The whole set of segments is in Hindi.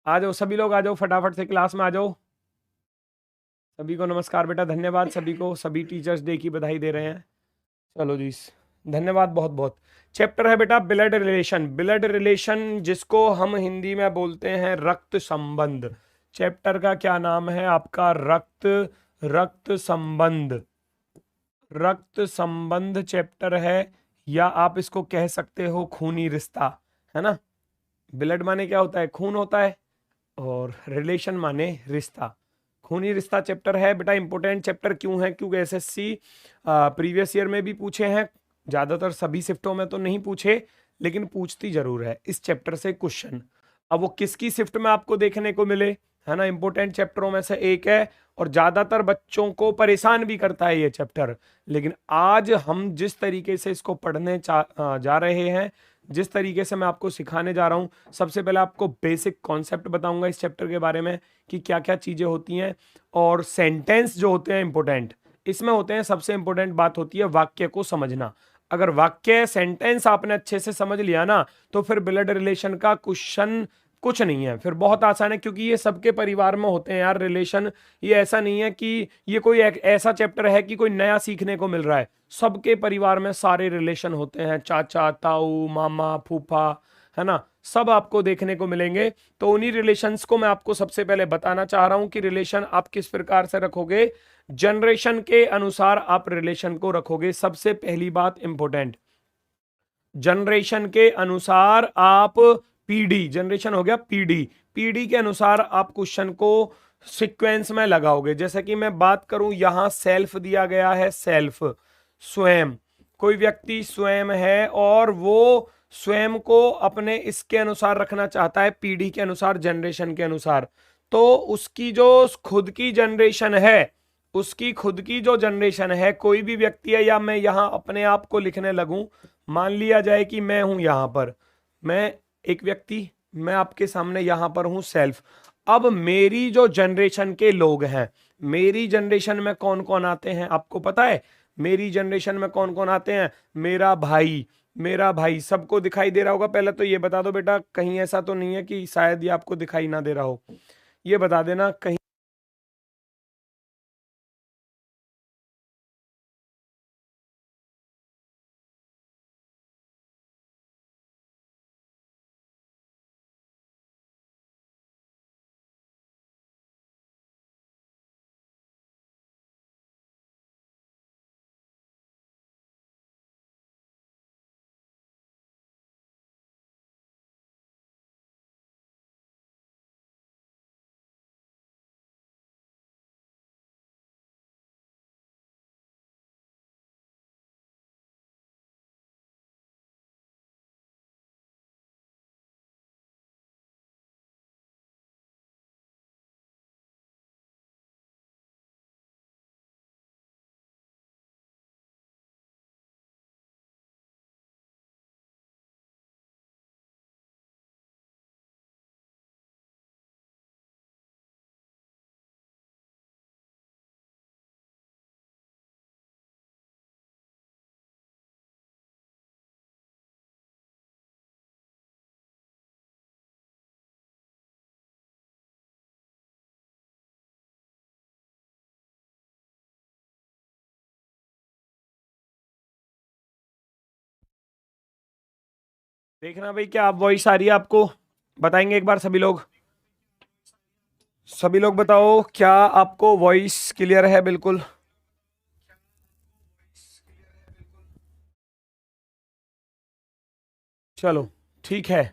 आ जाओ सभी लोग, आ जाओ फटाफट से क्लास में आ जाओ। सभी को नमस्कार बेटा, धन्यवाद सभी को, सभी टीचर्स डे की बधाई दे रहे हैं। चलो जी, धन्यवाद बहुत बहुत। चैप्टर है बेटा ब्लड रिलेशन। ब्लड रिलेशन जिसको हम हिंदी में बोलते हैं रक्त संबंध। चैप्टर का क्या नाम है आपका? रक्त, रक्त संबंध। रक्त संबंध चैप्टर है, या आप इसको कह सकते हो खूनी रिश्ता, है ना। ब्लड माने क्या होता है? खून होता है, और रिलेशन माने रिश्ता। खूनी रिश्ता चैप्टर है बेटा। इंपॉर्टेंट चैप्टर क्यों है? क्योंकि एसएससी प्रीवियस ईयर में भी पूछे हैं, ज्यादातर सभी शिफ्टों में तो नहीं पूछे, लेकिन पूछती जरूर है इस चैप्टर से क्वेश्चन। अब वो किसकी शिफ्ट में आपको देखने को मिले, है ना, इंपॉर्टेंट चैप्टरों में से एक है, और ज्यादातर बच्चों को परेशान भी करता है ये चैप्टर। लेकिन आज हम जिस तरीके से इसको पढ़ने जा रहे हैं, जिस तरीके से मैं आपको सिखाने जा रहा हूं, सबसे पहले आपको बेसिक कॉन्सेप्ट बताऊंगा इस चैप्टर के बारे में कि क्या क्या चीजें होती हैं, और सेंटेंस जो होते हैं इंपॉर्टेंट इसमें होते हैं। सबसे इंपॉर्टेंट बात होती है वाक्य को समझना। अगर वाक्य सेंटेंस आपने अच्छे से समझ लिया ना, तो फिर ब्लड रिलेशन का क्वेश्चन कुछ नहीं है, फिर बहुत आसान है, क्योंकि ये सबके परिवार में होते हैं यार रिलेशन। ये ऐसा नहीं है कि ये कोई ऐसा चैप्टर है कि कोई नया सीखने को मिल रहा है। सबके परिवार में सारे रिलेशन होते हैं, चाचा ताऊ मामा फूफा, है ना, सब आपको देखने को मिलेंगे। तो उन्हीं रिलेशंस को मैं आपको सबसे पहले बताना चाह रहा हूं कि रिलेशन आप किस प्रकार से रखोगे। जनरेशन के अनुसार आप रिलेशन को रखोगे। सबसे पहली बात इंपॉर्टेंट, जनरेशन के अनुसार आप पीढ़ी, जनरेशन हो गया पीढ़ी, पीढ़ी के अनुसार आप क्वेश्चन को सीक्वेंस में लगाओगे। जैसे कि मैं बात करूं, यहां सेल्फ दिया गया है, सेल्फ स्वयं, कोई व्यक्ति स्वयं है और वो स्वयं को अपने इसके अनुसार रखना चाहता है, पीढ़ी के अनुसार, जनरेशन के अनुसार। तो उसकी जो खुद की जनरेशन है, उसकी खुद की जो जनरेशन है, कोई भी व्यक्ति है, या मैं यहां अपने आप को लिखने लगूं, मान लिया जाए कि मैं हूं यहां पर, मैं एक व्यक्ति, मैं आपके सामने यहां पर हूं सेल्फ। अब मेरी जो जनरेशन के लोग हैं, मेरी जनरेशन में कौन कौन आते हैं आपको पता है? मेरी जनरेशन में कौन कौन आते हैं? मेरा भाई, मेरा भाई सबको दिखाई दे रहा होगा। पहले तो ये बता दो बेटा, कहीं ऐसा तो नहीं है कि शायद ये आपको दिखाई ना दे रहा हो, ये बता देना कहीं। देखना भाई, क्या आप वॉइस आ रही है आपको? बताएंगे एक बार सभी लोग, सभी लोग बताओ, क्या आपको वॉइस क्लियर है? बिल्कुल। चलो ठीक है,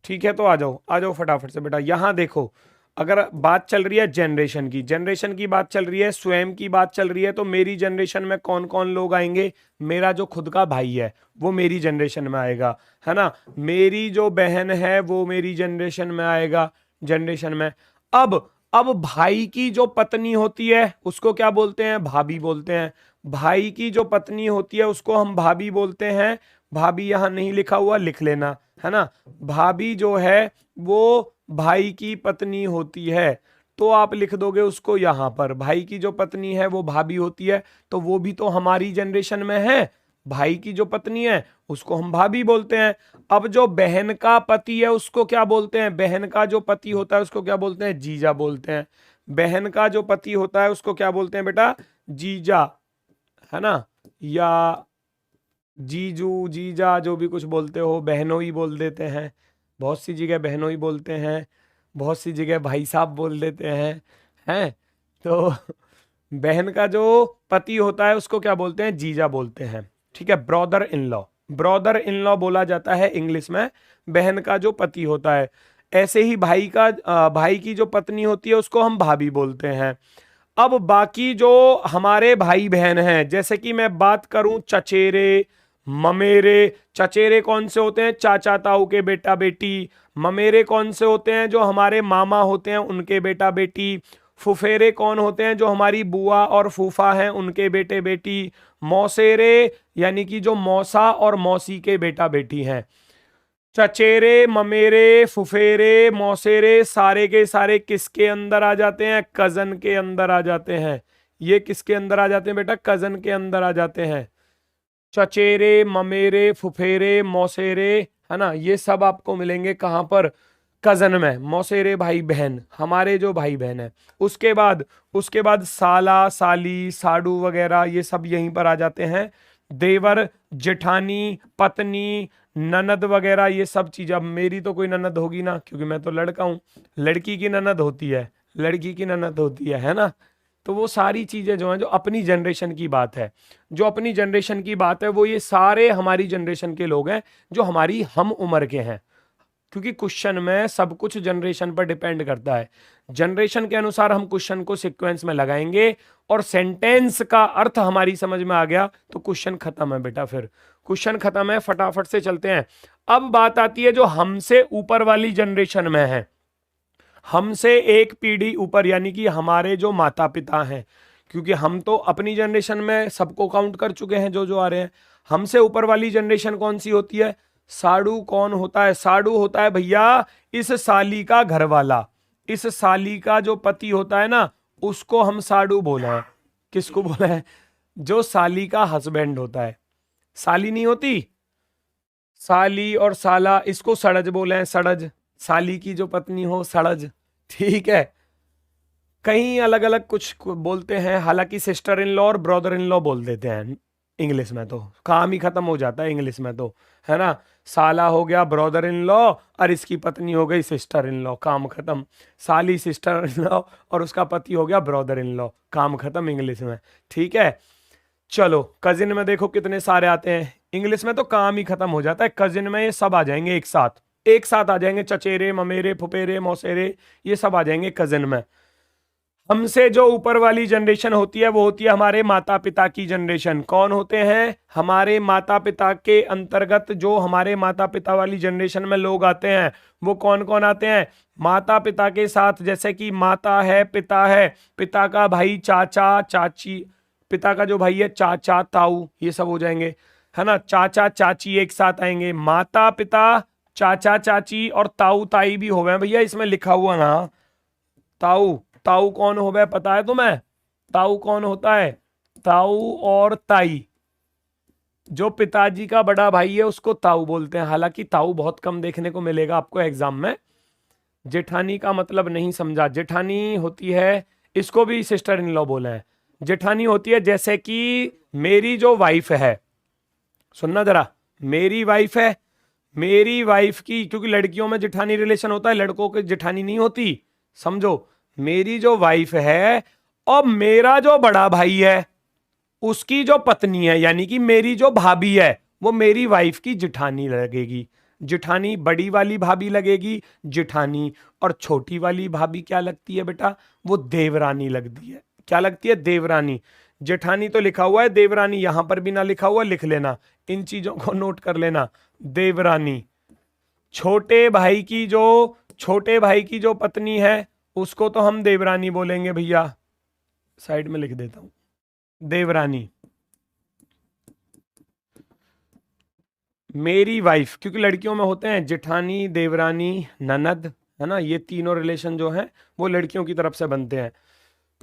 ठीक है, तो आ जाओ, आ जाओ फटाफट से बेटा। यहां देखो, अगर बात चल रही है जनरेशन की, जनरेशन की बात चल रही है, स्वयं की बात चल रही है, तो मेरी जनरेशन में कौन कौन लोग आएंगे? मेरा जो खुद का भाई है वो मेरी जनरेशन में आएगा, है ना। मेरी जो बहन है वो मेरी जनरेशन में आएगा, जनरेशन में। अब भाई की जो पत्नी होती है उसको क्या बोलते हैं? भाभी बोलते हैं। भाई की जो पत्नी होती है उसको हम भाभी बोलते हैं। भाभी यहां नहीं लिखा हुआ, लिख लेना, है ना। भाभी जो है वो भाई की पत्नी होती है, तो आप लिख दोगे उसको यहां पर, भाई की जो पत्नी है वो भाभी होती है, तो वो भी तो हमारी जनरेशन में है। भाई की जो पत्नी है उसको हम भाभी बोलते हैं। अब जो बहन का पति है उसको क्या बोलते हैं? बहन का जो पति होता है उसको क्या बोलते हैं? जीजा बोलते हैं। बहन का जो पति होता है उसको क्या बोलते हैं बेटा? जीजा, है ना, या जीजू, जीजा, जो भी कुछ बोलते हो, बहनोई बोल देते हैं। बहुत सी जगह बहनोई बोलते हैं, बहुत सी जगह भाई साहब बोल देते हैं। तो बहन का जो पति होता है उसको क्या बोलते हैं? जीजा बोलते हैं। ठीक है, brother in law, brother in law बोला जाता है इंग्लिश में बहन का जो पति होता है। ऐसे ही भाई की जो पत्नी होती है उसको हम भाभी बोलते हैं। अब बाकी जो हमारे भाई बहन हैं, जैसे कि मैं बात करूं चचेरे, ममेरे। चचेरे कौन से होते हैं? चाचा ताऊ के बेटा बेटी। ममेरे कौन से होते हैं? जो हमारे मामा होते हैं उनके बेटा बेटी। फुफेरे कौन होते हैं? जो हमारी बुआ और फूफा हैं उनके बेटे बेटी। मौसेरे यानी कि जो मौसा और मौसी के बेटा बेटी हैं। चचेरे, ममेरे, फुफेरे, मौसेरे सारे के सारे किसके अंदर आ जाते हैं? कजन के अंदर आ जाते हैं। ये किसके अंदर आ जाते हैं बेटा? कजन के अंदर आ जाते हैं। चचेरे, ममेरे, फुफेरे, मौसेरे, है ना, ये सब आपको मिलेंगे कहां पर? कजन में। मौसेरे भाई बहन, हमारे जो भाई बहन है। उसके बाद साला, साली, साडू वगैरह ये सब यहीं पर आ जाते हैं। देवर, जेठानी, पत्नी, ननद वगैरह ये सब चीज। अब मेरी तो कोई ननद होगी ना, क्योंकि मैं तो लड़का हूं। लड़की की ननद होती है, लड़की की ननद होती है ना। तो वो सारी चीजें जो हैं, जो अपनी जनरेशन की बात है, जो अपनी जनरेशन की बात है, वो ये सारे हमारी जनरेशन के लोग हैं जो हमारी हम उम्र के हैं। क्योंकि क्वेश्चन में सब कुछ जनरेशन पर डिपेंड करता है। जनरेशन के अनुसार हम क्वेश्चन को सीक्वेंस में लगाएंगे और सेंटेंस का अर्थ हमारी समझ में आ गया तो क्वेश्चन खत्म है बेटा। फिर क्वेश्चन खत्म है, फटाफट से चलते हैं। अब बात आती है जो हमसे ऊपर वाली जनरेशन में है, हमसे एक पीढ़ी ऊपर, यानी कि हमारे जो माता पिता हैं। क्योंकि हम तो अपनी जनरेशन में सबको काउंट कर चुके हैं जो जो आ रहे हैं। हमसे ऊपर वाली जनरेशन कौन सी होती है? साडू कौन होता है? साडू होता है भैया इस साली का घर वाला। इस साली का जो पति होता है ना, उसको हम साडू बोला है। किसको बोला है? जो साली का हस्बैंड होता है। साली नहीं होती, साली और साला, इसको सड़ज बोले हैं, सड़ज। साली की जो पत्नी हो, सड़ज। ठीक है, कहीं अलग अलग कुछ बोलते हैं, हालांकि सिस्टर इन लॉ और ब्रदर इन लॉ बोल देते हैं इंग्लिश में। तो काम ही खत्म हो जाता है इंग्लिश में तो, है ना। साला हो गया ब्रदर इन लॉ और इसकी पत्नी हो गई सिस्टर इन लॉ, काम खत्म। साली सिस्टर इन लॉ और उसका पति हो गया ब्रदर इन लॉ, काम खत्म इंग्लिश में। ठीक है, चलो कजिन में देखो कितने सारे आते हैं। इंग्लिश में तो काम ही खत्म हो जाता है, कजिन में ये सब आ जाएंगे एक साथ, एक साथ आ जाएंगे। चचेरे, ममेरे, फुपेरे, मौसेरे, ये सब आ जाएंगे कजिन में। हमसे जो ऊपर वाली जनरेशन होती है वो होती है हमारे माता पिता की जनरेशन। कौन होते हैं? हमारे माता पिता के अंतर्गत जो हमारे माता पिता वाली जनरेशन में लोग आते हैं, वो कौन कौन आते हैं? माता पिता के साथ जैसे कि माता है, पिता है, पिता का भाई चाचा चाची, पिता का जो भाई है चाचा ताऊ, ये सब हो जाएंगे, है ना। चाचा चाची एक साथ आएंगे। माता पिता, चाचा चाची और ताऊ ताई भी हो गए भैया, इसमें लिखा हुआ ना। ताऊ, ताऊ कौन हो गए पता है तुम्हें? ताऊ कौन होता है? ताऊ और ताई, जो पिताजी का बड़ा भाई है उसको ताऊ बोलते हैं। हालांकि ताऊ बहुत कम देखने को मिलेगा आपको एग्जाम में। जेठानी का मतलब नहीं समझा। जेठानी होती है, इसको भी सिस्टर इन लॉ बोला है। जेठानी होती है जैसे कि मेरी जो वाइफ है, सुनना जरा, मेरी वाइफ है, मेरी वाइफ की, क्योंकि लड़कियों में जेठानी रिलेशन होता है, लड़कों की जेठानी नहीं होती, समझो। मेरी जो वाइफ है और मेरा जो बड़ा भाई है उसकी जो पत्नी है, यानी कि मेरी जो भाभी है, वो मेरी वाइफ की जेठानी लगेगी। जेठानी बड़ी वाली भाभी लगेगी जेठानी, और छोटी वाली भाभी क्या लगती है बेटा? वो देवरानी लगती है। क्या लगती है? देवरानी। जेठानी तो लिखा हुआ है, देवरानी यहां पर भी ना लिखा हुआ, लिख लेना, इन चीजों को नोट कर लेना। देवरानी। छोटे भाई की जो पत्नी है उसको तो हम देवरानी बोलेंगे भैया, साइड में लिख देता हूं, देवरानी। मेरी वाइफ, क्योंकि लड़कियों में होते हैं जेठानी, देवरानी, ननद, है ना। ये तीनों रिलेशन जो हैं वो लड़कियों की तरफ से बनते हैं।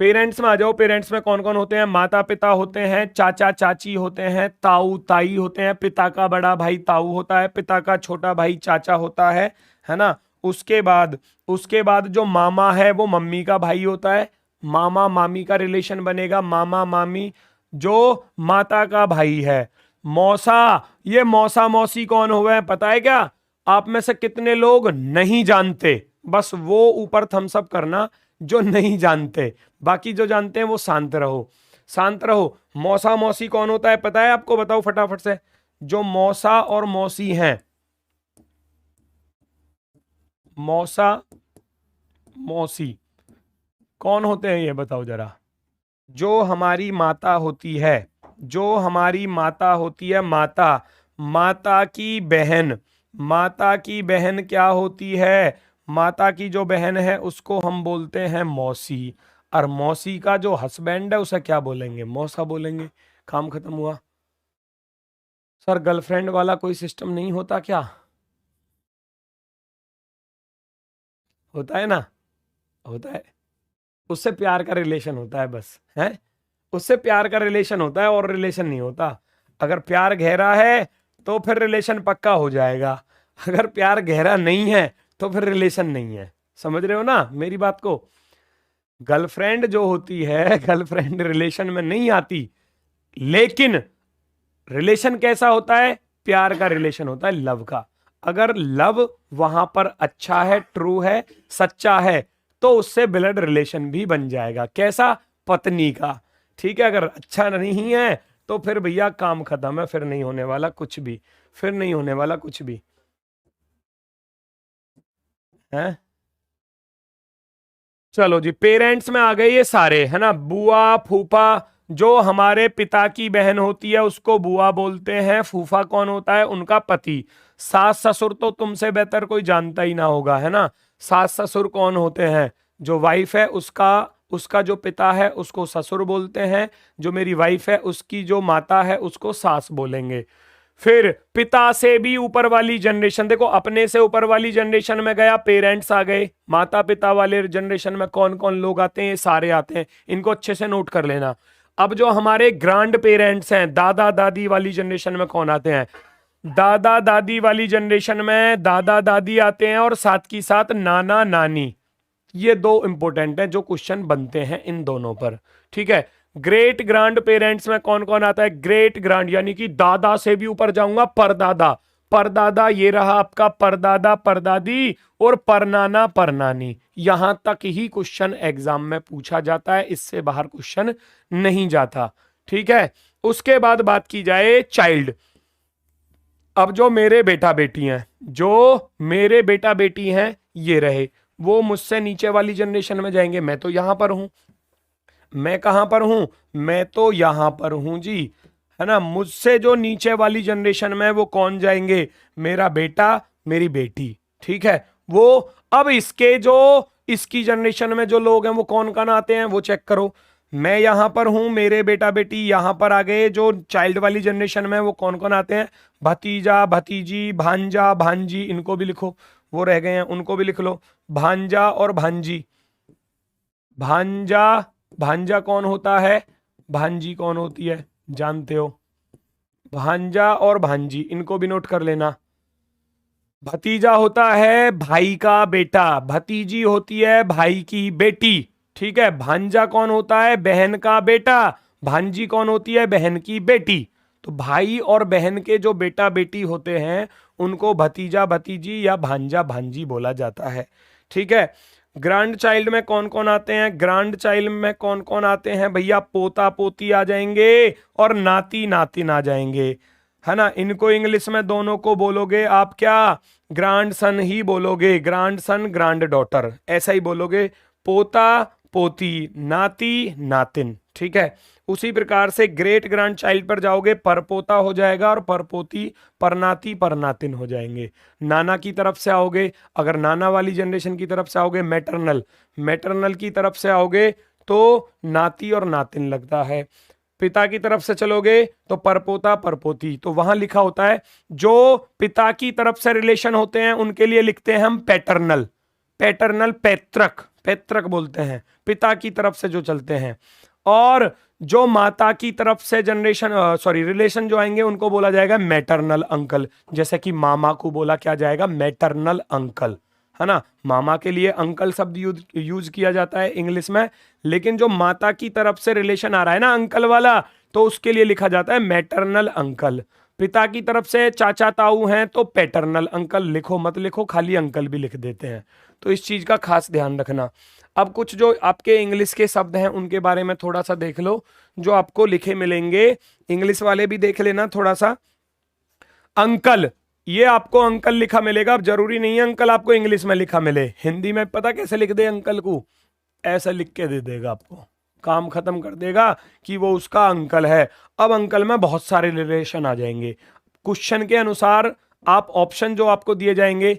पेरेंट्स में आ जाओ। पेरेंट्स में कौन कौन होते हैं? माता पिता होते हैं, चाचा चाची होते हैं, ताऊ ताई होते हैं, पिता का बड़ा भाई ताऊ होता है, पिता का छोटा भाई चाचा होता है ना। उसके बाद जो मामा है वो मम्मी का भाई होता है, मामा मामी का रिलेशन बनेगा, मामा मामी जो माता का भाई है। मौसा, ये मौसा मौसी कौन हुए पता है क्या? आप में से कितने लोग नहीं जानते? बस वो ऊपर थम्स अप करना जो नहीं जानते, बाकी जो जानते हैं वो शांत रहो, शांत रहो। मौसा मौसी कौन होता है पता है आपको? बताओ फटाफट से। जो मौसा और मौसी हैं, मौसा मौसी कौन होते हैं ये बताओ जरा। जो हमारी माता होती है, जो हमारी माता होती है, माता, माता की बहन, माता की बहन क्या होती है? माता की जो बहन है उसको हम बोलते हैं मौसी, और मौसी का जो हस्बैंड है उसे क्या बोलेंगे? मौसा बोलेंगे। काम खत्म हुआ। सर गर्लफ्रेंड वाला कोई सिस्टम नहीं होता क्या? होता है ना, होता है। उससे प्यार का रिलेशन होता है बस, है। उससे प्यार का रिलेशन होता है और रिलेशन नहीं होता। अगर प्यार गहरा है तो फिर रिलेशन पक्का हो जाएगा, अगर प्यार गहरा नहीं है तो फिर रिलेशन नहीं है। समझ रहे हो ना मेरी बात को? गर्लफ्रेंड जो होती है, गर्लफ्रेंड रिलेशन में नहीं आती, लेकिन रिलेशन कैसा होता है? प्यार का रिलेशन होता है, लव का। अगर लव वहां पर अच्छा है, ट्रू है, सच्चा है, तो उससे ब्लड रिलेशन भी बन जाएगा। कैसा? पत्नी का। ठीक है, अगर अच्छा नहीं है तो फिर भैया काम खत्म है, फिर नहीं होने वाला कुछ भी, फिर नहीं होने वाला कुछ भी है। चलो जी, पेरेंट्स में आ गए ये सारे, है ना। बुआ फूफा, जो हमारे पिता की बहन होती है उसको बुआ बोलते हैं। फूफा कौन होता है? उनका पति। सास ससुर तो तुमसे बेहतर कोई जानता ही ना होगा, है ना। सास ससुर कौन होते हैं? जो वाइफ है उसका, उसका जो पिता है उसको ससुर बोलते हैं, जो मेरी वाइफ है उसकी जो माता है उसको सास बोलेंगे। फिर पिता से भी ऊपर वाली जनरेशन, देखो अपने से ऊपर वाली जनरेशन में गया, पेरेंट्स आ गए। माता पिता वाले जनरेशन में कौन कौन लोग आते हैं? ये सारे आते हैं, इनको अच्छे से नोट कर लेना। अब जो हमारे ग्रांड पेरेंट्स हैं, दादा दादी वाली जनरेशन में कौन आते हैं? दादा दादी वाली जनरेशन में दादा दादी आते हैं, और साथ की साथ नाना नानी। ये दो इंपॉर्टेंट है जो क्वेश्चन बनते हैं इन दोनों पर, ठीक है। ग्रेट ग्रांड पेरेंट्स में कौन कौन आता है? ग्रेट ग्रांड यानी कि दादा से भी ऊपर जाऊंगा, परदादा। परदादा ये रहा आपका, परदादा परदादी, और परनाना परनानी। यहां तक ही क्वेश्चन एग्जाम में पूछा जाता है, इससे बाहर क्वेश्चन नहीं जाता, ठीक है। उसके बाद बात की जाए चाइल्ड। अब जो मेरे बेटा बेटी हैं, जो मेरे बेटा बेटी हैं ये रहे, वो मुझसे नीचे वाली जनरेशन में जाएंगे। मैं तो यहां पर हूं, मैं कहां पर हूं? मैं तो यहां पर हूं जी, है ना। मुझसे जो नीचे वाली जनरेशन में वो कौन जाएंगे? मेरा बेटा मेरी बेटी, ठीक है। वो अब इसके जो, इसकी जनरेशन में जो लोग हैं वो कौन कौन आते हैं वो चेक करो। मैं यहां पर हूं, मेरे बेटा बेटी यहां पर आ गए। जो चाइल्ड वाली जनरेशन में वो कौन कौन आते हैं? भतीजा भतीजी, भांजा भांजी, इनको भी लिखो, वो रह गए हैं उनको भी लिख लो। भांजा और भांजी, भांजा, भांजा कौन होता है? भांजी कौन होती है? जानते हो? भांजा और भांजी, इनको भी नोट कर लेना। भतीजा होता है भाई का बेटा, भतीजी होती है भाई की बेटी, ठीक है। भांजा कौन होता है? बहन का बेटा, भांजी कौन होती है? बहन की बेटी। तो भाई और बहन के जो बेटा बेटी होते हैं उनको भतीजा भतीजी या भांजा भांजी बोला जाता है, ठीक है। ग्रांड चाइल्ड में कौन कौन आते हैं? ग्रांड चाइल्ड में कौन कौन आते हैं भैया? पोता पोती आ जाएंगे और नाती नातिन आ जाएंगे, है ना। इनको इंग्लिश में दोनों को बोलोगे आप क्या? ग्रांड सन ही बोलोगे, ग्रांड सन ग्रांड डॉटर, ऐसा ही बोलोगे। पोता पोती, नाती नातिन, ठीक है। उसी प्रकार से ग्रेट ग्रैंड चाइल्ड पर जाओगे, परपोता हो जाएगा, और परपोती परनाती परनातिन हो जाएंगे। नाना की तरफ से आओगे, अगर नाना वाली जनरेशन की तरफ से आओगे मैटरनल, मैटरनल की तरफ से आओगे तो नाती और नातिन लगता है। पिता की तरफ से चलोगे तो परपोता परपोती, तो वहां लिखा होता है जो पिता की तरफ से रिलेशन होते हैं उनके लिए लिखते हैं हम पैटर्नल, पैटर्नल पैतृक, पैतृक बोलते हैं, पिता की तरफ से जो चलते हैं। और जो माता की तरफ से जनरेशन रिलेशन जो आएंगे उनको बोला जाएगा मैटरनल अंकल। जैसे कि मामा को बोला क्या जाएगा, मैटरनल अंकल, है ना। मामा के लिए अंकल शब्द यूज किया जाता है इंग्लिश में, लेकिन जो माता की तरफ से रिलेशन आ रहा है ना अंकल वाला, तो उसके लिए लिखा जाता है मैटरनल अंकल। पिता की तरफ से चाचा ताऊ हैं तो पैटर्नल अंकल, लिखो मत लिखो, खाली अंकल भी लिख देते हैं, तो इस चीज का खास ध्यान रखना। अब कुछ जो आपके इंग्लिश के शब्द हैं उनके बारे में थोड़ा सा देख लो, जो आपको लिखे मिलेंगे, इंग्लिश वाले भी देख लेना थोड़ा सा। अंकल, ये आपको अंकल लिखा मिलेगा। अब जरूरी नहीं है अंकल आपको इंग्लिश में लिखा मिले, हिंदी में पता कैसे लिख दे अंकल को, ऐसा लिख के दे देगा आपको, काम खत्म कर देगा कि वो उसका अंकल है। अब अंकल में बहुत सारे रिलेशन आ जाएंगे। क्वेश्चन के अनुसार आप ऑप्शन जो आपको दिए जाएंगे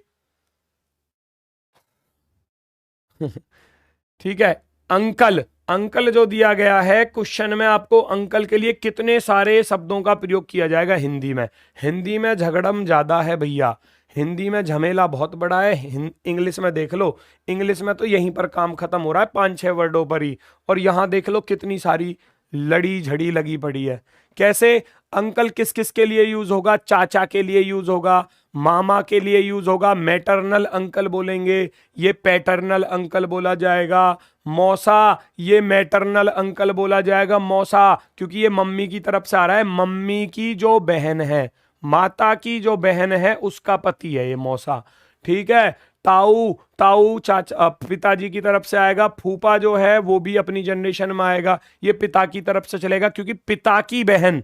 ठीक है, अंकल, अंकल जो दिया गया है क्वेश्चन में, आपको अंकल के लिए कितने सारे शब्दों का प्रयोग किया जाएगा हिंदी में। हिंदी में झगड़म ज्यादा है भैया, हिंदी में झमेला बहुत बड़ा है। इंग्लिश में देख लो, इंग्लिश में तो यहीं पर काम खत्म हो रहा है 5-6 वर्डों पर ही, और यहां देख लो कितनी सारी लड़ी झड़ी लगी पड़ी है। कैसे अंकल किस किस के लिए यूज होगा, चाचा के लिए यूज होगा, मामा के लिए यूज होगा, मैटरनल अंकल बोलेंगे, ये पैटर्नल अंकल बोला जाएगा। मौसा, ये मैटरनल अंकल बोला जाएगा, मौसा, क्योंकि ये मम्मी की तरफ से आ रहा है, मम्मी की जो बहन है, माता की जो बहन है उसका पति है ये मौसा, ठीक है। ताऊ, ताऊ चाचा पिताजी की तरफ से आएगा। फूफा जो है वो भी अपनी जनरेशन में आएगा, ये पिता की तरफ से चलेगा, क्योंकि पिता की बहन,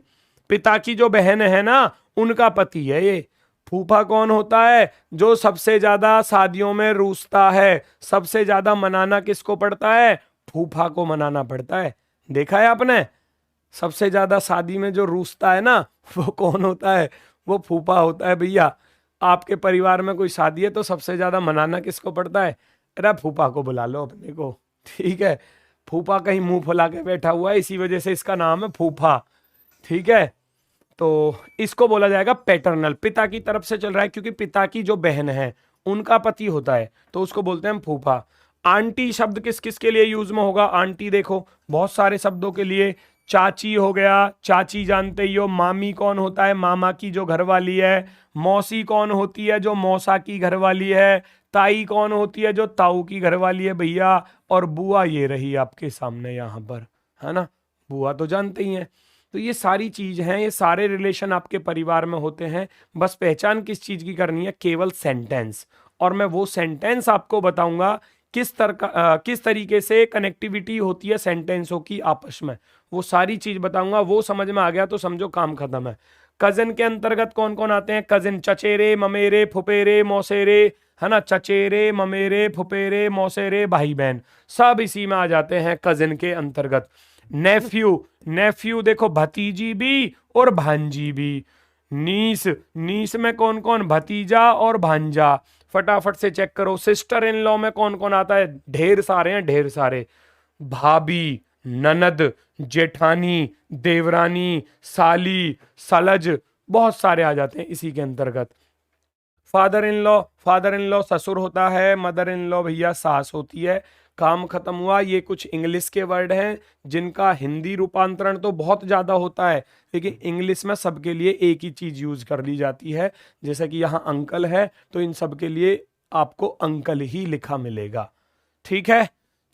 पिता की जो बहन है ना उनका पति है ये। फूफा कौन होता है, जो सबसे ज्यादा शादियों में रूसता है, सबसे ज्यादा मनाना किसको पड़ता है, फूफा को मनाना पड़ता है। देखा है आपने, सबसे ज्यादा शादी में जो रूसता है ना वो कौन होता है, वो फूफा होता है भैया। आपके परिवार में कोई शादी है तो सबसे ज्यादा मनाना किसको पड़ता है, अरे फूफा को बुला लो अपने को, ठीक है। फूफा कहीं मुंह फुला के बैठा हुआ है, इसी वजह से इसका नाम है फूफा, ठीक है। तो इसको बोला जाएगा पैटर्नल, पिता की तरफ से चल रहा है, क्योंकि पिता की जो बहन है उनका पति होता है, तो उसको बोलते हैं फूफा। आंटी शब्द किस किस के लिए यूज में होगा, आंटी देखो बहुत सारे शब्दों के लिए। चाची हो गया, चाची जानते ही हो। मामी कौन होता है, मामा की जो घरवाली है। मौसी कौन होती है, जो मौसा की घरवाली है। ताई कौन होती है, जो ताऊ की घरवाली है भैया। और बुआ ये रही आपके सामने यहाँ पर, है ना, बुआ तो जानते ही हैं। तो ये सारी चीज हैं, ये सारे रिलेशन आपके परिवार में होते हैं। बस पहचान किस चीज की करनी है, केवल सेंटेंस। और मैं वो सेंटेंस आपको बताऊंगा किस तरीके से कनेक्टिविटी होती है सेंटेंसों की आपस में, वो सारी चीज बताऊंगा। वो समझ में आ गया तो समझो काम खत्म है। कजिन के अंतर्गत कौन कौन आते हैं, कजिन चचेरे, ममेरे, फुफेरे, मौसेरे, है ना, चचेरे, ममेरे, फुफेरे, मौसेरे, भाई बहन, सब इसी में आ जाते हैं कजिन के अंतर्गत। नेफ्यू, नेफ्यू देखो भतीजी भी और भांजी भी। नीस, नीस में कौन कौन, भतीजा और भांजा, फटाफट से चेक करो। सिस्टर इन लॉ में कौन कौन आता है, ढेर सारे हैं, ढेर सारे। भाभी, ननद, जेठानी, देवरानी, साली, सलज, बहुत सारे आ जाते हैं इसी के अंतर्गत। फादर इन लॉ ससुर होता है, मदर इन लॉ भैया सास होती है। काम खत्म हुआ। ये कुछ इंग्लिश के वर्ड हैं जिनका हिंदी रूपांतरण तो बहुत ज्यादा होता है, लेकिन इंग्लिश में सबके लिए एक ही चीज यूज कर ली जाती है। जैसे कि यहाँ अंकल है तो इन सब के लिए आपको अंकल ही लिखा मिलेगा, ठीक है।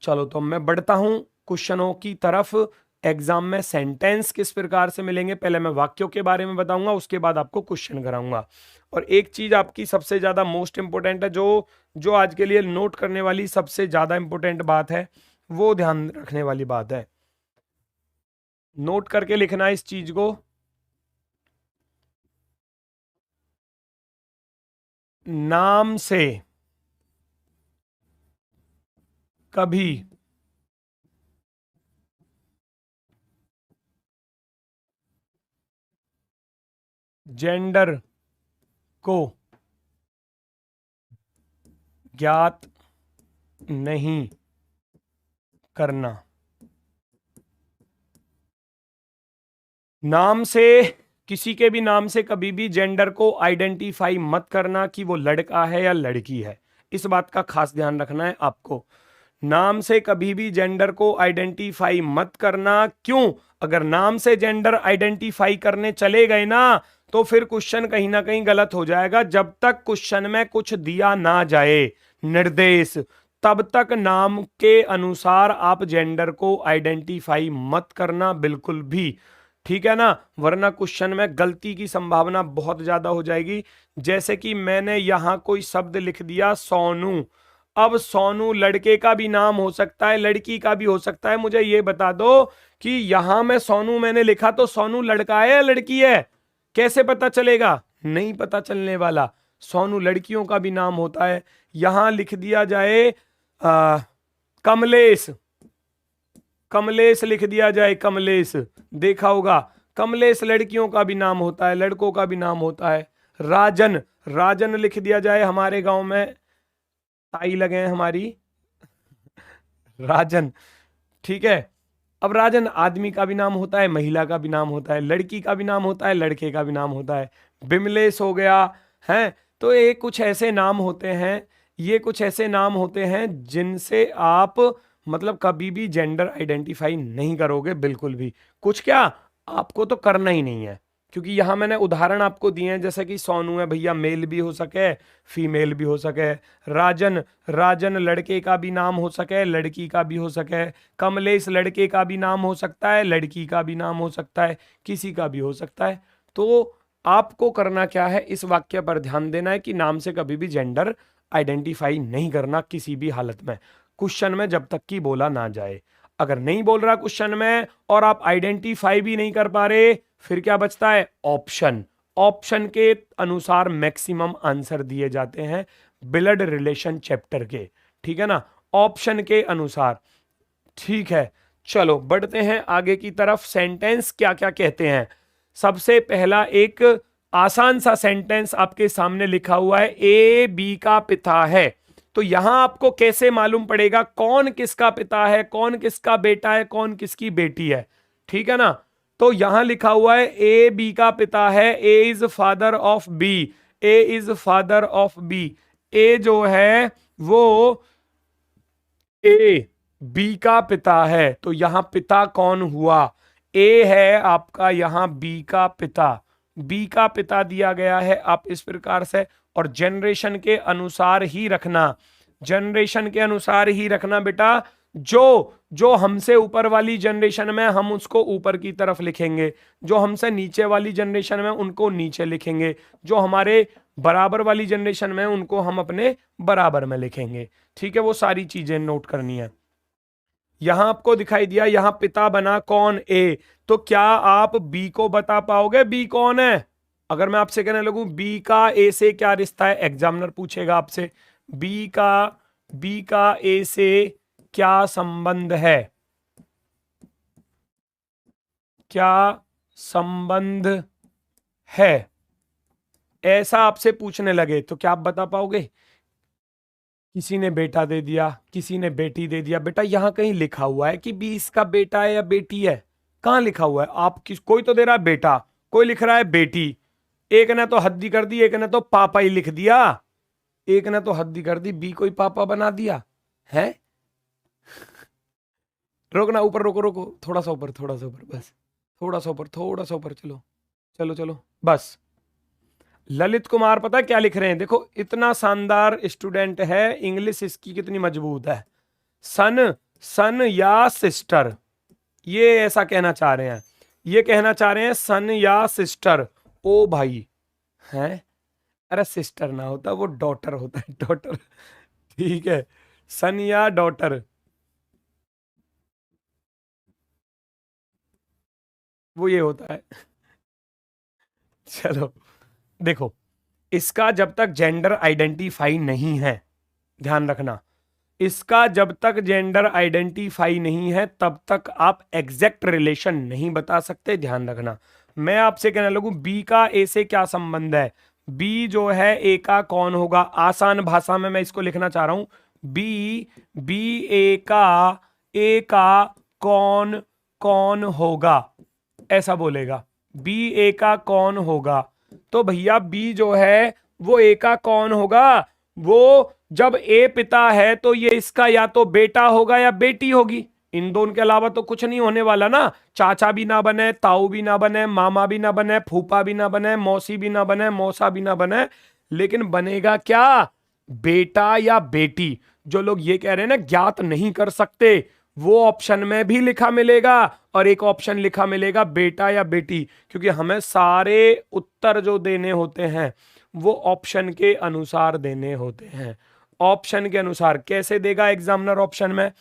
चलो तो मैं बढ़ता हूं क्वेश्चनों की तरफ। एग्जाम में सेंटेंस किस प्रकार से मिलेंगे, पहले मैं वाक्यों के बारे में बताऊंगा, उसके बाद आपको क्वेश्चन कराऊंगा। और एक चीज आपकी सबसे ज्यादा मोस्ट इंपोर्टेंट है, जो जो आज के लिए नोट करने वाली सबसे ज्यादा इंपोर्टेंट बात है, वो ध्यान रखने वाली बात है, नोट करके लिखना इस चीज को। नाम से कभी जेंडर को ज्ञात नहीं करना। नाम से, किसी के भी नाम से कभी भी जेंडर को आइडेंटिफाई मत करना कि वो लड़का है या लड़की है, इस बात का खास ध्यान रखना है आपको। नाम से कभी भी जेंडर को आइडेंटिफाई मत करना। क्यों? अगर नाम से जेंडर आइडेंटिफाई करने चले गए ना तो फिर क्वेश्चन कहीं ना कहीं गलत हो जाएगा। जब तक क्वेश्चन में कुछ दिया ना जाए निर्देश, तब तक नाम के अनुसार आप जेंडर को आइडेंटिफाई मत करना बिल्कुल भी, ठीक है ना, वरना क्वेश्चन में गलती की संभावना बहुत ज्यादा हो जाएगी। जैसे कि मैंने यहां कोई शब्द लिख दिया सोनू, अब सोनू लड़के का भी नाम हो सकता है, लड़की का भी हो सकता है। मुझे ये बता दो कि यहां मैं सोनू मैंने लिखा तो सोनू लड़का है या लड़की है? कैसे पता चलेगा? नहीं पता चलने वाला। सोनू लड़कियों का भी नाम होता है। यहां लिख दिया जाए कमलेश, कमलेश लिख दिया जाए, कमलेश, देखा होगा कमलेश लड़कियों का भी नाम होता है, लड़कों का भी नाम होता है। राजन, राजन लिख दिया जाए, हमारे गांव में ताई लगे हैं हमारी, राजन, ठीक है। अब राजन आदमी का भी नाम होता है, महिला का भी नाम होता है, लड़की का भी नाम होता है, लड़के का भी नाम होता है। बिमलेश हो गया है। तो ये कुछ ऐसे नाम होते हैं, ये कुछ ऐसे नाम होते हैं जिनसे आप मतलब कभी भी जेंडर आइडेंटिफाई नहीं करोगे बिल्कुल भी। कुछ क्या, आपको तो करना ही नहीं है, क्योंकि यहां मैंने उदाहरण आपको दिए हैं। जैसे कि सोनू है भैया, मेल भी हो सके फीमेल भी हो सके। राजन, राजन लड़के का भी नाम हो सके, लड़की का भी हो सके। कमलेश लड़के का भी नाम हो सकता है, लड़की का भी नाम हो सकता है, किसी का भी हो सकता है। तो आपको करना क्या है, इस वाक्य पर ध्यान देना है कि नाम से कभी भी जेंडर आइडेंटिफाई नहीं करना किसी भी हालत में, क्वेश्चन में जब तक कि बोला ना जाए। अगर नहीं बोल रहा क्वेश्चन में और आप आइडेंटिफाई भी नहीं कर पा रहे, फिर क्या बचता है? ऑप्शन। ऑप्शन के अनुसार मैक्सिमम आंसर दिए जाते हैं ब्लड रिलेशन चैप्टर के, ठीक है ना, ऑप्शन के अनुसार। ठीक है, चलो बढ़ते हैं आगे की तरफ। सेंटेंस क्या क्या कहते हैं। सबसे पहला एक आसान सा सेंटेंस आपके सामने लिखा हुआ है, ए बी का पिता है। तो यहां आपको कैसे मालूम पड़ेगा कौन किसका पिता है, कौन किसका बेटा है, कौन किसकी बेटी है? ठीक है ना। तो यहां लिखा हुआ है ए बी का पिता है, A is father of B, A is father of B. A जो है वो ए बी का पिता है, तो यहां पिता कौन हुआ? ए है आपका यहां बी का पिता, बी का पिता दिया गया है। आप इस प्रकार से, और जनरेशन के अनुसार ही रखना, जनरेशन के अनुसार ही रखना बेटा। जो जो हमसे ऊपर वाली जनरेशन में हम उसको ऊपर की तरफ लिखेंगे, जो हमसे नीचे वाली जनरेशन में उनको नीचे लिखेंगे, जो हमारे बराबर वाली जनरेशन में उनको हम अपने बराबर में लिखेंगे। ठीक है, वो सारी चीजें नोट करनी है। यहां आपको दिखाई दिया, यहां पिता बना कौन? ए। तो क्या आप बी को बता पाओगे बी कौन है? अगर मैं आपसे कहने लगूं बी का ए से क्या रिश्ता है, एग्जामिनर पूछेगा आपसे बी का ए से क्या संबंध है, क्या संबंध है, ऐसा आपसे पूछने लगे तो क्या आप बता पाओगे? किसी ने बेटा दे दिया, किसी ने बेटी दे दिया। बेटा यहां कहीं लिखा हुआ है कि बी इसका बेटा है या बेटी है? कहां लिखा हुआ है? आप कोई तो दे रहा है बेटा, कोई लिख रहा है बेटी। एक ने तो हद्दी कर दी, एक ने तो पापा ही लिख दिया, एक ने तो हद्दी कर दी, बी कोई पापा बना दिया है। रोकना, ऊपर रोको, रोको, थोड़ा सा ऊपर, थोड़ा सा ऊपर, बस थोड़ा सा ऊपर, थोड़ा सा ऊपर, चलो चलो चलो, बस। ललित कुमार पता क्या लिख रहे हैं? देखो इतना शानदार स्टूडेंट है, इंग्लिश इसकी कितनी मजबूत है। सन, सन या सिस्टर, ये ऐसा कहना चाह रहे हैं, ये कहना चाह रहे हैं सन या सिस्टर। ओ भाई हैं, अरे सिस्टर ना होता वो डॉटर होता है, डॉटर। ठीक है, सन या डॉटर, वो ये होता है। चलो देखो, इसका जब तक जेंडर आइडेंटिफाई नहीं है, ध्यान रखना, इसका जब तक जेंडर आइडेंटिफाई नहीं है तब तक आप एग्जैक्ट रिलेशन नहीं बता सकते, ध्यान रखना। मैं आपसे कहने लगूं बी का ए से क्या संबंध है, बी जो है ए का कौन होगा? आसान भाषा में मैं इसको लिखना चाह रहा हूं, बी बी ए का कौन कौन होगा, ऐसा बोलेगा। बी ए का कौन होगा, तो भैया बी जो है वो ए का कौन होगा? वो जब ए पिता है तो ये इसका या तो बेटा होगा या बेटी होगी, इन दोनों के अलावा तो कुछ नहीं होने वाला ना। चाचा भी ना बने, ताऊ भी ना बने, मामा भी ना बने, फूफा भी ना बने, मौसी भी ना बने, मौसा भी ना बने, लेकिन बनेगा क्या, बेटा या बेटी। जो लोग ये कह रहे हैं ना ज्ञात नहीं कर सकते, वो ऑप्शन में भी लिखा मिलेगा और एक ऑप्शन लिखा मिलेगा बेटा या बेटी, क्योंकि हमें सारे उत्तर जो देने होते हैं वो ऑप्शन के अनुसार देने होते हैं। ऑप्शन के अनुसार कैसे देगा एग्जामिनर ऑप्शन में,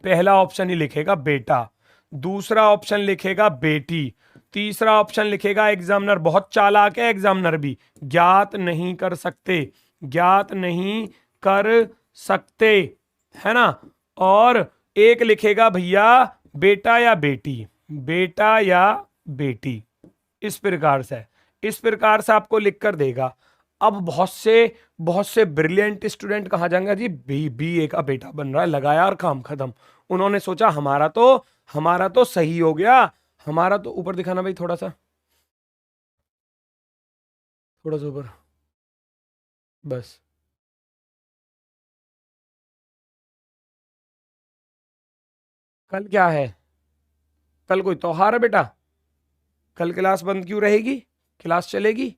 पहला ऑप्शन ही लिखेगा बेटा, दूसरा ऑप्शन लिखेगा बेटी, तीसरा ऑप्शन लिखेगा, एग्जामिनर बहुत चालाक है, एग्जामिनर भी ज्ञात नहीं कर सकते, ज्ञात नहीं कर सकते, है ना। और एक लिखेगा भैया बेटा या बेटी, बेटा या बेटी, इस प्रकार से आपको लिखकर देगा। अब बहुत से ब्रिलियंट स्टूडेंट कहा जाएंगे जी बी ए का बेटा बन रहा है, लगाया और काम खत्म। उन्होंने सोचा हमारा तो सही हो गया, हमारा तो ऊपर दिखाना भाई, थोड़ा सा ऊपर, बस। कल क्या है, कल कोई त्योहार है बेटा, कल क्लास बंद क्यों रहेगी, क्लास चलेगी,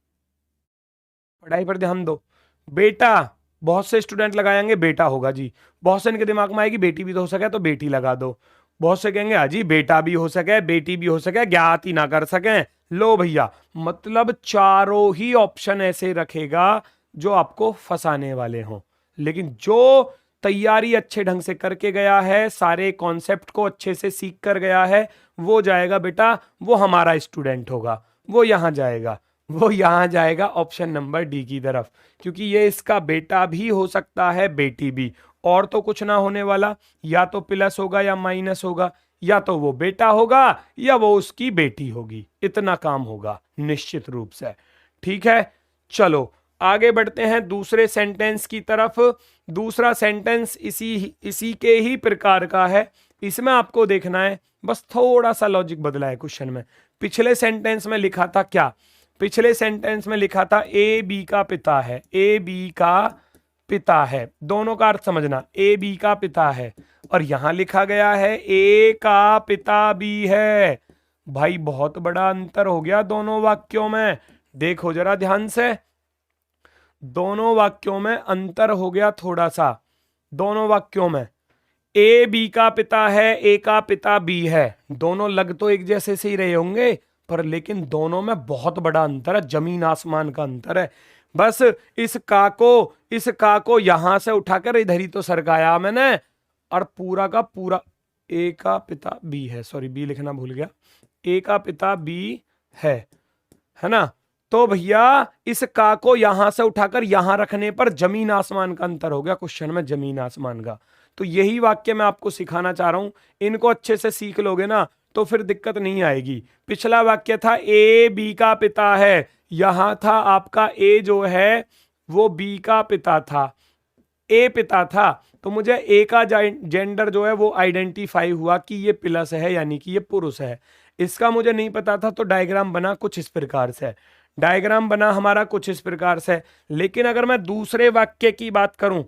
पढ़ाई पर ध्यान दो। बेटा, बहुत से स्टूडेंट लगाएंगे बेटा होगा जी, बहुत से इनके दिमाग में आएगी बेटी भी तो हो सके तो बेटी लगा दो, बहुत से कहेंगे अजी बेटा भी हो सके बेटी भी हो सके, ज्ञात ही ना कर सके। लो भैया, मतलब चारों ही ऑप्शन ऐसे रखेगा जो आपको फंसाने वाले हों, लेकिन जो तैयारी अच्छे ढंग से करके गया है, सारे कॉन्सेप्ट को अच्छे से सीख कर गया है, वो जाएगा बेटा, वो हमारा स्टूडेंट होगा, वो यहां जाएगा, वो यहां जाएगा ऑप्शन नंबर डी की तरफ, क्योंकि ये इसका बेटा भी हो सकता है बेटी भी, और तो कुछ ना होने वाला, या तो प्लस होगा या माइनस होगा, या तो वो बेटा होगा या वो उसकी बेटी होगी, इतना काम होगा निश्चित रूप से। ठीक है, चलो आगे बढ़ते हैं दूसरे सेंटेंस की तरफ। दूसरा सेंटेंस इसी के ही प्रकार का है, इसमें आपको देखना है, बस थोड़ा सा लॉजिक बदला है क्वेश्चन में। पिछले सेंटेंस में लिखा था क्या, पिछले सेंटेंस में लिखा था ए बी का पिता है, ए बी का पिता है, दोनों का अर्थ समझना, ए बी का पिता है, और यहां लिखा गया है ए का पिता बी है। भाई बहुत बड़ा अंतर हो गया दोनों वाक्यों में, देखो जरा ध्यान से, दोनों वाक्यों में अंतर हो गया थोड़ा सा, दोनों वाक्यों में ए बी का पिता है, ए का पिता बी है, दोनों लग तो एक जैसे से ही रहे होंगे, पर लेकिन दोनों में बहुत बड़ा अंतर है, जमीन आसमान का अंतर है। बस इस का को यहां से उठाकर इधर ही तो सरकाया मैंने, और पूरा का पूरा ए का पिता बी है, सॉरी बी लिखना भूल गया, ए का पिता बी है ना। तो भैया इस का को यहां से उठाकर यहां रखने पर जमीन आसमान का अंतर हो गया, क्वेश्चन में जमीन आसमान का। तो यही वाक्य मैं आपको सिखाना चाह रहा हूं, इनको अच्छे से सीख लोगे ना तो फिर दिक्कत नहीं आएगी। पिछला वाक्य था ए बी का पिता है, यहां था आपका ए जो है वो बी का पिता था, ए पिता था, तो मुझे ए का जेंडर जो है वो आइडेंटिफाई हुआ कि ये प्लस है, यानी कि ये पुरुष है। इसका मुझे नहीं पता था, तो डायग्राम बना कुछ इस प्रकार से, डायग्राम बना हमारा कुछ इस प्रकार से। लेकिन अगर मैं दूसरे वाक्य की बात करूं,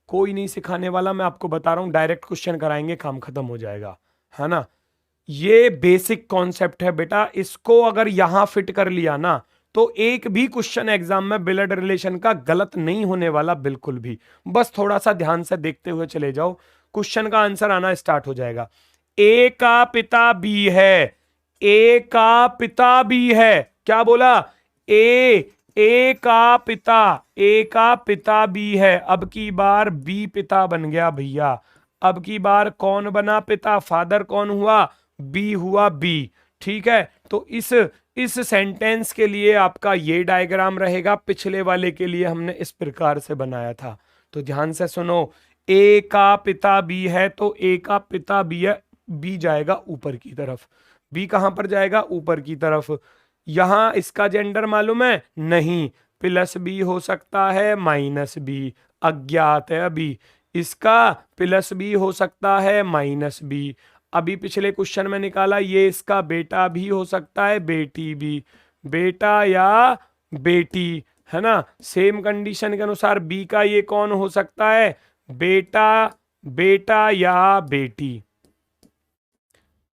कोई नहीं सिखाने वाला, मैं आपको बता रहा हूं, डायरेक्ट क्वेश्चन कराएंगे, काम खत्म हो जाएगा, है ना। ये बेसिक कॉन्सेप्ट है बेटा, इसको अगर यहां फिट कर लिया ना तो एक भी क्वेश्चन एग्जाम में ब्लड रिलेशन का गलत नहीं होने वाला, बिल्कुल भी। बस थोड़ा सा ध्यान से देखते हुए चले जाओ, क्वेश्चन का आंसर आना स्टार्ट हो जाएगा। ए का पिता बी है, ए का पिता बी है, क्या बोला, ए का पिता बी है, अब की बार बी पिता बन गया भैया, अब की बार कौन बना पिता, फादर कौन हुआ, बी हुआ बी। ठीक है, तो इस सेंटेंस के लिए आपका ये डायग्राम रहेगा, पिछले वाले के लिए हमने इस प्रकार से बनाया था। तो ध्यान से सुनो, ए का पिता बी है तो ए का पिता बी है, बी जाएगा ऊपर की तरफ, बी कहां पर जाएगा, ऊपर की तरफ। यहां इसका जेंडर मालूम है नहीं, प्लस बी हो सकता है माइनस बी, अज्ञात है अभी, इसका प्लस बी हो सकता है माइनस बी, अभी पिछले क्वेश्चन में निकाला ये इसका बेटा भी हो सकता है बेटी भी, बेटा या बेटी, है ना। सेम कंडीशन के अनुसार बी का ये कौन हो सकता है, बेटा, बेटा या बेटी।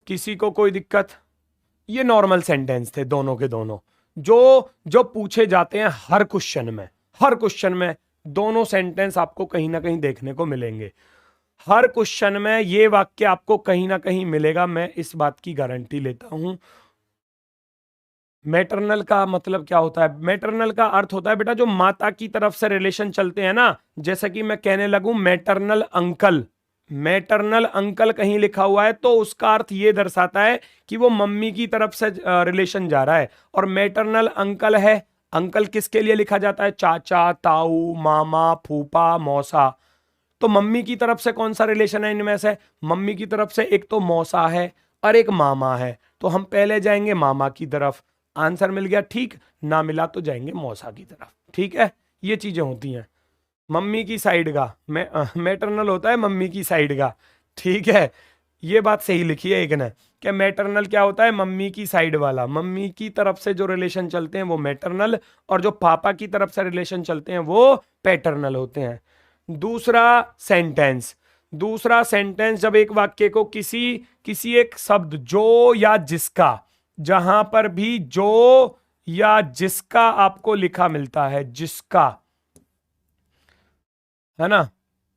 किसी को कोई दिक्कत? ये नॉर्मल सेंटेंस थे दोनों के दोनों, जो जो पूछे जाते हैं हर क्वेश्चन में। हर क्वेश्चन में दोनों सेंटेंस आपको कहीं ना कहीं देखने को मिलेंगे। हर क्वेश्चन में ये वाक्य आपको कहीं ना कहीं मिलेगा, मैं इस बात की गारंटी लेता हूं। मैटरनल का मतलब क्या होता है? मैटरनल का अर्थ होता है बेटा जो माता की तरफ से रिलेशन चलते हैं ना, जैसा कि मैं कहने लगूं मैटरनल अंकल। मैटरनल अंकल कहीं लिखा हुआ है तो उसका अर्थ ये दर्शाता है कि वो मम्मी की तरफ से रिलेशन जा रहा है। और मैटरनल अंकल है, अंकल किसके लिए लिखा जाता है? चाचा, ताऊ, मामा, फूफा, मौसा। तो मम्मी की तरफ से कौन सा रिलेशन है इनमें से? मम्मी की तरफ से एक तो मौसा है और एक मामा है, तो हम पहले जाएंगे मामा की तरफ। आंसर मिल गया, ठीक। ना मिला तो जाएंगे मौसा की तरफ, ठीक है। ये चीजें होती हैं। मम्मी की साइड का मैटरनल होता है, मम्मी की साइड का, ठीक है। ये बात सही लिखी है एक ने, कि मैटरनल क्या होता है? मम्मी की साइड वाला, मम्मी की तरफ से जो रिलेशन चलते हैं वो मैटरनल, और जो पापा की तरफ से रिलेशन चलते हैं वो पैटर्नल होते हैं। दूसरा सेंटेंस, दूसरा सेंटेंस जब एक वाक्य को किसी एक शब्द जो या जिसका, जहां पर भी जो या जिसका आपको लिखा मिलता है, जिसका, है ना,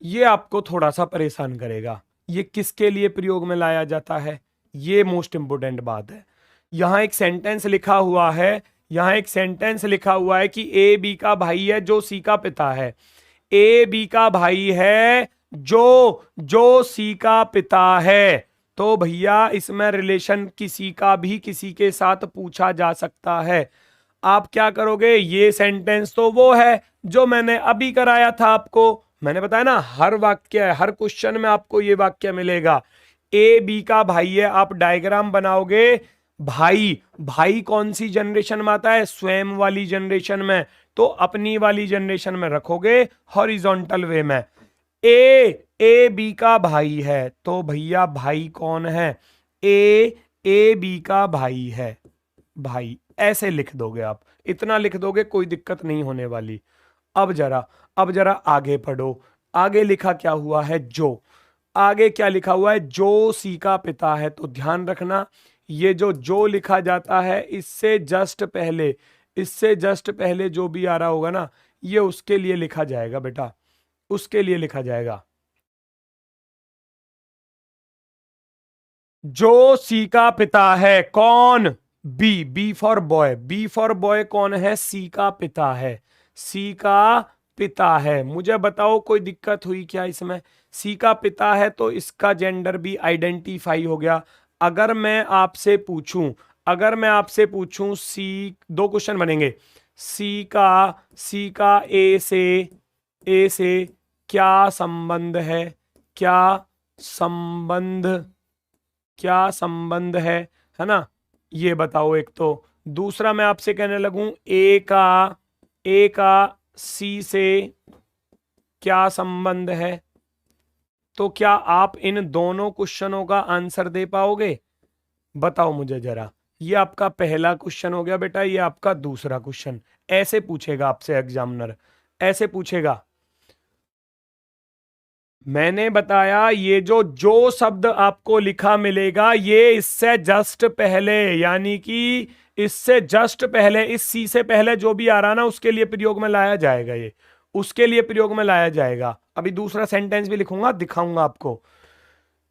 ये आपको थोड़ा सा परेशान करेगा। ये किसके लिए प्रयोग में लाया जाता है, ये मोस्ट इंपोर्टेंट बात है। यहां एक सेंटेंस लिखा हुआ है, यहां एक सेंटेंस लिखा हुआ है कि ए बी का भाई है जो सी का पिता है। ए बी का भाई है जो सी का पिता है। तो भैया इसमें रिलेशन किसी का भी किसी के साथ पूछा जा सकता है। आप क्या करोगे? ये सेंटेंस तो वो है जो मैंने अभी कराया था आपको, मैंने बताया ना, हर वाक्य, हर क्वेश्चन में आपको ये वाक्य मिलेगा। ए बी का भाई है, आप डायग्राम बनाओगे, भाई, भाई कौन सी जनरेशन में आता है? स्वयं वाली जनरेशन में, तो अपनी वाली जनरेशन में रखोगे हॉरिजॉन्टल वे में। ए बी का भाई है, तो भैया भाई कौन है? ए बी का भाई है, भाई, ऐसे लिख दोगे आप, इतना लिख दोगे, कोई दिक्कत नहीं होने वाली। अब जरा आगे पढ़ो। आगे लिखा क्या हुआ है? जो। आगे क्या लिखा हुआ है? जो सी का पिता है। तो ध्यान रखना, ये जो लिखा जाता है, इससे जस्ट पहले जो भी आ रहा होगा ना, ये उसके लिए लिखा जाएगा बेटा, उसके लिए लिखा जाएगा। जो सी का पिता है, कौन? B for boy. B for boy कौन है? सी का पिता है, सी का पिता है। मुझे बताओ कोई दिक्कत हुई क्या इसमें? सी का पिता है तो इसका जेंडर भी आइडेंटिफाई हो गया। अगर मैं आपसे पूछूं, सी, दो क्वेश्चन बनेंगे। सी का ए से क्या संबंध है? क्या संबंध है ना, ये बताओ एक तो। दूसरा मैं आपसे कहने लगूं, ए का सी से क्या संबंध है? तो क्या आप इन दोनों क्वेश्चनों का आंसर दे पाओगे? बताओ मुझे जरा। ये आपका पहला क्वेश्चन हो गया बेटा, ये आपका दूसरा क्वेश्चन। ऐसे पूछेगा आपसे एग्जामिनर, ऐसे पूछेगा। मैंने बताया ये जो शब्द आपको लिखा मिलेगा, ये इससे जस्ट पहले, यानी कि इससे जस्ट पहले, इस सी से पहले जो भी आ रहा ना, उसके लिए प्रयोग में लाया जाएगा, ये उसके लिए प्रयोग में लाया जाएगा। अभी दूसरा सेंटेंस भी लिखूंगा, दिखाऊंगा आपको।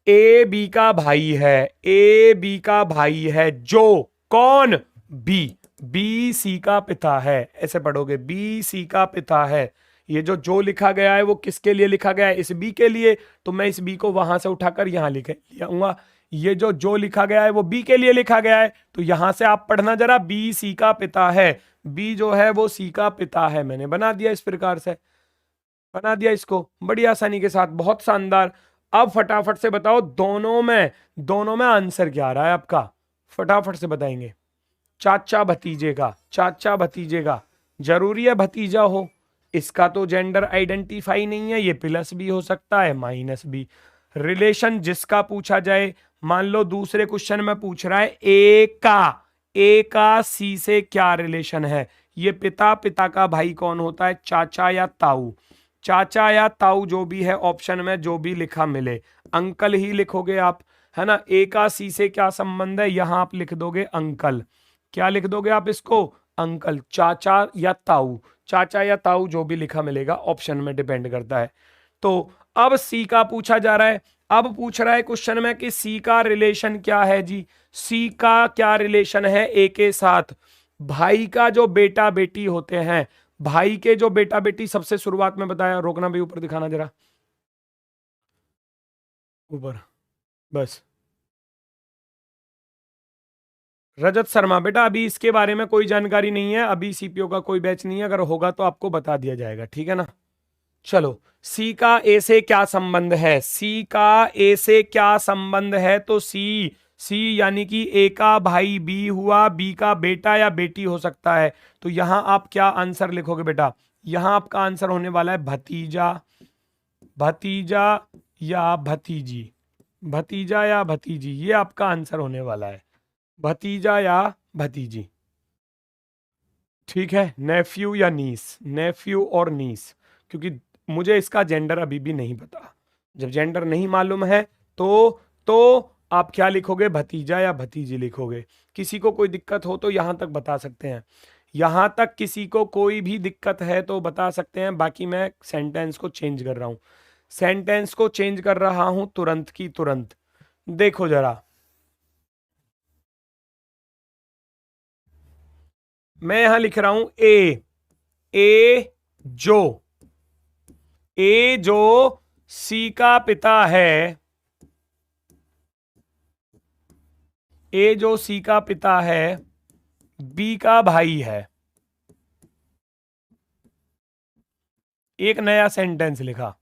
ए बी का भाई है, ए बी का भाई है जो, कौन? बी सी का पिता है। ऐसे पढ़ोगे, बी सी का पिता है। ये जो लिखा गया है वो किसके लिए लिखा गया है? इस बी के लिए, तो मैं इस बी को वहां से उठाकर यहां लिख आऊंगा। ये जो लिखा गया है वो बी के लिए लिखा गया है, तो यहां से आप पढ़ना जरा, बी सी का पिता है। बी जो है वो सी का पिता है, मैंने बना दिया इस प्रकार से, बना दिया इसको बड़ी आसानी के साथ, बहुत शानदार। अब फटाफट से बताओ, दोनों में आंसर क्या आ रहा है आपका? फटाफट से बताएंगे। चाचा भतीजे का, जरूरी है भतीजा हो? इसका तो जेंडर आइडेंटिफाई नहीं है, ये प्लस भी हो सकता है, माइनस भी। रिलेशन जिसका पूछा जाए, मान लो दूसरे क्वेश्चन में पूछ रहा है ए का सी से क्या रिलेशन है, ये पिता, पिता का भाई कौन होता है? चाचा या ताऊ। चाचा या ताऊ जो भी है ऑप्शन में जो भी लिखा मिले, अंकल ही लिखोगे आप, है ना। ए का सी से क्या संबंध है? यहां आप लिख दोगे अंकल। क्या लिख दोगे आप इसको? अंकल। चाचा या ताऊ, चाचा या ताऊ जो भी लिखा मिलेगा ऑप्शन में डिपेंड करता है। तो अब सी का पूछा जा रहा है। अब पूछ रहा है क्वेश्चन में कि सी का रिलेशन क्या है जी। सी का क्या रिलेशन है ए के साथ? भाई का जो बेटा बेटी होते हैं, भाई के जो बेटा बेटी, सबसे शुरुआत में बताया, रोकना भी, ऊपर दिखाना जरा, ऊपर, बस। रजत शर्मा बेटा अभी इसके बारे में कोई जानकारी नहीं है, अभी सीपीओ का कोई बैच नहीं है, अगर होगा तो आपको बता दिया जाएगा, ठीक है ना। चलो, सी का ए से क्या संबंध है? सी का ए से क्या संबंध है? तो सी, सी यानी कि ए का भाई बी हुआ, बी का बेटा या बेटी हो सकता है। तो यहां आप क्या आंसर लिखोगे बेटा? यहां आपका आंसर होने वाला है भतीजा, भतीजा या भतीजी, भतीजा या भतीजी, ये आपका आंसर होने वाला है, भतीजा या भतीजी, ठीक है। नेफ्यू या नीस, नेफ्यू और नीस, क्योंकि मुझे इसका जेंडर अभी भी नहीं पता। जब जेंडर नहीं मालूम है तो आप क्या लिखोगे? भतीजा या भतीजी लिखोगे। किसी को कोई दिक्कत हो तो यहां तक बता सकते हैं, यहां तक किसी को कोई भी दिक्कत है तो बता सकते हैं। बाकी मैं सेंटेंस को चेंज कर रहा हूं, सेंटेंस को चेंज कर रहा हूं तुरंत की तुरंत। देखो जरा, मैं यहां लिख रहा हूं ए, ए जो, ए जो सी का पिता है, ए जो सी का पिता है, बी का भाई है। एक नया सेंटेंस लिखा,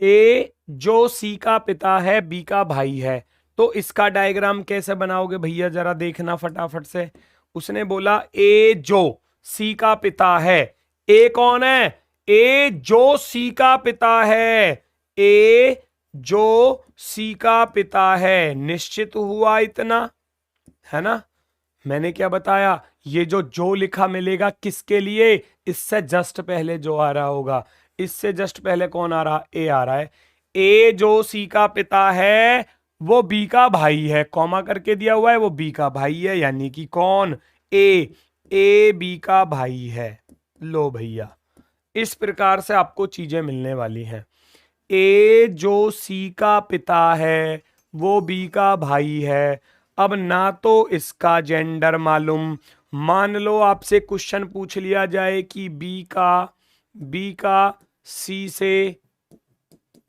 ए जो सी का पिता है, बी का भाई है। तो इसका डायग्राम कैसे बनाओगे भैया, जरा देखना फटाफट से। उसने बोला ए जो सी का पिता है, ए कौन है? ए जो सी का पिता है, ए जो सी का पिता है, निश्चित हुआ इतना, है ना। मैंने क्या बताया? ये जो लिखा मिलेगा किसके लिए? इससे जस्ट पहले जो आ रहा होगा, इससे जस्ट पहले कौन आ रहा? ए आ रहा है। ए जो सी का पिता है वो बी का भाई है, कॉमा करके दिया हुआ है, वो बी का भाई है, यानी कि कौन? ए, ए बी का भाई है। लो भैया, इस प्रकार से आपको चीजें मिलने वाली हैं। ए जो सी का पिता है वो बी का भाई है। अब ना तो इसका जेंडर मालूम, मान लो आपसे क्वेश्चन पूछ लिया जाए कि बी का सी से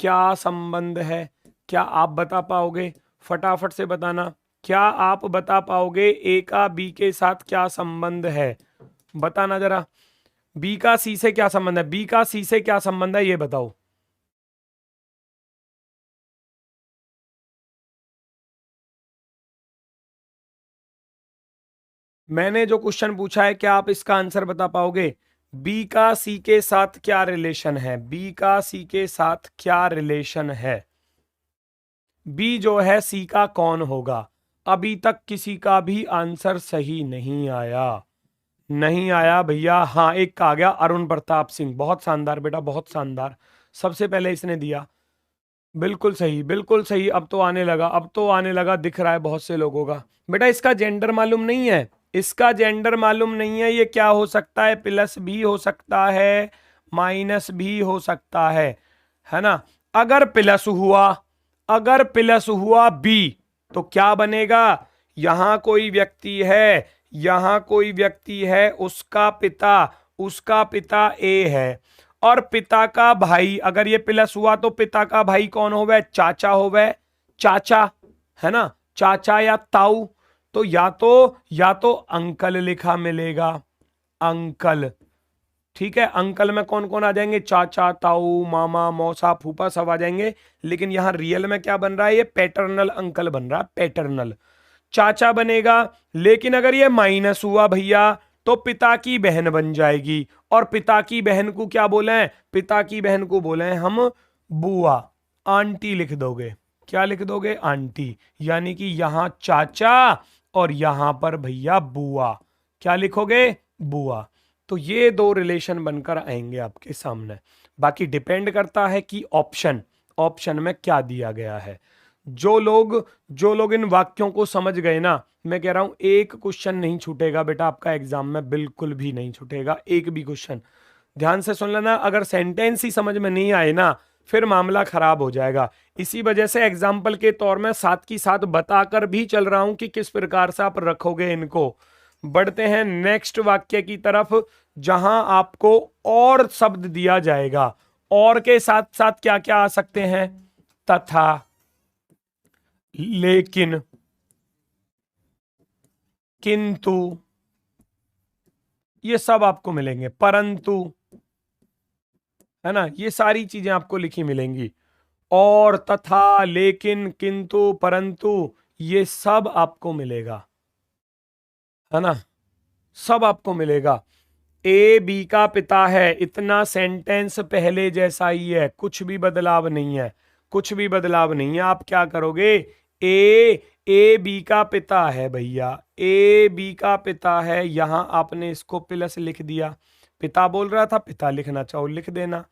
क्या संबंध है, क्या आप बता पाओगे? फटाफट से बताना, क्या आप बता पाओगे ए का बी के साथ क्या संबंध है? बताना जरा, बी का सी से क्या संबंध है? बी का सी से क्या संबंध है ये बताओ। मैंने जो क्वेश्चन पूछा है क्या आप इसका आंसर बता पाओगे? बी का सी के साथ क्या रिलेशन है? बी का सी के साथ क्या रिलेशन है? बी जो है सी का कौन होगा? अभी तक किसी का भी आंसर सही नहीं आया, नहीं आया भैया। हाँ, एक का आ गया, अरुण प्रताप सिंह, बहुत शानदार बेटा, बहुत शानदार, सबसे पहले इसने दिया। बिल्कुल सही, बिल्कुल सही। अब तो आने लगा, अब तो आने लगा, दिख रहा है बहुत से लोगों का। बेटा इसका जेंडर मालूम नहीं है, इसका जेंडर मालूम नहीं है। ये क्या हो सकता है? प्लस भी हो सकता है, माइनस भी हो सकता है ना। अगर प्लस हुआ, अगर प्लस हुआ बी, तो क्या बनेगा? यहां कोई व्यक्ति है, यहां कोई व्यक्ति है, उसका पिता ए है, और पिता का भाई, अगर ये प्लस हुआ तो पिता का भाई कौन होवे? चाचा होवे, चाचा, है ना, चाचा या ताऊ। तो या तो अंकल लिखा मिलेगा, अंकल, ठीक है। अंकल में कौन कौन आ जाएंगे? चाचा, ताऊ, मामा, मौसा, फूफा, सब आ जाएंगे। लेकिन यहां रियल में क्या बन रहा है? ये पैटर्नल अंकल बन रहा है, पैटर्नल चाचा बनेगा। लेकिन अगर ये माइनस हुआ भैया तो पिता की बहन बन जाएगी, और पिता की बहन को क्या बोले? पिता की बहन को बोले हम बुआ, आंटी लिख दोगे, क्या लिख दोगे? आंटी। यानी कि यहां चाचा और यहां पर भैया बुआ। क्या लिखोगे? बुआ। तो ये दो रिलेशन बनकर आएंगे आपके सामने। बाकी डिपेंड करता है कि ऑप्शन में क्या दिया गया है। जो लोग इन वाक्यों को समझ गए ना, मैं कह रहा हूं एक क्वेश्चन नहीं छूटेगा बेटा आपका एग्जाम में, बिल्कुल भी नहीं छूटेगा एक भी क्वेश्चन। ध्यान से सुन लेना, अगर सेंटेंस ही समझ में नहीं आए ना, फिर मामला खराब हो जाएगा। इसी वजह से एग्जाम्पल के तौर में साथ की साथ बताकर भी चल रहा हूं कि किस प्रकार से आप रखोगे इनको। बढ़ते हैं नेक्स्ट वाक्य की तरफ, जहां आपको और शब्द दिया जाएगा। और के साथ साथ क्या क्या आ सकते हैं? तथा, लेकिन, किंतु, ये सब आपको मिलेंगे। परंतु, है ना, ये सारी चीजें आपको लिखी मिलेंगी। और, तथा, लेकिन, किंतु, परंतु, ये सब आपको मिलेगा, है ना, सब आपको मिलेगा। ए बी का पिता है, इतना सेंटेंस पहले जैसा ही है, कुछ भी बदलाव नहीं है, कुछ भी बदलाव नहीं है। आप क्या करोगे? ए बी का पिता है भैया, ए बी का पिता है, यहां आपने इसको प्लस लिख दिया। पिता बोल रहा था, पिता लिखना चाहो लिख देना,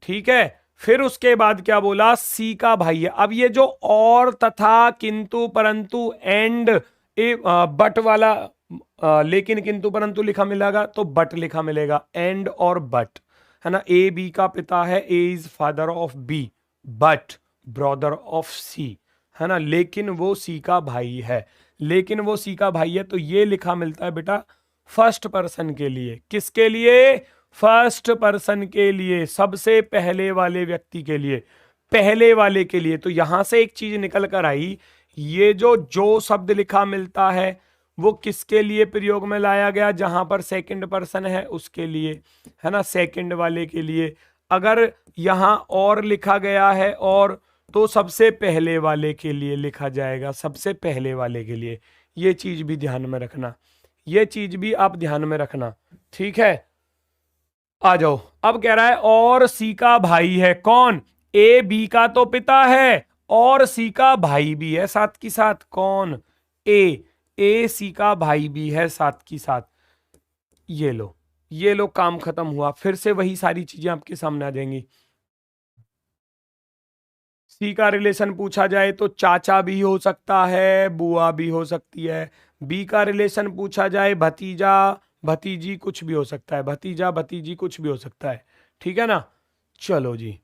ठीक है। फिर उसके बाद क्या बोला? सी का भाई है। अब ये जो और, तथा, किंतु, परंतु, एंड, बट वाला, लेकिन, किंतु, परंतु लिखा मिलेगा तो बट लिखा मिलेगा, एंड और बट, है ना। ए बी का पिता है, A is father of B, but brother of C, है ना। लेकिन वो सी का भाई है, लेकिन वो सी का भाई है, तो ये लिखा मिलता है बेटा फर्स्ट पर्सन के लिए। किसके लिए? फर्स्ट पर्सन के लिए, सबसे पहले वाले व्यक्ति के लिए, पहले वाले के लिए। तो यहां से एक चीज निकल कर आई, ये जो शब्द लिखा मिलता है वो किसके लिए प्रयोग में लाया गया? जहां पर सेकंड पर्सन है उसके लिए, है ना, सेकंड वाले के लिए। अगर यहां और लिखा गया है और, तो सबसे पहले वाले के लिए लिखा जाएगा, सबसे पहले वाले के लिए। ये चीज भी ध्यान में रखना, ये चीज भी आप ध्यान में रखना, ठीक है। आ जाओ, अब कह रहा है और सी का भाई है। कौन? ए बी का तो पिता है और सी का भाई भी है साथ की साथ। कौन? ए सी का भाई भी है साथ की साथ। ये लो, ये लो, काम खत्म हुआ। फिर से वही सारी चीजें आपके सामने आ जाएंगी। सी का रिलेशन पूछा जाए तो चाचा भी हो सकता है, बुआ भी हो सकती है। बी का रिलेशन पूछा जाए, भतीजा, भतीजी, कुछ भी हो सकता है, भतीजा, भतीजी, कुछ भी हो सकता है, ठीक है ना। चलो जी,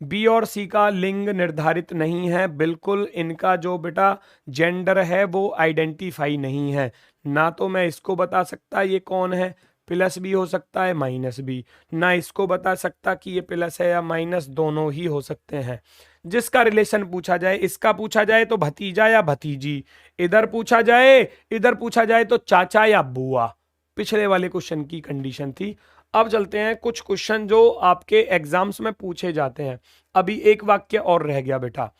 बी और सी का लिंग निर्धारित नहीं है, बिल्कुल इनका जो बेटा जेंडर है वो आइडेंटिफाई नहीं है। ना तो मैं इसको बता सकता ये कौन है, प्लस भी हो सकता है माइनस भी, ना इसको बता सकता कि ये प्लस है या माइनस, दोनों ही हो सकते हैं। जिसका रिलेशन पूछा जाए, इसका पूछा जाए तो भतीजा या भतीजी, इधर पूछा जाए तो चाचा या बुआ। पिछले वाले क्वेश्चन की कंडीशन थी। अब चलते हैं कुछ क्वेश्चन जो आपके एग्जाम्स में पूछे जाते हैं। अभी एक वाक्य और रह गया बेटा,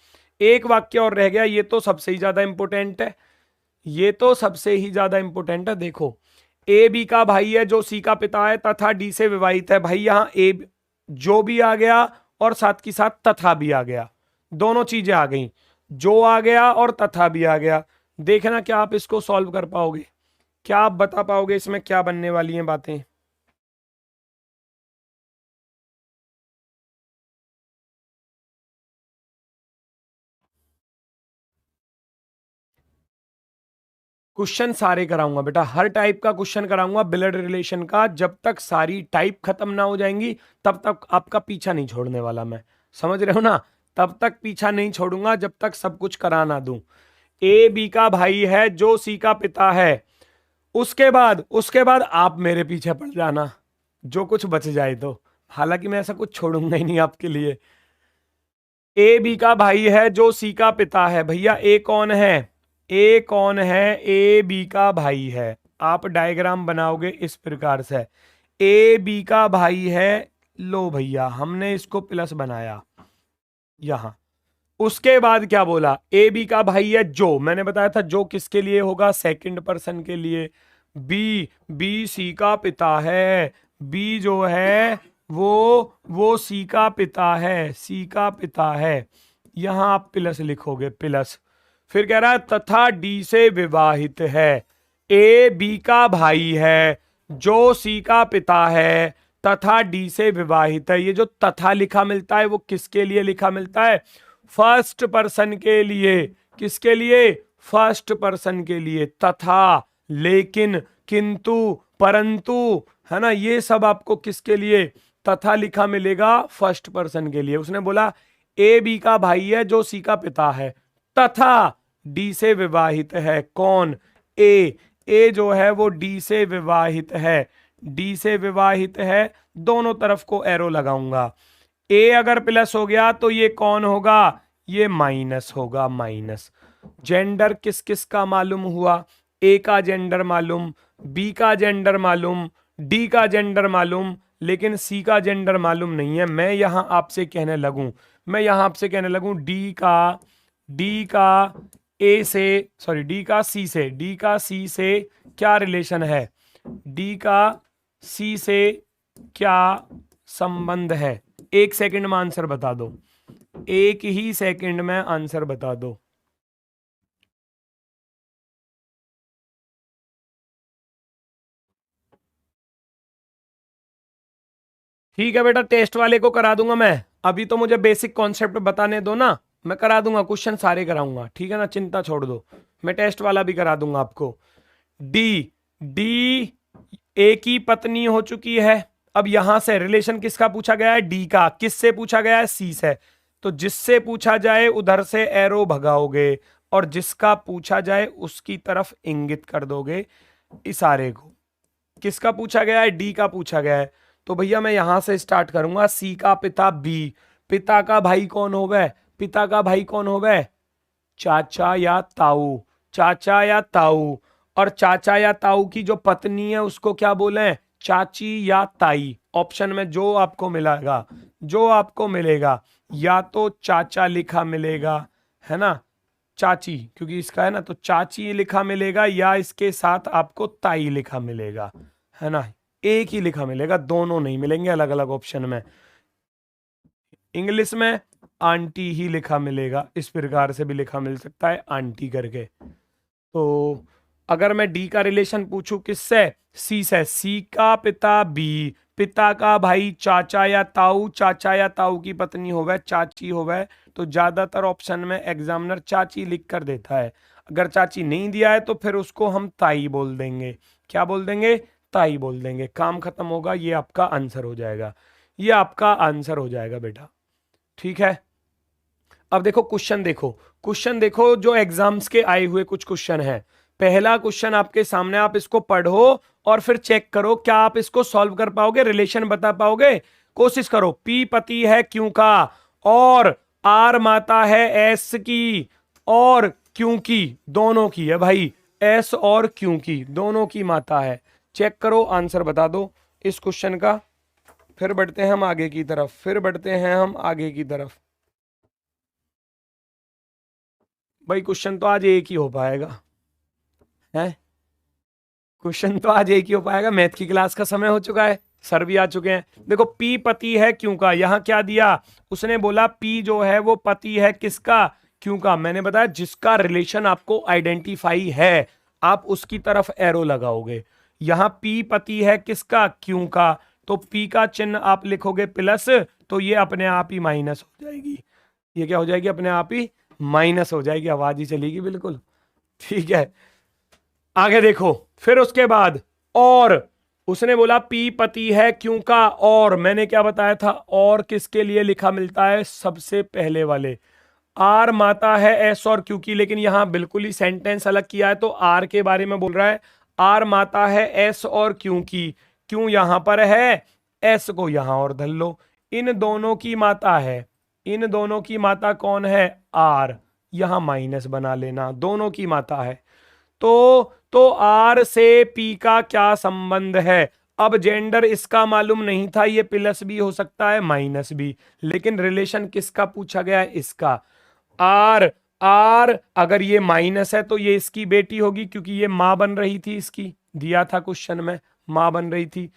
एक वाक्य और रह गया, ये तो सबसे ही ज्यादा इंपॉर्टेंट है, ये तो सबसे ही ज्यादा इंपॉर्टेंट है। देखो, ए बी का भाई है जो सी का पिता है तथा डी से विवाहित है। भाई यहां ए जो भी आ गया और साथ की साथ तथा भी आ गया, दोनों चीजें आ गई, जो आ गया और तथा भी आ गया। देखना क्या आप इसको सॉल्व कर पाओगे, क्या आप बता पाओगे इसमें क्या बनने वाली हैं बातें। क्वेश्चन सारे कराऊंगा बेटा, हर टाइप का क्वेश्चन कराऊंगा ब्लड रिलेशन का। जब तक सारी टाइप खत्म ना हो जाएंगी तब तक आपका पीछा नहीं छोड़ने वाला मैं, समझ रहे हो ना। तब तक पीछा नहीं छोड़ूंगा जब तक सब कुछ करा ना दूं। ए बी का भाई है जो सी का पिता है। उसके बाद आप मेरे पीछे पड़ जाना जो कुछ बच जाए तो, हालांकि मैं ऐसा कुछ छोड़ूंगा ही नहीं आपके लिए। ए बी का भाई है जो सी का पिता है। भैया ए कौन है? ए कौन है? ए बी का भाई है। आप डायग्राम बनाओगे इस प्रकार से, ए बी का भाई है। लो भैया, हमने इसको प्लस बनाया यहां। उसके बाद क्या बोला? ए बी का भाई है जो, मैंने बताया था जो किसके लिए होगा? सेकंड पर्सन के लिए। बी सी का पिता है, बी जो है वो सी का पिता है, सी का पिता है। यहां आप प्लस लिखोगे, प्लस। फिर कह रहा है तथा डी से विवाहित है। ए बी का भाई है जो सी का पिता है तथा डी से विवाहित है। ये जो तथा लिखा मिलता है वो किसके लिए लिखा मिलता है? फर्स्ट पर्सन के लिए। किसके लिए? फर्स्ट पर्सन के लिए। तथा, लेकिन, किंतु, परंतु, है ना, ये सब आपको किसके लिए तथा लिखा मिलेगा? फर्स्ट पर्सन के लिए। उसने बोला ए बी का भाई है जो सी का पिता है तथा डी से विवाहित है। कौन? ए। ए जो है वो डी से विवाहित है। डी से विवाहित है, दोनों तरफ को एरो लगाऊंगा। ए अगर प्लस हो गया तो ये कौन होगा? ये माइनस होगा, माइनस। जेंडर किस किस का मालूम हुआ? ए का जेंडर मालूम, बी का जेंडर मालूम, डी का जेंडर मालूम, लेकिन सी का जेंडर मालूम नहीं है। मैं यहां आपसे कहने लगूं डी का ए से, सॉरी डी का सी से क्या रिलेशन है? डी का सी से क्या संबंध है? एक सेकंड में आंसर बता दो, एक ही सेकंड में आंसर बता दो। ठीक है बेटा, टेस्ट वाले को करा दूंगा मैं। अभी तो मुझे बेसिक कॉन्सेप्ट बताने दो ना, मैं करा दूंगा, क्वेश्चन सारे कराऊंगा, ठीक है ना, चिंता छोड़ दो। मैं टेस्ट वाला भी करा दूंगा आपको। डी डी ए की पत्नी हो चुकी है। अब यहां से रिलेशन किसका पूछा गया है? डी का। किससे पूछा गया है? सी से। तो जिससे पूछा जाए उधर से एरो भगाओगे और जिसका पूछा जाए उसकी तरफ इंगित कर दोगे इशारे को। किसका पूछा गया है? डी का पूछा गया है। तो भैया मैं यहां से स्टार्ट करूंगा। सी का पिता बी, पिता का भाई कौन हो गए? पिता का भाई कौन हो गए? चाचा या ताऊ, चाचा या ताऊ। और चाचा या ताऊ की जो पत्नी है उसको क्या बोले? चाची या ताई। ऑप्शन में जो आपको मिलेगा, या तो चाचा लिखा मिलेगा, है ना, चाची क्योंकि इसका है ना, तो चाची लिखा मिलेगा, या इसके साथ आपको ताई लिखा मिलेगा, है ना। एक ही लिखा मिलेगा, दोनों नहीं मिलेंगे अलग अलग ऑप्शन में। इंग्लिश में आंटी ही लिखा मिलेगा, इस प्रकार से भी लिखा मिल सकता है आंटी करके। तो अगर मैं डी का रिलेशन पूछूं किससे? सी से। सी का पिता बी, पिता का भाई चाचा या ताऊ, चाचा या ताऊ की पत्नी होवे चाची होवे, तो ज्यादातर ऑप्शन में एग्जामिनर चाची लिख कर देता है। अगर चाची नहीं दिया है तो फिर उसको हम ताई बोल देंगे। क्या बोल देंगे? ताई बोल देंगे। काम खत्म होगा, ये आपका आंसर हो जाएगा, ये आपका आंसर हो जाएगा बेटा, ठीक है। अब देखो क्वेश्चन देखो जो एग्जाम्स के आए हुए कुछ क्वेश्चन है। पहला क्वेश्चन आपके सामने, आप इसको पढ़ो और फिर चेक करो क्या आप इसको सॉल्व कर पाओगे, रिलेशन बता पाओगे। कोशिश करो। पी पति है क्यों का, और आर माता है एस की, और क्यों की, दोनों की है भाई, एस और क्यों की दोनों की माता है। चेक करो, आंसर बता दो इस क्वेश्चन का। फिर बढ़ते हैं हम आगे की तरफ, भाई क्वेश्चन तो आज एक ही हो पाएगा, है क्वेश्चन तो आज एक ही हो पाएगा। मैथ की क्लास का समय हो चुका है, सर भी आ चुके हैं। देखो पी पति है क्यों का, यहां क्या दिया? उसने बोला पी जो है वो पति है किसका? क्यों का। मैंने बताया जिसका रिलेशन आपको आइडेंटिफाई है आप उसकी तरफ एरो लगाओगे। यहां पी पति है किसका? क्यों का। तो पी का चिन्ह आप लिखोगे प्लस, तो ये अपने आप ही माइनस हो जाएगी। ये क्या हो जाएगी? अपने आप ही माइनस हो जाएगी, आवाज ही चलेगी बिल्कुल, ठीक है। आगे देखो, फिर उसके बाद और उसने बोला पी पति है क्यों का, और मैंने क्या बताया था, और किसके लिए लिखा मिलता है? सबसे पहले वाले। आर माता है एस और क्यों की, लेकिन यहां बिल्कुल ही सेंटेंस अलग किया है, तो आर के बारे में बोल रहा है। आर माता है एस और क्यों की, क्यों यहां पर है, एस को यहां और धर लो। इन दोनों की माता है, इन दोनों की माता कौन है? आर। यहां माइनस बना लेना, दोनों की माता है। तो आर से पी का क्या संबंध है? अब जेंडर इसका मालूम नहीं था, ये प्लस भी हो सकता है माइनस भी, लेकिन रिलेशन किसका पूछा गया है? इसका। आर अगर ये माइनस है तो ये इसकी बेटी होगी, क्योंकि ये मां बन रही थी, इसकी दिया था क्वेश्चन में, मां बन रही थी।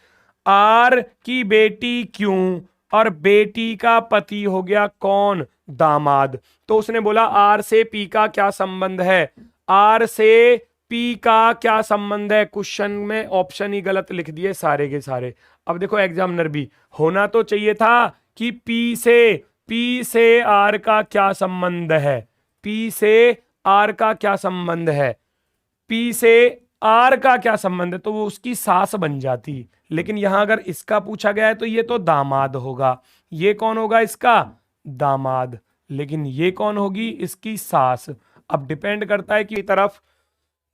आर की बेटी क्यों, और बेटी का पति हो गया कौन? दामाद। तो उसने बोला आर से पी का क्या संबंध है, आर से पी का क्या संबंध है। क्वेश्चन में ऑप्शन ही गलत लिख दिए सारे के सारे। अब देखो एग्जामिनर भी, होना तो चाहिए था कि पी से आर का क्या संबंध है, पी से आर का क्या संबंध है, पी से आर का क्या संबंध है, तो वो उसकी सास बन जाती। लेकिन यहां अगर इसका पूछा गया है तो ये तो दामाद होगा। ये कौन होगा इसका, दामाद। लेकिन ये कौन होगी, इसकी सास। अब डिपेंड करता है कि तरफ,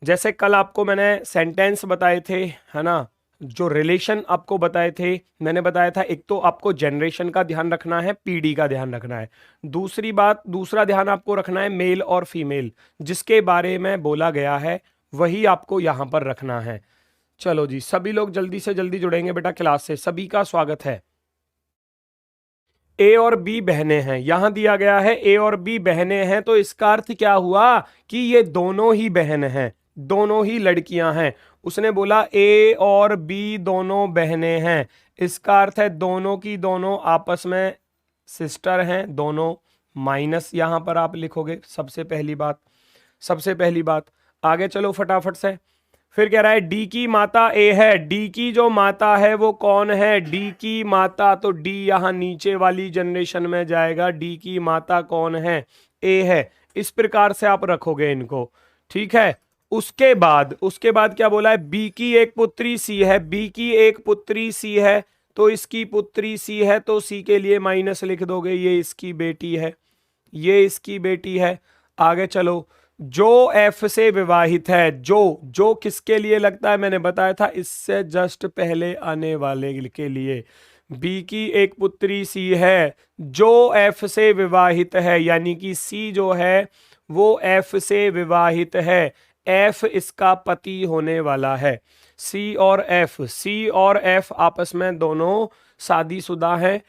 जैसे कल आपको मैंने सेंटेंस बताए थे, है ना, जो रिलेशन आपको बताए थे, मैंने बताया था एक तो आपको जनरेशन का ध्यान रखना है, पीढ़ी का ध्यान रखना है। दूसरी बात, दूसरा ध्यान आपको रखना है मेल और फीमेल, जिसके बारे में बोला गया है वही आपको यहां पर रखना है। चलो जी, सभी लोग जल्दी से जल्दी जुड़ेंगे बेटा क्लास से, सभी का स्वागत है। ए और बी बहनें हैं, यहां दिया गया है ए और बी बहनें हैं, तो इसका अर्थ क्या हुआ कि ये दोनों ही बहन हैं, दोनों ही लड़कियां हैं। उसने बोला ए और बी दोनों बहनें हैं, इसका अर्थ है दोनों की दोनों आपस में सिस्टर हैं, दोनों। माइनस यहां पर आप लिखोगे, सबसे पहली बात, सबसे पहली बात। आगे चलो फटाफट से। फिर कह रहा है डी की माता ए है, डी की जो माता है वो कौन है, डी की माता, तो डी यहां नीचे वाली जनरेशन में जाएगा। डी की माता कौन है, ए है। इस प्रकार से आप रखोगे इनको, ठीक है। उसके बाद क्या बोला है, बी की एक पुत्री सी है, बी की एक पुत्री सी है, तो इसकी पुत्री सी है, तो सी के लिए माइनस लिख दोगे, ये इसकी बेटी है, ये इसकी बेटी है। आगे चलो, जो एफ से विवाहित है, जो किसके लिए लगता है, मैंने बताया था इससे जस्ट पहले आने वाले के लिए। बी की एक पुत्री सी है जो एफ से विवाहित है, यानी कि सी जो है वो एफ से विवाहित है, एफ इसका पति होने वाला है। सी और एफ आपस में दोनों शादीशुदा हैं।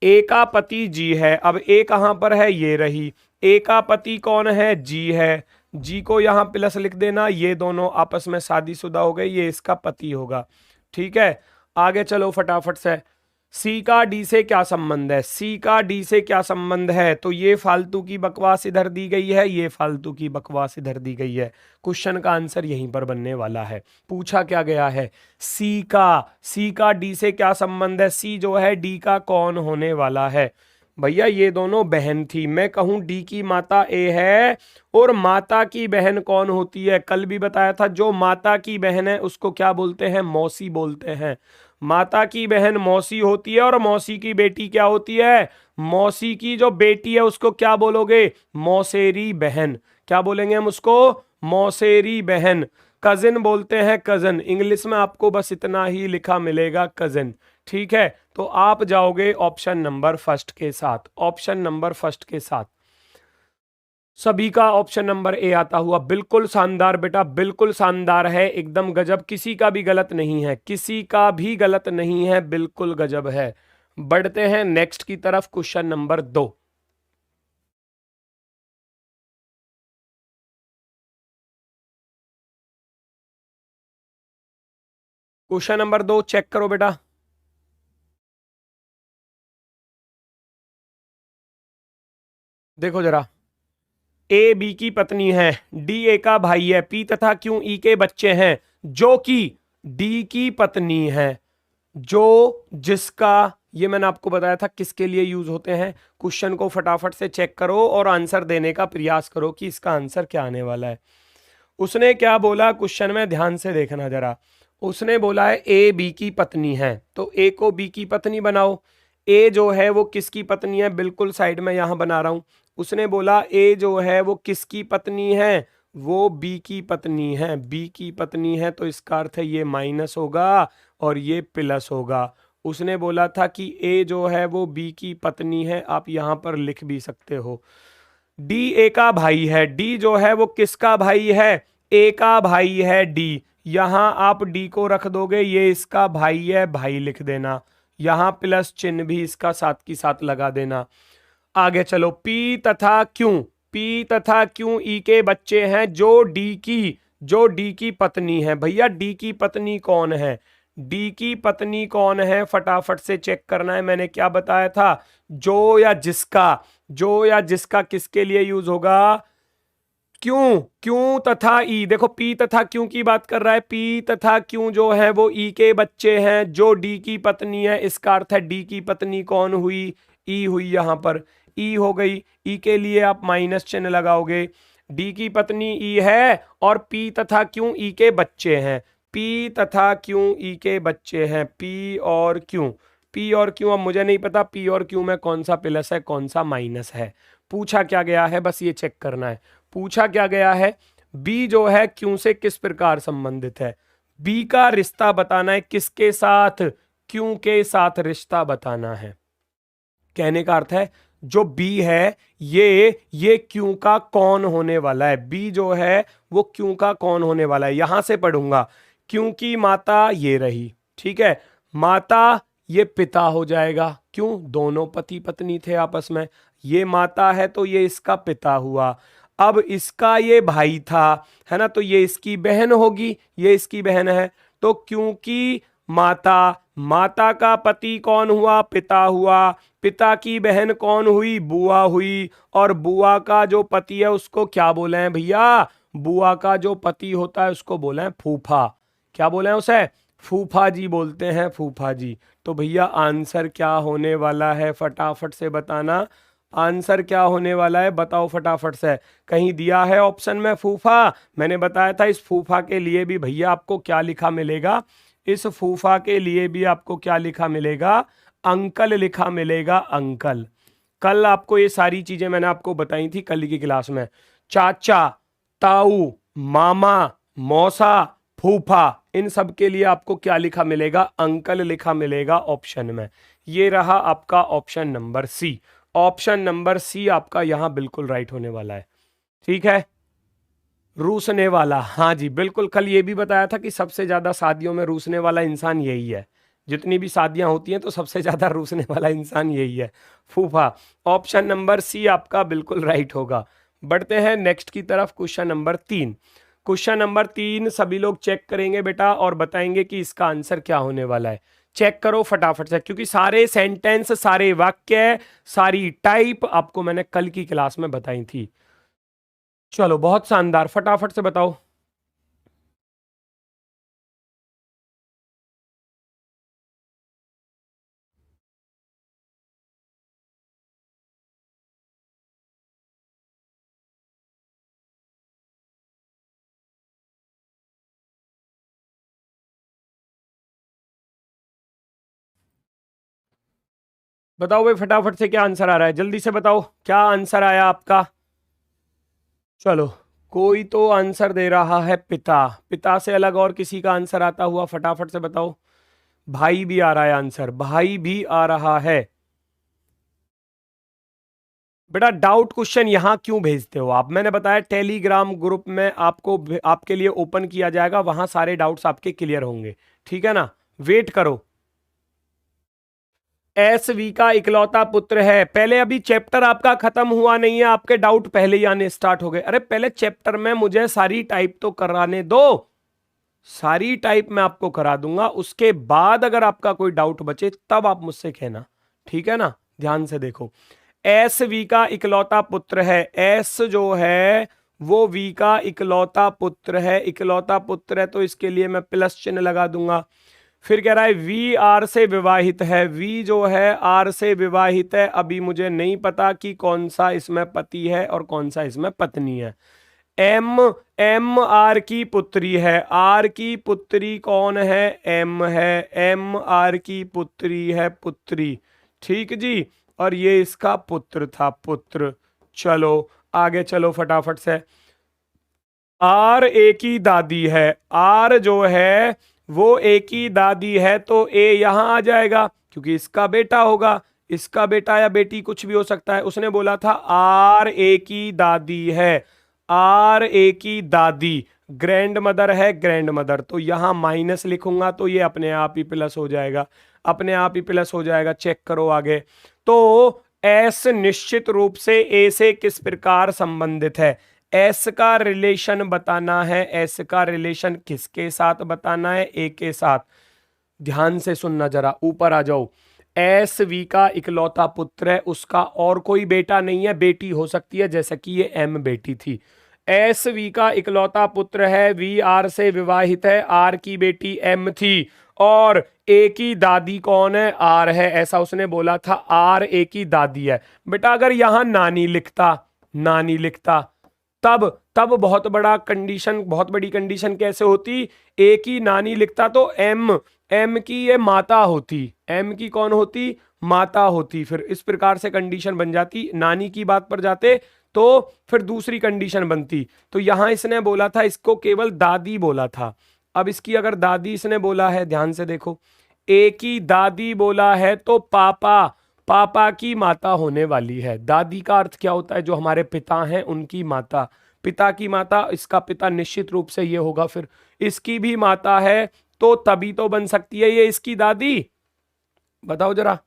ए का पति जी है, अब ए कहां पर है, ये रही, ए का पति कौन है, जी है, जी को यहां प्लस लिख देना, ये दोनों आपस में शादीशुदा हो गए, ये इसका पति होगा, ठीक है। आगे चलो फटाफट से। सी का डी से क्या संबंध है, सी का डी से क्या संबंध है, तो ये फालतू की बकवास इधर दी गई है, ये फालतू की बकवास इधर दी गई है। क्वेश्चन का आंसर यहीं पर बनने वाला है। पूछा क्या गया है, सी का डी से क्या संबंध है, सी जो है डी का कौन होने वाला है। भैया ये दोनों बहन थी, मैं कहूं डी की माता ए है, और माता की बहन कौन होती है, कल भी बताया था, जो माता की बहन है उसको क्या बोलते हैं, मौसी बोलते हैं। माता की बहन मौसी होती है, और मौसी की बेटी क्या होती है, मौसी की जो बेटी है उसको क्या बोलोगे, मौसेरी बहन। क्या बोलेंगे हम उसको, मौसेरी बहन। कजिन बोलते हैं, कजन, इंग्लिश में आपको बस इतना ही लिखा मिलेगा, कजिन, ठीक है। तो आप जाओगे ऑप्शन नंबर फर्स्ट के साथ, ऑप्शन नंबर फर्स्ट के साथ। सभी का ऑप्शन नंबर ए आता हुआ, बिल्कुल शानदार बेटा, बिल्कुल शानदार है, एकदम गजब, किसी का भी गलत नहीं है, किसी का भी गलत नहीं है, बिल्कुल गजब है। बढ़ते हैं नेक्स्ट की तरफ, question number 2। Question number 2 check करो बेटा। देखो जरा, ए बी की पत्नी है, डी ए का भाई है, पी तथा क्यू ई के बच्चे हैं, जो कि डी की पत्नी है, जो जिसका, ये मैंने आपको बताया था किसके लिए यूज होते हैं। क्वेश्चन को फटाफट से चेक करो और आंसर देने का प्रयास करो कि इसका आंसर क्या आने वाला है। उसने क्या बोला क्वेश्चन में, ध्यान से देखना जरा। उसने बोला है ए बी की पत्नी है, तो ए को बी की पत्नी बनाओ। ए जो है वो किसकी पत्नी है, बिल्कुल साइड में यहां बना रहा हूं। उसने बोला ए जो है वो किसकी पत्नी है, वो बी की पत्नी है, बी की पत्नी है, तो इसका अर्थ है ये माइनस होगा और ये प्लस होगा। उसने बोला था कि ए जो है वो बी की पत्नी है, आप यहां पर लिख भी सकते हो। डी ए का भाई है, डी जो है वो किसका भाई है, ए का भाई है डी, यहां आप डी को रख दोगे, ये इसका भाई है, भाई लिख देना, यहां प्लस चिन्ह भी इसका साथ की साथ लगा देना। आगे चलो, पी तथा क्यों ई के बच्चे हैं, जो डी की पत्नी है। भैया डी की पत्नी कौन है, डी की पत्नी कौन है, फटाफट से चेक करना है। मैंने क्या बताया था, जो या जिसका, जो या जिसका किसके लिए यूज होगा, क्यों, क्यों तथा ई। देखो पी तथा क्यों की बात कर रहा है, पी तथा क्यों जो है वो ई के बच्चे हैं, जो डी की पत्नी है, इसका अर्थ है डी की पत्नी कौन हुई, ई हुई। यहां पर ई हो गई, ई के लिए आप माइनस चिन्ह लगाओगे, डी की पत्नी ई है और पी तथा क्यों ई के बच्चे हैं, पी तथा क्यों ई के बच्चे हैं, पी और क्यों, पी और क्यों। अब मुझे नहीं पता पी और क्यों में कौन सा प्लस है कौन सा माइनस है, पूछा क्या गया है, बस ये चेक करना है। पूछा क्या गया है, बी जो है क्यों से किस प्रकार संबंधित है, बी का रिश्ता बताना है, किसके साथ, क्यों के साथ रिश्ता बताना है। कहने का अर्थ है जो बी है ये क्यों का कौन होने वाला है, बी जो है वो क्यों का कौन होने वाला है। यहां से पढ़ूंगा, क्योंकि माता ये रही, ठीक है, माता ये पिता हो जाएगा, क्यों, दोनों पति पत्नी थे आपस में, ये माता है तो ये इसका पिता हुआ। अब इसका ये भाई था, है ना, तो ये इसकी बहन होगी, ये इसकी बहन है। तो क्योंकि माता, माता का पति कौन हुआ, पिता हुआ, पिता की बहन कौन हुई, बुआ हुई, और बुआ का जो पति है उसको क्या बोले हैं भैया, बुआ का जो पति होता है उसको बोले हैं फूफा। क्या बोले हैं उसे, फूफा जी बोलते हैं, फूफा जी। तो भैया आंसर क्या होने वाला है, फटाफट से बताना, आंसर क्या होने वाला है, बताओ फटाफट से। कहीं दिया है ऑप्शन में फूफा, मैंने बताया था इस फूफा के लिए भी भैया आपको क्या लिखा मिलेगा, इस फूफा के लिए भी आपको क्या लिखा मिलेगा, अंकल लिखा मिलेगा, अंकल। कल आपको ये सारी चीजें मैंने आपको बताई थी कल की क्लास में, चाचा, ताऊ, मामा, मौसा, फूफा, इन सब के लिए आपको क्या लिखा मिलेगा, अंकल लिखा मिलेगा ऑप्शन में। ये रहा आपका option number C, option number C आपका यहां बिल्कुल राइट होने वाला है, ठीक है। रूसने वाला, हाँ जी बिल्कुल, कल ये भी बताया था कि सबसे ज्यादा शादियों में रूसने वाला इंसान यही है, जितनी भी शादियां होती हैं तो सबसे ज्यादा रूसने वाला इंसान यही है, फूफा। ऑप्शन नंबर सी आपका बिल्कुल राइट होगा। बढ़ते हैं नेक्स्ट की तरफ, क्वेश्चन नंबर 3। क्वेश्चन नंबर 3 सभी लोग चेक करेंगे बेटा और बताएंगे कि इसका आंसर क्या होने वाला है। चेक करो फटाफट से, क्योंकि सारे सेंटेंस, सारे वाक्य, सारी टाइप आपको मैंने कल की क्लास में बताई थी। चलो बहुत शानदार, फटाफट से बताओ। बताओ भाई फटाफट से, क्या आंसर आ रहा है, जल्दी से बताओ क्या आंसर आया आपका। चलो कोई तो आंसर दे रहा है पिता, पिता से अलग और किसी का आंसर आता हुआ फटाफट से बताओ। भाई भी आ रहा है आंसर, भाई भी आ रहा है। बेटा डाउट क्वेश्चन यहां क्यों भेजते हो आप, मैंने बताया टेलीग्राम ग्रुप में आपको, आपके लिए ओपन किया जाएगा, वहां सारे डाउट्स आपके क्लियर होंगे, ठीक है ना, वेट करो। एसवी का इकलौता पुत्र है, पहले अभी चैप्टर आपका खत्म हुआ नहीं है, आपके डाउट पहले ही आने स्टार्ट हो गए। अरे पहले चैप्टर में मुझे सारी टाइप तो कराने दो, सारी टाइप मैं आपको करा दूंगा, उसके बाद अगर आपका कोई डाउट बचे तब आप मुझसे कहना, ठीक है ना। ध्यान से देखो, एस वी का इकलौता पुत्र है, एस जो है वो वी का इकलौता पुत्र है, इकलौता पुत्र है तो इसके लिए मैं प्लस चिन्ह लगा दूंगा। फिर कह रहा है वी आर से विवाहित है, वी जो है आर से विवाहित है, अभी मुझे नहीं पता कि कौन सा इसमें पति है और कौन सा इसमें पत्नी है। एम, एम आर की पुत्री है, आर की पुत्री कौन है, एम है, एम आर की पुत्री है, पुत्री, ठीक जी, और ये इसका पुत्र था, पुत्र। चलो आगे चलो फटाफट से। आर ए की दादी है, आर जो है वो ए की दादी है तो ए यहां आ जाएगा क्योंकि इसका बेटा होगा, इसका बेटा या बेटी कुछ भी हो सकता है। उसने बोला था आर ए की दादी है, आर ए की दादी, ग्रैंड मदर है, ग्रैंड मदर, तो यहां माइनस लिखूंगा तो ये अपने आप ही प्लस हो जाएगा, अपने आप ही प्लस हो जाएगा। चेक करो आगे। तो एस निश्चित रूप से ए से किस प्रकार संबंधित है, एस का रिलेशन बताना है, एस का रिलेशन किसके साथ बताना है, ए के साथ। ध्यान से सुनना जरा, ऊपर आ जाओ। एस वी का इकलौता पुत्र है, उसका और कोई बेटा नहीं है, बेटी हो सकती है, जैसे कि ये एम बेटी थी। एस वी का इकलौता पुत्र है, वी आर से विवाहित है, आर की बेटी एम थी, और ए की दादी कौन है? आर है, ऐसा उसने बोला था, आर ए की दादी है। बेटा अगर यहां नानी लिखता तब तब बहुत बड़ा कंडीशन, बहुत बड़ी कंडीशन कैसे होती? ए की नानी लिखता तो एम की ये माता होती, एम की कौन होती? माता होती। फिर इस प्रकार से कंडीशन बन जाती, नानी की बात पर जाते तो फिर दूसरी कंडीशन बनती। तो यहां इसने बोला था, इसको केवल दादी बोला था। अब इसकी अगर दादी इसने बोला है, ध्यान से देखो, ए की दादी बोला है तो पापा की माता होने वाली है। दादी का अर्थ क्या होता है? जो हमारे पिता हैं उनकी माता, पिता की माता, इसका पिता निश्चित रूप से ये होगा। फिर इसकी भी माता है तो तभी तो बन सकती है ये इसकी दादी, बताओ जरा,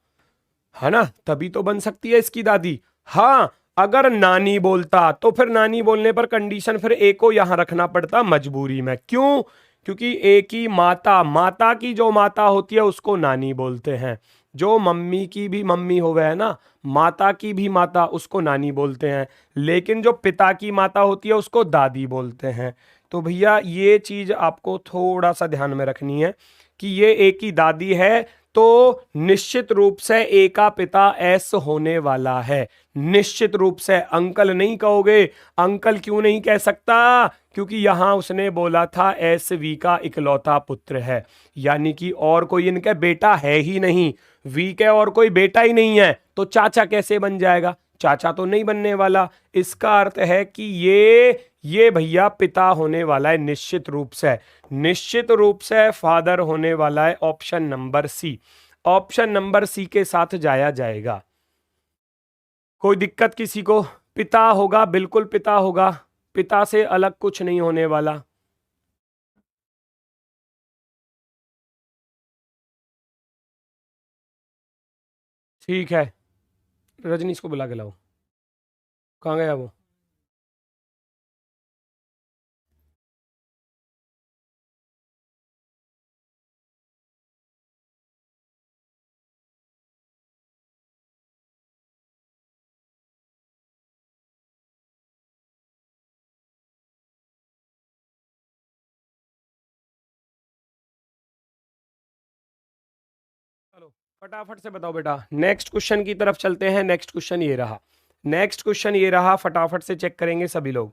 है ना? तभी तो बन सकती है इसकी दादी। हाँ, अगर नानी बोलता तो फिर नानी बोलने पर कंडीशन फिर ए को यहां रखना पड़ता मजबूरी में। क्यों? क्योंकि ए की माता की जो माता होती है उसको नानी बोलते हैं। जो मम्मी की भी मम्मी हो गए ना, माता की भी माता, उसको नानी बोलते हैं। लेकिन जो पिता की माता होती है उसको दादी बोलते हैं। तो भैया ये चीज आपको थोड़ा सा ध्यान में रखनी है कि ये ए की दादी है तो निश्चित रूप से ए का पिता एस होने वाला है। निश्चित रूप से। अंकल नहीं कहोगे। अंकल क्यों नहीं कह सकता? क्योंकि यहां उसने बोला था एस वी का इकलौता पुत्र है, यानी कि और कोई इनके बेटा है ही नहीं। वी के और कोई बेटा ही नहीं है तो चाचा कैसे बन जाएगा? चाचा तो नहीं बनने वाला। इसका अर्थ है कि ये भैया पिता होने वाला है निश्चित रूप से। निश्चित रूप से फादर होने वाला है। Option number C, option number C के साथ जाया जाएगा। कोई दिक्कत किसी को? पिता होगा, बिल्कुल पिता होगा, पिता से अलग कुछ नहीं होने वाला। ठीक है, रजनीश को बुला के लाओ। कहाँ गया वो? चलो फटाफट से बताओ बेटा। नेक्स्ट क्वेश्चन की तरफ चलते हैं। नेक्स्ट क्वेश्चन ये रहा, नेक्स्ट क्वेश्चन ये रहा। फटाफट से चेक करेंगे सभी लोग।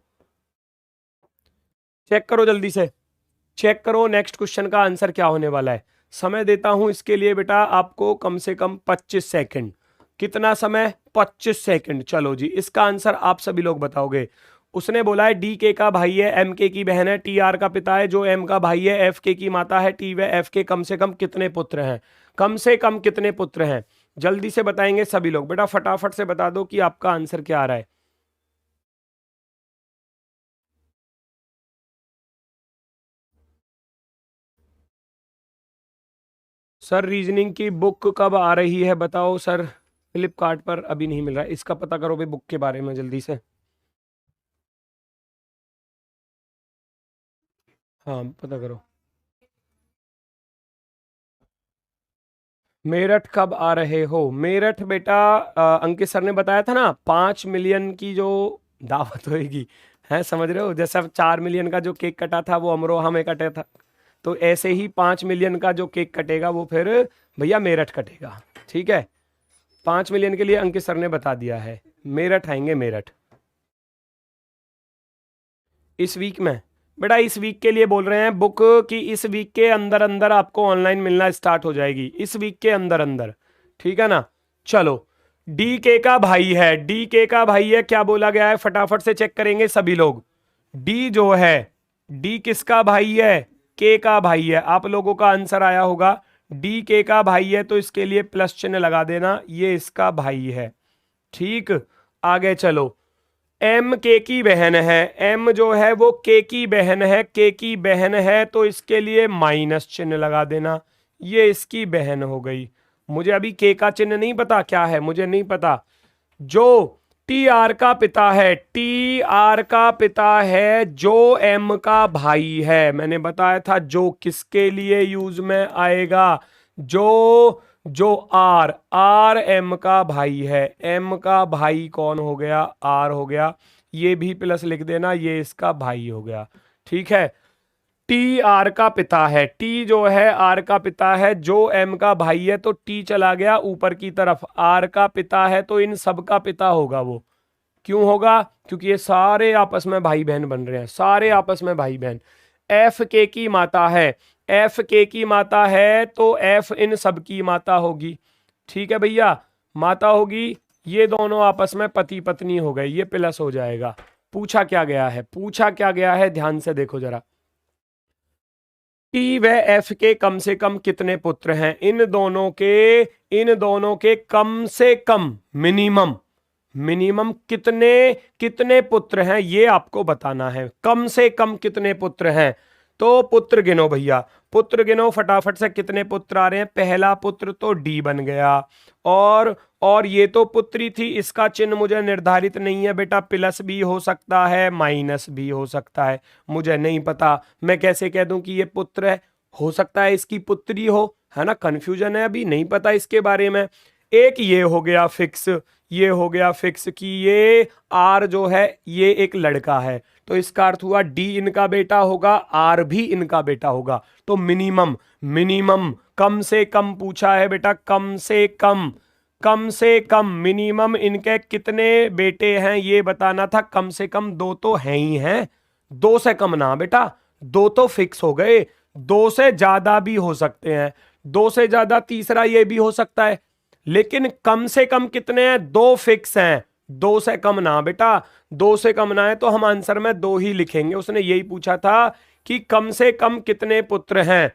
चेक करो जल्दी से, चेक करो नेक्स्ट क्वेश्चन का आंसर क्या होने वाला है। समय देता हूं इसके लिए बेटा आपको कम से कम 25 सेकंड। कितना समय? 25 सेकंड। चलो जी, इसका आंसर आप सभी लोग बताओगे। उसने बोला है डी के का भाई है, एम के की बहन है, टी आर का पिता है, जो एम का भाई है, एफ के की माता है, टी व एफ के कम से कम कितने पुत्र हैं? कम से कम कितने पुत्र हैं? जल्दी से बताएंगे सभी लोग। बेटा फटाफट से बता दो कि आपका आंसर क्या आ रहा है। सर रीजनिंग की बुक कब आ रही है बताओ सर? फ्लिपकार्ट पर अभी नहीं मिल रहा है, इसका पता करो भाई बुक के बारे में जल्दी से। हाँ पता करो। मेरठ कब आ रहे हो? मेरठ बेटा अंकित सर ने बताया था ना, 5 मिलियन की जो दावत होगी, है समझ रहे हो? जैसे अब 4 मिलियन का जो केक कटा था वो अमरोहा में कटा था, तो ऐसे ही 5 मिलियन का जो केक कटेगा वो फिर भैया मेरठ कटेगा। ठीक है, 5 मिलियन के लिए अंकित सर ने बता दिया है, मेरठ आएंगे मेरठ। इस वीक में बेटा, इस वीक के लिए बोल रहे हैं बुक कि इस वीक के अंदर अंदर आपको ऑनलाइन मिलना स्टार्ट हो जाएगी, इस वीक के अंदर अंदर। ठीक है ना? चलो, डी के का भाई है, डी के का भाई है, क्या बोला गया है फटाफट से चेक करेंगे सभी लोग। डी जो है, डी किसका भाई है? के का भाई है। आप लोगों का आंसर आया होगा, डी के का भाई है तो इसके लिए प्लस चिन्ह लगा देना, ये इसका भाई है। ठीक, आगे चलो। एम के की बहन है, एम जो है वो के की बहन है, के की बहन है तो इसके लिए माइनस चिन्ह लगा देना, ये इसकी बहन हो गई। मुझे अभी के का चिन्ह नहीं पता क्या है, मुझे नहीं पता। जो टी आर का पिता है, टी आर का पिता है, जो एम का भाई है, मैंने बताया था जो किसके लिए यूज में आएगा, जो जो आर आर एम का भाई है, एम का भाई कौन हो गया, आर हो गया, ये भी प्लस लिख देना, ये इसका भाई हो गया, ठीक है। टी आर का पिता है, टी जो है आर का पिता है, जो एम का भाई है तो टी चला गया ऊपर की तरफ, आर का पिता है तो इन सब का पिता होगा वो। क्यों होगा? क्योंकि ये सारे आपस में भाई बहन बन रहे हैं, सारे आपस में भाई बहन। एफ के की माता है, एफ के की माता है तो एफ इन सब की माता होगी, ठीक है भैया, माता होगी। ये दोनों आपस में पति पत्नी हो गए, ये प्लस हो जाएगा। पूछा क्या गया है, पूछा क्या गया है, ध्यान से देखो जरा। टी व एफ के कम से कम कितने पुत्र हैं? इन दोनों के कम से कम मिनिमम कितने कितने पुत्र हैं ये आपको बताना है। कम से कम कितने पुत्र हैं? तो पुत्र गिनो भैया, पुत्र गिनो फटाफट से, कितने पुत्र आ रहे हैं? पहला पुत्र तो डी बन गया, और ये तो पुत्री थी, इसका चिन्ह मुझे निर्धारित नहीं है बेटा, प्लस भी हो सकता है माइनस भी हो सकता है, मुझे नहीं पता, मैं कैसे कह दूं कि ये पुत्र है, हो सकता है इसकी पुत्री हो, है ना, कंफ्यूजन है, अभी नहीं पता इसके बारे में। एक ये हो गया फिक्स, ये हो गया फिक्स कि ये आर जो है ये एक लड़का है, तो इसका अर्थ हुआ डी इनका बेटा होगा, आर भी इनका बेटा होगा। तो मिनिमम कम से कम पूछा है बेटा, कम से कम मिनिमम इनके कितने बेटे हैं ये बताना था। कम से कम दो तो हैं ही हैं, दो से कम ना बेटा, दो तो फिक्स हो गए, दो से ज्यादा भी हो सकते हैं, दो से ज्यादा तीसरा ये भी हो सकता है, लेकिन कम से कम कितने हैं? दो फिक्स हैं, दो से कम ना बेटा, दो से कम ना है तो हम आंसर में दो ही लिखेंगे। उसने यही पूछा था कि कम से कम कितने पुत्र हैं।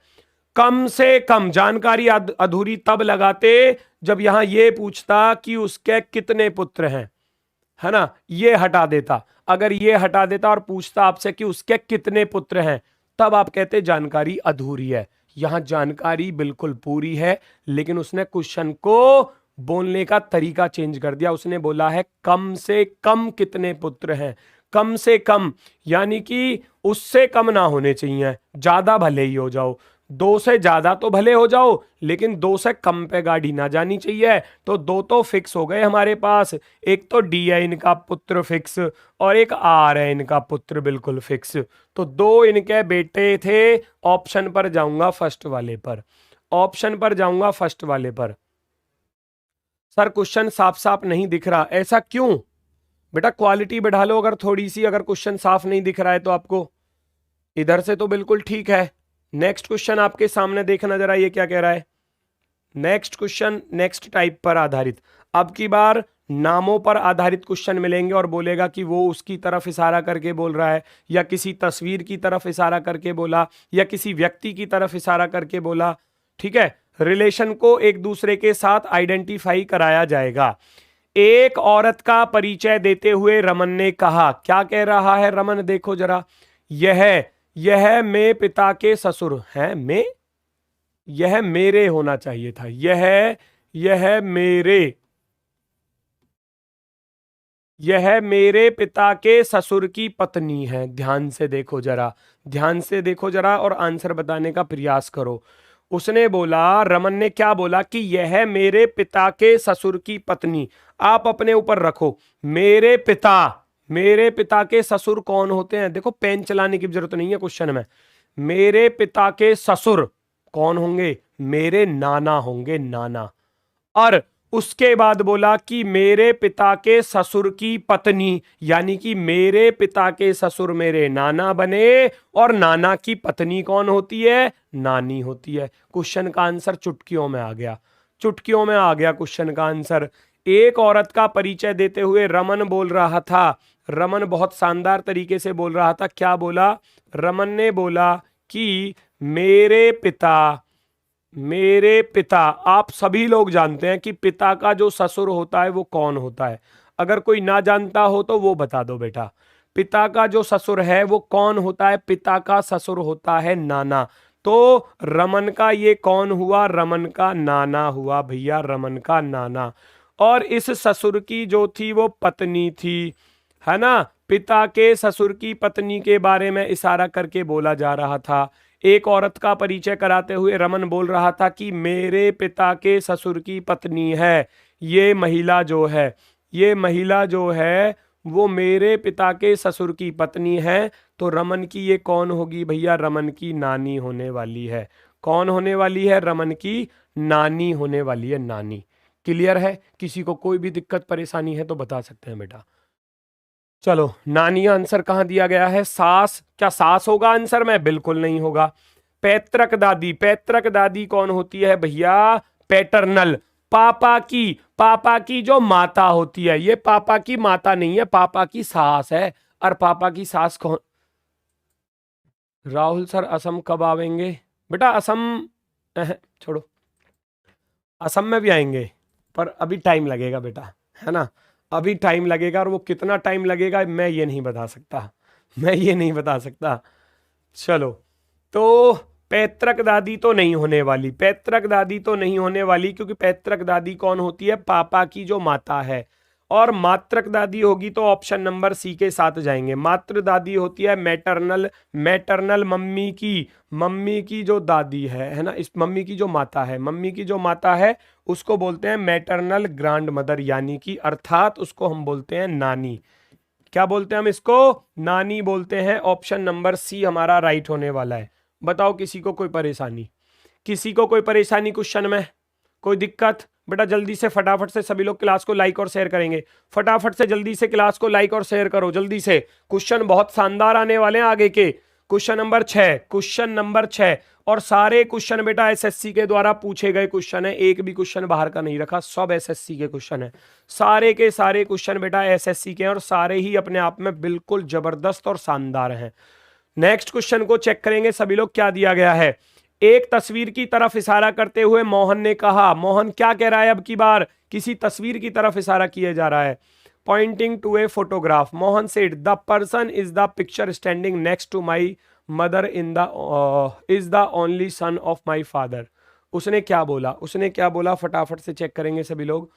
कम से कम जानकारी अधूरी तब लगाते जब यहां यह पूछता कि उसके कितने पुत्र हैं, है ना, ये हटा देता, अगर ये हटा देता और पूछता आपसे कि उसके कितने पुत्र हैं, तब आप कहते जानकारी अधूरी है। यहां जानकारी बिल्कुल पूरी है, लेकिन उसने क्वेश्चन को बोलने का तरीका चेंज कर दिया। उसने बोला है कम से कम कितने पुत्र हैं, कम से कम यानी कि उससे कम ना होने चाहिए, ज्यादा भले ही हो जाओ, दो से ज्यादा तो भले हो जाओ लेकिन दो से कम पे गाड़ी ना जानी चाहिए। तो दो तो फिक्स हो गए हमारे पास, एक तो डी है इनका पुत्र फिक्स, और एक आर है इनका पुत्र बिल्कुल फिक्स। तो दो इनके बेटे थे। ऑप्शन पर जाऊंगा फर्स्ट वाले पर, ऑप्शन पर जाऊंगा फर्स्ट वाले पर। सर क्वेश्चन साफ साफ नहीं दिख रहा, ऐसा क्यों? बेटा क्वालिटी बढ़ा लो अगर थोड़ी सी, अगर क्वेश्चन साफ नहीं दिख रहा है तो आपको। इधर से तो बिल्कुल ठीक है। नेक्स्ट क्वेश्चन आपके सामने देखना जरा, ये क्या कह रहा है। नेक्स्ट क्वेश्चन नेक्स्ट टाइप पर आधारित, अब की बार नामों पर आधारित क्वेश्चन मिलेंगे और बोलेगा कि वो उसकी तरफ इशारा करके बोल रहा है, या किसी तस्वीर की तरफ इशारा करके बोला, या किसी व्यक्ति की तरफ इशारा करके बोला, ठीक है। रिलेशन को एक दूसरे के साथ आइडेंटिफाई कराया जाएगा। एक औरत का परिचय देते हुए रमन ने कहा, क्या कह रहा है रमन, देखो जरा, यह मैं पिता के ससुर हैं, मैं, यह मेरे होना चाहिए था, यह मेरे पिता के ससुर की पत्नी है। ध्यान से देखो जरा, ध्यान से देखो जरा और आंसर बताने का प्रयास करो। उसने बोला, रमन ने क्या बोला कि यह मेरे पिता के ससुर की पत्नी। आप अपने ऊपर रखो, मेरे पिता के ससुर कौन होते हैं? देखो पेन चलाने की जरूरत नहीं है क्वेश्चन में। मेरे पिता के ससुर कौन होंगे? मेरे नाना होंगे, नाना। और उसके बाद बोला कि मेरे पिता के ससुर की पत्नी, यानी कि मेरे पिता के ससुर मेरे नाना बने, और नाना की पत्नी कौन होती है? नानी होती है। क्वेश्चन का आंसर चुटकियों में आ गया, चुटकियों में आ गया क्वेश्चन का आंसर। एक औरत का परिचय देते हुए रमन बोल रहा था, रमन बहुत शानदार तरीके से बोल रहा था। क्या बोला? रमन ने बोला कि मेरे पिता, आप सभी लोग जानते हैं कि पिता का जो ससुर होता है वो कौन होता है। अगर कोई ना जानता हो तो वो बता दो बेटा, पिता का जो ससुर है वो कौन होता है? पिता का ससुर होता है नाना। तो रमन का ये कौन हुआ? रमन का नाना हुआ भैया, रमन का नाना। और इस ससुर की जो थी वो पत्नी थी, है ना। पिता के ससुर की पत्नी के बारे में इशारा करके बोला जा रहा था। एक औरत का परिचय कराते हुए रमन बोल रहा था कि मेरे पिता के ससुर की पत्नी है। ये महिला जो है वो मेरे पिता के ससुर की पत्नी है। तो रमन की ये कौन होगी भैया? रमन की नानी होने वाली है। कौन होने वाली है? रमन की नानी होने वाली है, नानी। क्लियर है? किसी को कोई भी दिक्कत परेशानी है तो बता सकते हैं बेटा। चलो, नानी आंसर कहां दिया गया है? सास। क्या सास होगा आंसर में? बिल्कुल नहीं होगा। पैतृक दादी, पैतृक दादी कौन होती है भैया? पैटर्नल। पापा की जो माता होती है, ये पापा की माता नहीं है, पापा की सास है। और पापा की सास कौन? राहुल सर असम कब आवेंगे? बेटा असम छोड़ो, असम में भी आएंगे पर अभी टाइम लगेगा बेटा, है ना। अभी टाइम लगेगा, और वो कितना टाइम लगेगा मैं ये नहीं बता सकता, मैं ये नहीं बता सकता। चलो, तो पैतृक दादी तो नहीं होने वाली, पैतृक दादी तो नहीं होने वाली, क्योंकि पैतृक दादी कौन होती है? पापा की जो माता है। और मातृक दादी होगी तो ऑप्शन नंबर सी के साथ जाएंगे। मातृ दादी होती है मैटरनल, मैटरनल मम्मी की जो दादी है ना, इस मम्मी की जो माता है, मम्मी की जो माता है उसको बोलते हैं मैटरनल ग्रैंड मदर, यानी कि अर्थात उसको हम बोलते हैं नानी। क्या बोलते हैं हम इसको? नानी बोलते हैं। ऑप्शन नंबर सी हमारा राइट होने वाला है। बताओ किसी को कोई परेशानी? किसी को कोई परेशानी क्वेश्चन में? कोई दिक्कत? बेटा जल्दी से फटाफट से सभी लोग क्लास को लाइक और शेयर करेंगे। फटाफट से जल्दी से क्लास को लाइक और शेयर करो जल्दी से। क्वेश्चन बहुत शानदार आने वाले हैं आगे के। Question number 6, question number 6। और सारे क्वेश्चन बेटा एसएससी के द्वारा पूछे गए क्वेश्चन है, एक भी क्वेश्चन बाहर का नहीं रखा, सब एसएससी के क्वेश्चन है। सारे के सारे क्वेश्चन बेटा एसएससी के हैं, और सारे ही अपने आप में बिल्कुल जबरदस्त और शानदार हैं। नेक्स्ट क्वेश्चन को चेक करेंगे सभी लोग, क्या दिया गया है। एक तस्वीर की तरफ इशारा करते हुए मोहन ने कहा, मोहन क्या कह रहा है? अब की बार किसी तस्वीर की तरफ इशारा किया जा रहा है। Pointing to a photograph, Mohan said the person is the picture standing next to my mother in the is the only son of my father. उसने क्या बोला? उसने क्या बोला? फटाफट से चेक करेंगे सभी लोग।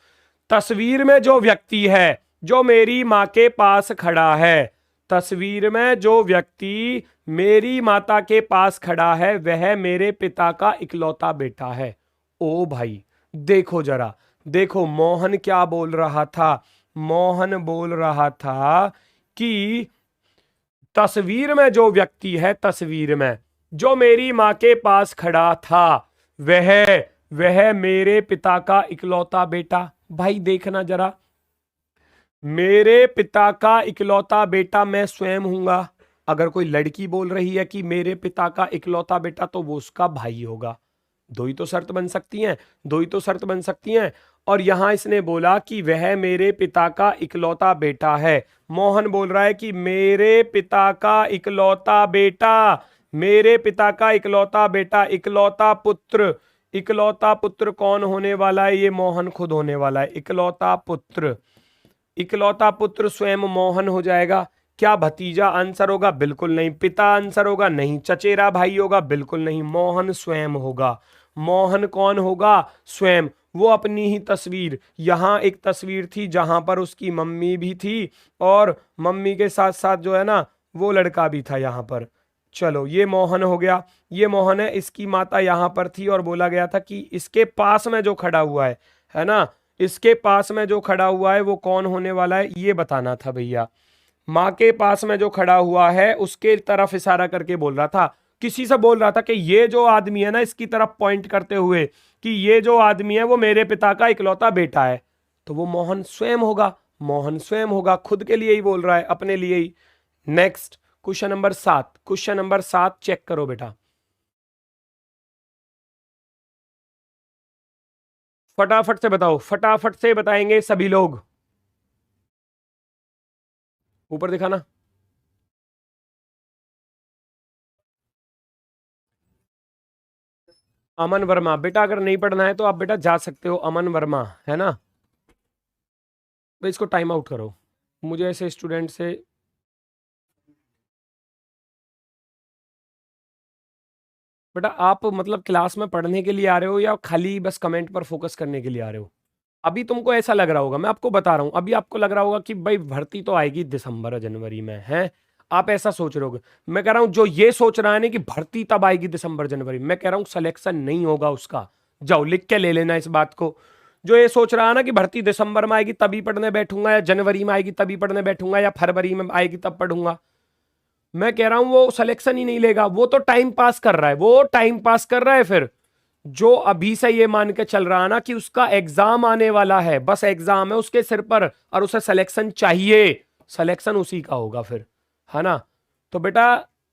तस्वीर में जो व्यक्ति है जो मेरी माँ के पास खड़ा है, तस्वीर में जो व्यक्ति मेरी माता के पास खड़ा है वह मेरे पिता का इकलौता बेटा है। ओ भाई देखो जरा, देखो मोहन क्या बोल रहा था। मोहन बोल रहा था कि तस्वीर में जो व्यक्ति है, तस्वीर में जो मेरी माँ के पास खड़ा था वह मेरे पिता का इकलौता बेटा। भाई देखना जरा, मेरे पिता का इकलौता बेटा मैं स्वयं हूंगा। अगर कोई लड़की बोल रही है कि मेरे पिता का इकलौता बेटा, तो वो उसका भाई होगा। दो ही तो शर्त बन सकती हैं, दो ही तो शर्त बन सकती हैं। और यहां इसने बोला कि वह मेरे पिता का इकलौता बेटा है। मोहन बोल रहा है कि मेरे पिता का इकलौता बेटा, मेरे पिता का इकलौता बेटा, इकलौता पुत्र। इकलौता पुत्र कौन होने वाला है? ये मोहन खुद होने वाला है। इकलौता पुत्र, इकलौता पुत्र स्वयं मोहन हो जाएगा। क्या भतीजा आंसर होगा? बिल्कुल नहीं। पिता आंसर होगा? नहीं। चचेरा भाई होगा? बिल्कुल नहीं। मोहन स्वयं होगा। मोहन कौन होगा? स्वयं। वो अपनी ही तस्वीर, यहां एक तस्वीर थी जहां पर उसकी मम्मी भी थी, और मम्मी के साथ साथ जो है ना वो लड़का भी था यहां पर। चलो ये मोहन हो गया, ये मोहन है। इसकी माता यहां पर थी, और बोला गया था कि इसके पास में जो खड़ा हुआ है ना, इसके पास में जो खड़ा हुआ है वो कौन होने वाला है, ये बताना था भैया। माँ के पास में जो खड़ा हुआ है उसके तरफ इशारा करके बोल रहा था, किसी से बोल रहा था कि ये जो आदमी है ना, इसकी तरफ पॉइंट करते हुए कि ये जो आदमी है वो मेरे पिता का इकलौता बेटा है। तो वो मोहन स्वयं होगा, मोहन स्वयं होगा। खुद के लिए ही बोल रहा है, अपने लिए ही। Next question number 7, question number 7 check करो बेटा, फटाफट से बताओ, फटाफट से बताएंगे सभी लोग। ऊपर दिखाना। अमन वर्मा, बेटा अगर नहीं पढ़ना है तो आप बेटा जा सकते हो। अमन वर्मा है ना, तो इसको टाइम आउट करो। मुझे ऐसे स्टूडेंट से बेटा, आप मतलब क्लास में पढ़ने के लिए आ रहे हो या खाली बस कमेंट पर फोकस करने के लिए आ रहे हो? अभी तुमको ऐसा लग रहा होगा, मैं आपको बता रहा हूं, अभी आपको लग रहा होगा कि भाई भर्ती तो आएगी दिसंबर जनवरी में है, आप ऐसा सोच रहे होगे। मैं कह रहा हूं जो ये सोच रहा है ना कि भर्ती तब आएगी दिसंबर जनवरी, मैं कह रहा हूं सिलेक्शन नहीं होगा उसका। जाओ लिख के ले लेना इस बात को। जो ये सोच रहा है ना कि भर्ती दिसंबर में आएगी तभी पढ़ने बैठूंगा, या जनवरी में आएगी तभी पढ़ने बैठूंगा, या फरवरी में आएगी तब पढ़ूंगा, मैं कह रहा हूं वो सिलेक्शन ही नहीं लेगा। वो तो टाइम पास कर रहा है, वो टाइम पास कर रहा है। फिर जो अभी से ये मान के चल रहा है ना कि उसका एग्जाम आने वाला है, बस एग्जाम है उसके सिर पर और उसे सिलेक्शन चाहिए, सिलेक्शन उसी का होगा फिर, है ना। तो बेटा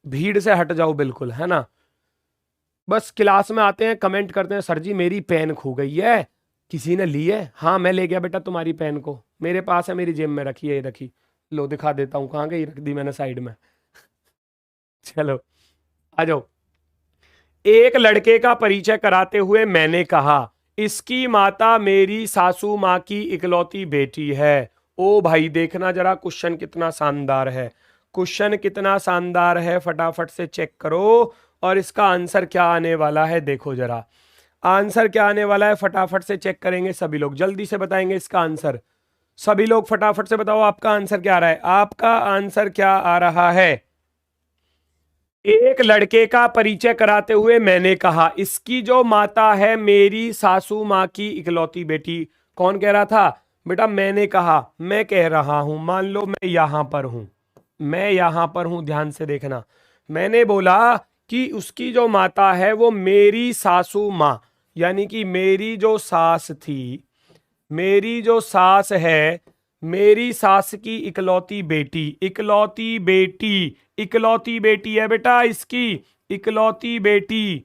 भीड़ से हट जाओ बिल्कुल, है ना। बस क्लास में आते हैं कमेंट करते हैं सर जी मेरी पेन खो गई है, किसी ने ली है? हाँ मैं ले गया बेटा तुम्हारी पेन को, मेरे पास है, मेरी जेब में रखी है, ये रखी, लो दिखा देता हूं कहाँ गई, रख दी मैंने साइड में। चलो आ जाओ। एक लड़के का परिचय कराते हुए मैंने कहा इसकी माता मेरी सासू माँ की इकलौती बेटी है। ओ भाई देखना जरा क्वेश्चन कितना शानदार है, क्वेश्चन कितना शानदार है, फटाफट से चेक करो और इसका आंसर क्या आने वाला है। देखो जरा आंसर क्या आने वाला है, फटाफट से चेक करेंगे सभी लोग, जल्दी से बताएंगे इसका आंसर। सभी लोग फटाफट से बताओ आपका आंसर क्या आ रहा है, आपका आंसर क्या आ रहा है। एक लड़के का परिचय कराते हुए मैंने कहा इसकी जो माता है मेरी सासू माँ की इकलौती बेटी। कौन कह रहा था बेटा? मैंने कहा, मैं कह रहा हूं, मान लो मैं यहां पर हूं, मैं यहां पर हूं, ध्यान से देखना। मैंने बोला कि उसकी जो माता है वो मेरी सासू माँ, यानी कि मेरी जो सास थी, मेरी जो सास है, मेरी सास की इकलौती बेटी, इकलौती बेटी, इकलौती बेटी है बेटा इसकी, इकलौती बेटी।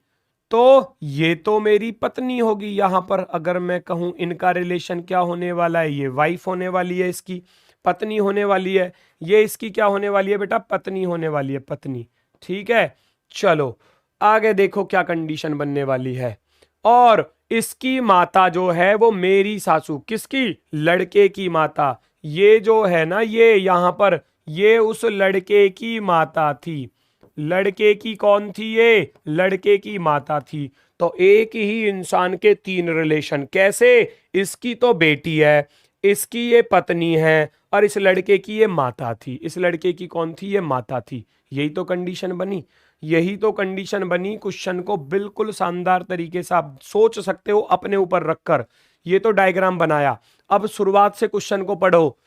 तो ये तो मेरी पत्नी होगी यहां पर। अगर मैं कहूं इनका रिलेशन क्या होने वाला है, ये वाइफ होने वाली है, इसकी पत्नी होने वाली है, ये इसकी क्या होने वाली है बेटा? पत्नी होने वाली है, पत्नी। ठीक है, चलो आगे देखो क्या कंडीशन बनने वाली है। और इसकी माता जो है वो मेरी सासू, किसकी? लड़के की माता। ये जो है ना, ये यहां पर, ये उस लड़के की माता थी। लड़के की कौन थी? ये लड़के की माता थी। तो एक ही इंसान के तीन रिलेशन, कैसे? इसकी तो बेटी है, इसकी ये पत्नी है, और इस लड़के की ये माता थी। इस लड़के की कौन थी? ये माता थी। यही तो कंडीशन बनी, यही तो कंडीशन बनी। क्वेश्चन को बिल्कुल शानदार तरीके से आप सोच सकते हो अपने ऊपर रखकर। ये तो डायग्राम बनाया, अब शुरुआत से क्वेश्चन को पढ़ो,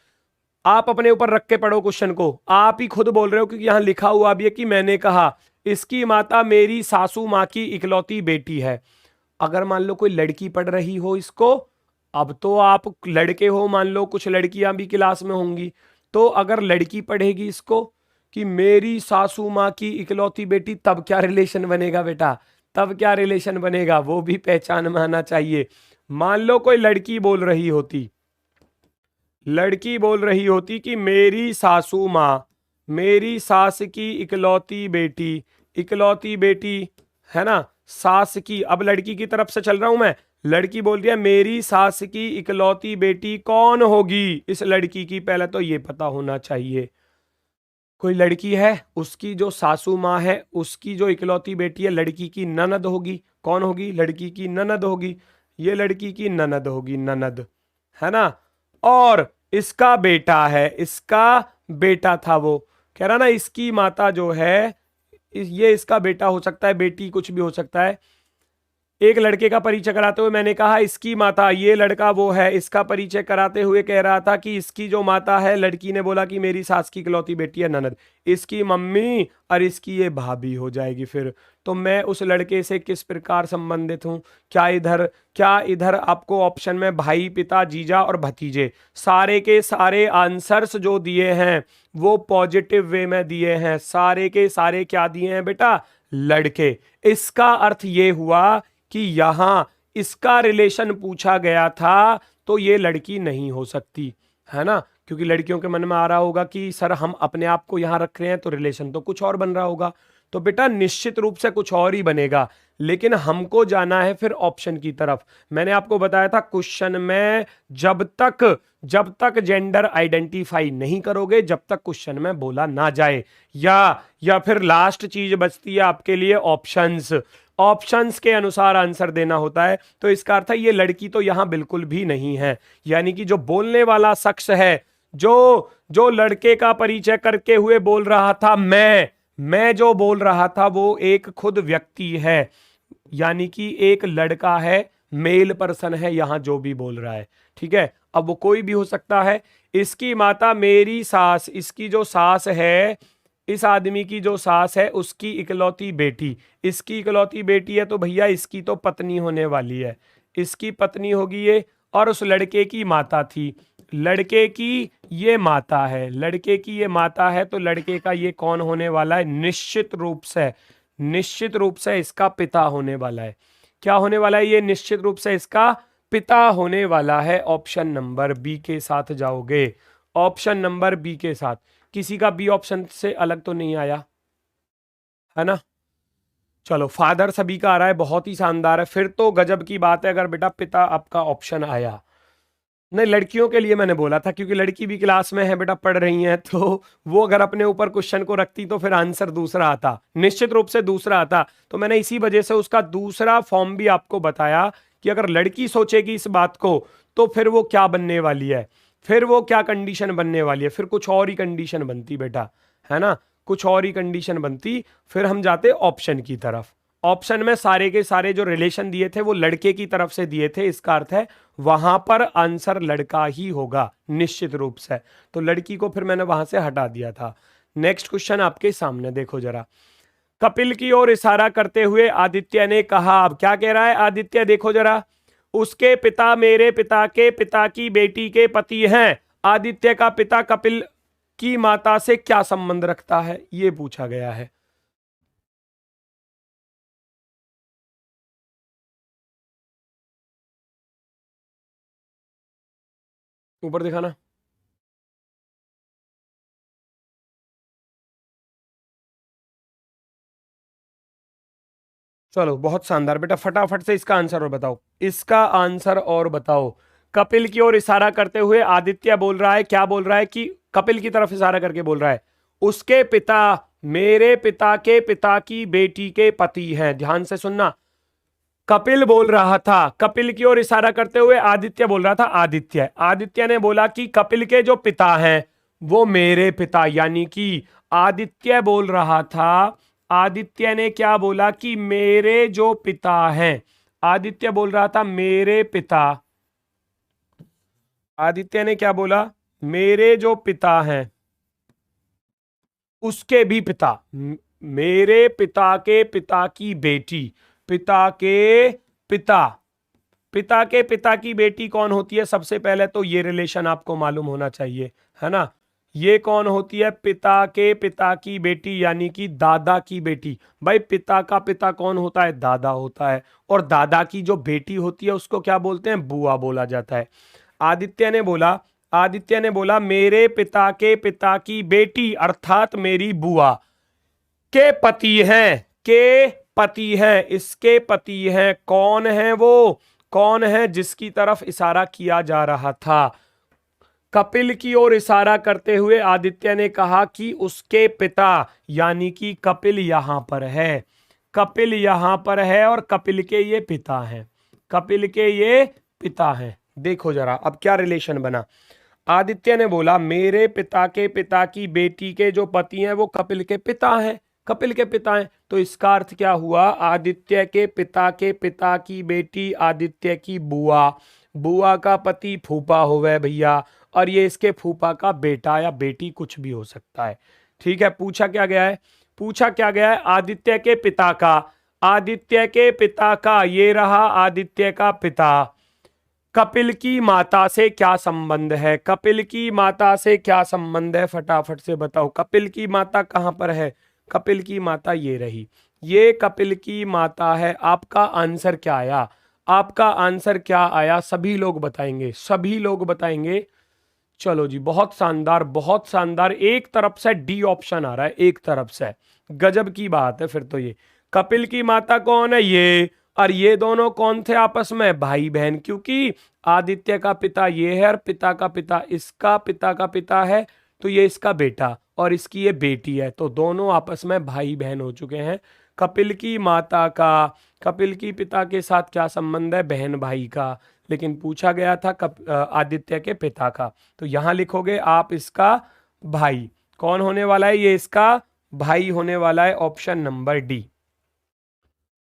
आप अपने ऊपर रख के पढ़ो क्वेश्चन को। आप ही खुद बोल रहे हो क्योंकि यहां लिखा हुआ भी है कि मैंने कहा इसकी माता मेरी सासू माँ की इकलौती बेटी है। अगर मान लो कोई लड़की पढ़ रही हो इसको, अब तो आप लड़के हो, मान लो कुछ लड़कियां भी क्लास में होंगी, तो अगर लड़की पढ़ेगी इसको कि मेरी सासू माँ की इकलौती बेटी, तब क्या रिलेशन बनेगा बेटा? तब क्या रिलेशन बनेगा, वो भी पहचान में आना चाहिए। मान लो कोई लड़की बोल रही होती, लड़की बोल रही होती कि मेरी सासू माँ, मेरी सास की इकलौती बेटी, इकलौती बेटी है ना, सास की। अब लड़की की तरफ से चल रहा हूं मैं, लड़की बोल रही है मेरी सास की इकलौती बेटी कौन होगी? इस लड़की की पहले तो ये पता होना चाहिए। कोई लड़की है, उसकी जो सासू माँ है, उसकी जो इकलौती बेटी है, लड़की की ननद होगी। कौन होगी? लड़की की ननद होगी। ये लड़की की ननद होगी, ननद, है ना। और इसका बेटा है, इसका बेटा था, वो कह रहा ना इसकी माता जो है, ये इसका बेटा हो सकता है, बेटी कुछ भी हो सकता है। एक लड़के का परिचय कराते हुए मैंने कहा इसकी माता, ये लड़का वो है, इसका परिचय कराते हुए कह रहा था कि इसकी जो माता है, लड़की ने बोला कि मेरी सास की इकलौती बेटी है ननद, इसकी मम्मी और इसकी ये भाभी हो जाएगी। फिर तो मैं उस लड़के से किस प्रकार संबंधित हूं? क्या इधर आपको ऑप्शन में भाई, पिता, जीजा और भतीजे, सारे के सारे आंसर्स जो दिए हैं वो पॉजिटिव वे में दिए हैं। सारे के सारे क्या दिए हैं बेटा? लड़के। इसका अर्थ ये हुआ कि यहां इसका रिलेशन पूछा गया था, तो ये लड़की नहीं हो सकती, है ना। क्योंकि लड़कियों के मन में आ रहा होगा कि सर हम अपने आप को यहां रख रहे हैं तो रिलेशन तो कुछ और बन रहा होगा। तो बेटा निश्चित रूप से कुछ और ही बनेगा, लेकिन हमको जाना है फिर ऑप्शन की तरफ। मैंने आपको बताया था क्वेश्चन में जब तक जेंडर आइडेंटिफाई नहीं करोगे, जब तक क्वेश्चन में बोला ना जाए, या फिर लास्ट चीज बचती है आपके लिए ऑप्शंस। ऑप्शंस के अनुसार आंसर देना होता है। तो इसका अर्थ है ये लड़की तो यहां बिल्कुल भी नहीं है, यानी कि जो बोलने वाला शख्स है, जो जो लड़के का परिचय करके हुए बोल रहा था मैं जो बोल रहा था वो एक खुद व्यक्ति है, यानी कि एक लड़का है, मेल पर्सन है यहां जो भी बोल रहा है। ठीक है, अब वो कोई भी हो सकता है। इसकी माता मेरी सास, इसकी जो सास है, इस आदमी की जो सास है उसकी इकलौती बेटी, इसकी इकलौती बेटी है तो भैया इसकी तो पत्नी होने वाली है, इसकी पत्नी होगी ये। और उस लड़के की माता थी, लड़के की ये माता है, लड़के की ये माता है, तो लड़के का ये कौन होने वाला है? निश्चित रूप से, निश्चित रूप से इसका पिता होने वाला है। क्या होने वाला है? ये निश्चित रूप से इसका पिता होने वाला है। ऑप्शन नंबर बी के साथ जाओगे, ऑप्शन नंबर बी के साथ। किसी का बी ऑप्शन से अलग तो नहीं आया है ना? चलो, फादर सभी का आ रहा है, बहुत ही शानदार है, फिर तो गजब की बात है अगर बेटा पिता आपका ऑप्शन आया। नहीं, लड़कियों के लिए मैंने बोला था क्योंकि लड़की भी क्लास में है बेटा, पढ़ रही हैं, तो वो अगर अपने ऊपर क्वेश्चन को रखती तो फिर आंसर दूसरा आता, निश्चित रूप से दूसरा आता। तो मैंने इसी वजह से उसका दूसरा फॉर्म भी आपको बताया कि अगर लड़की सोचेगी इस बात को तो फिर वो क्या बनने वाली है, फिर वो क्या कंडीशन बनने वाली है, फिर कुछ और ही कंडीशन बनती बेटा, है ना, कुछ और ही कंडीशन बनती। फिर हम जाते ऑप्शन की तरफ। ऑप्शन में सारे के सारे जो रिलेशन दिए थे वो लड़के की तरफ से दिए थे, इसका अर्थ है वहां पर आंसर लड़का ही होगा निश्चित रूप से। तो लड़की को फिर मैंने वहां से हटा दिया था। नेक्स्ट क्वेश्चन आपके सामने देखो जरा। कपिल की ओर इशारा करते हुए आदित्य ने कहा, अब क्या कह रहा है आदित्य, देखो जरा, उसके पिता मेरे पिता की बेटी के पति हैं। आदित्य का पिता कपिल की माता से क्या संबंध रखता है, ये पूछा गया है। ऊपर दिखाना। चलो, बहुत शानदार बेटा, फटाफट से इसका आंसर और बताओ, इसका आंसर और बताओ। कपिल की ओर इशारा करते हुए आदित्य बोल रहा है, क्या बोल रहा है कि कपिल की तरफ इशारा करके बोल रहा है उसके पिता मेरे पिता की बेटी के पति हैं। ध्यान से सुनना, कपिल बोल रहा था, कपिल की ओर इशारा करते हुए आदित्य बोल रहा था, आदित्य आदित्य ने बोला कि कपिल के जो पिता हैं वो मेरे पिता, यानी कि आदित्य बोल रहा था, आदित्य ने क्या बोला कि मेरे जो पिता हैं, आदित्य बोल रहा था मेरे पिता, आदित्य ने क्या बोला, मेरे जो पिता हैं उसके भी पिता, मेरे पिता की बेटी, पिता के पिता, पिता के पिता की बेटी कौन होती है? सबसे पहले तो ये रिलेशन आपको मालूम होना चाहिए, है ना। ये कौन होती है? पिता के पिता की बेटी, यानी कि दादा की बेटी। भाई पिता का पिता कौन होता है? दादा होता है, और दादा की जो बेटी होती है उसको क्या बोलते हैं? बुआ बोला जाता है। आदित्य ने बोला मेरे पिता के पिता की बेटी अर्थात मेरी बुआ के पति हैं, के पति हैं, इसके पति हैं। कौन है वो? कौन है जिसकी तरफ इशारा किया जा रहा था? कपिल की ओर इशारा करते हुए आदित्य ने कहा कि उसके पिता, यानी कि कपिल यहां पर है, कपिल यहां पर है और कपिल के ये पिता हैं, कपिल के ये पिता हैं। देखो जरा अब क्या रिलेशन बना। आदित्य ने बोला मेरे पिता की बेटी के जो पति हैं वो कपिल के पिता हैं, कपिल के पिता हैं, तो इसका अर्थ क्या हुआ? आदित्य के पिता की बेटी आदित्य की बुआ, बुआ का पति फूफा होवे भैया, और ये इसके फूफा का बेटा या बेटी कुछ भी हो सकता है। ठीक है, पूछा क्या गया है? पूछा क्या गया है? आदित्य के पिता का, आदित्य के पिता का, ये रहा आदित्य का पिता, कपिल की माता से क्या संबंध है? कपिल की माता से क्या संबंध है? फटाफट से बताओ, कपिल की माता कहां पर है? कपिल की माता ये रही, ये कपिल की माता है। आपका आंसर क्या आया? आपका आंसर क्या आया? सभी लोग बताएंगे, सभी लोग बताएंगे। चलो जी, बहुत शानदार, बहुत शानदार। एक तरफ से डी ऑप्शन आ रहा है, एक तरफ से, गजब की बात है। फिर तो ये कपिल की माता कौन है? ये, और ये दोनों कौन थे आपस में? भाई बहन, क्योंकि आदित्य का पिता ये है और पिता का पिता इसका पिता का पिता है, तो ये इसका बेटा और इसकी ये बेटी है, तो दोनों आपस में भाई बहन हो चुके हैं। कपिल की माता का कपिल की पिता के साथ क्या संबंध है? बहन भाई का। लेकिन पूछा गया था आदित्य के पिता का। तो यहां लिखोगे आप इसका भाई। कौन होने वाला है? ये इसका भाई होने वाला है। Option number D.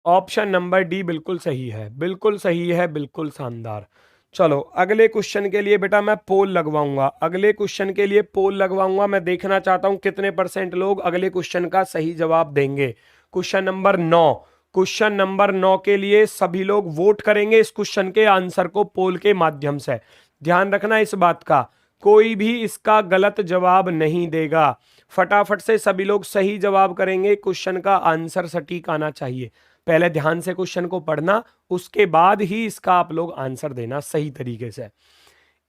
Option number D बिल्कुल सही है, बिल्कुल सही है, बिल्कुल शानदार। चलो अगले क्वेश्चन के लिए बेटा मैं पोल लगवाऊंगा, अगले क्वेश्चन के लिए पोल लगवाऊंगा। मैं देखना चाहता हूं कितने % लोग अगले क्वेश्चन का सही जवाब देंगे। क्वेश्चन नंबर 9, क्वेश्चन नंबर 9 के लिए सभी लोग वोट करेंगे इस क्वेश्चन के आंसर को पोल के माध्यम से। ध्यान रखना इस बात का, कोई भी इसका गलत जवाब नहीं देगा। फटाफट से सभी लोग सही जवाब करेंगे, क्वेश्चन का आंसर सटीक आना चाहिए। पहले ध्यान से क्वेश्चन को पढ़ना, उसके बाद ही इसका आप लोग आंसर देना सही तरीके से।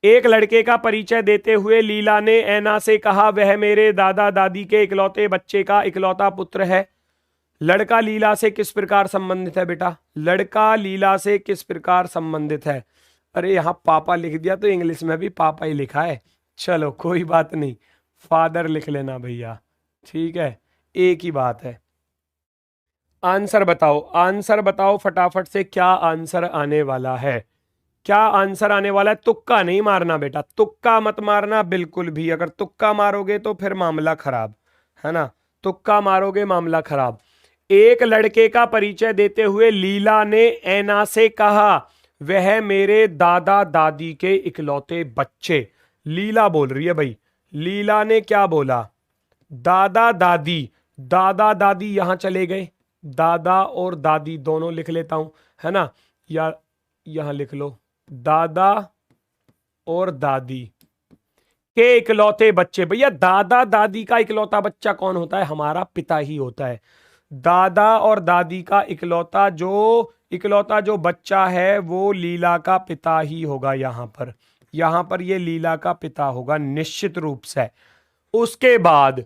एक लड़के का परिचय देते हुए लीला ने ऐना से कहा, वह मेरे दादा दादी के इकलौते बच्चे का इकलौता पुत्र है। लड़का लीला से किस प्रकार संबंधित है बेटा? लड़का लीला से किस प्रकार संबंधित है? अरे यहां पापा लिख दिया तो इंग्लिश में भी पापा ही लिखा है। चलो कोई बात नहीं, फादर लिख लेना भैया, ठीक है, एक ही बात है। आंसर बताओ, आंसर बताओ फटाफट से, क्या आंसर आने वाला है? क्या आंसर आने वाला है? तुक्का नहीं मारना बेटा, तुक्का मत मारना बिल्कुल भी। अगर तुक्का मारोगे तो फिर मामला खराब है ना, तुक्का मारोगे मामला खराब। एक लड़के का परिचय देते हुए लीला ने ऐना से कहा, वह मेरे दादा दादी के इकलौते बच्चे। लीला बोल रही है भाई, लीला ने क्या बोला? दादा दादी। दादा दादी यहां चले गए, दादा और दादी दोनों लिख लेता हूं, है ना, या यहां लिख लो, दादा और दादी के इकलौते बच्चे। भैया दादा दादी का इकलौता बच्चा कौन होता है? हमारा पिता ही होता है। दादा और दादी का इकलौता जो बच्चा है वो लीला का पिता ही होगा। यहां पर ये लीला का पिता होगा निश्चित रूप से। उसके बाद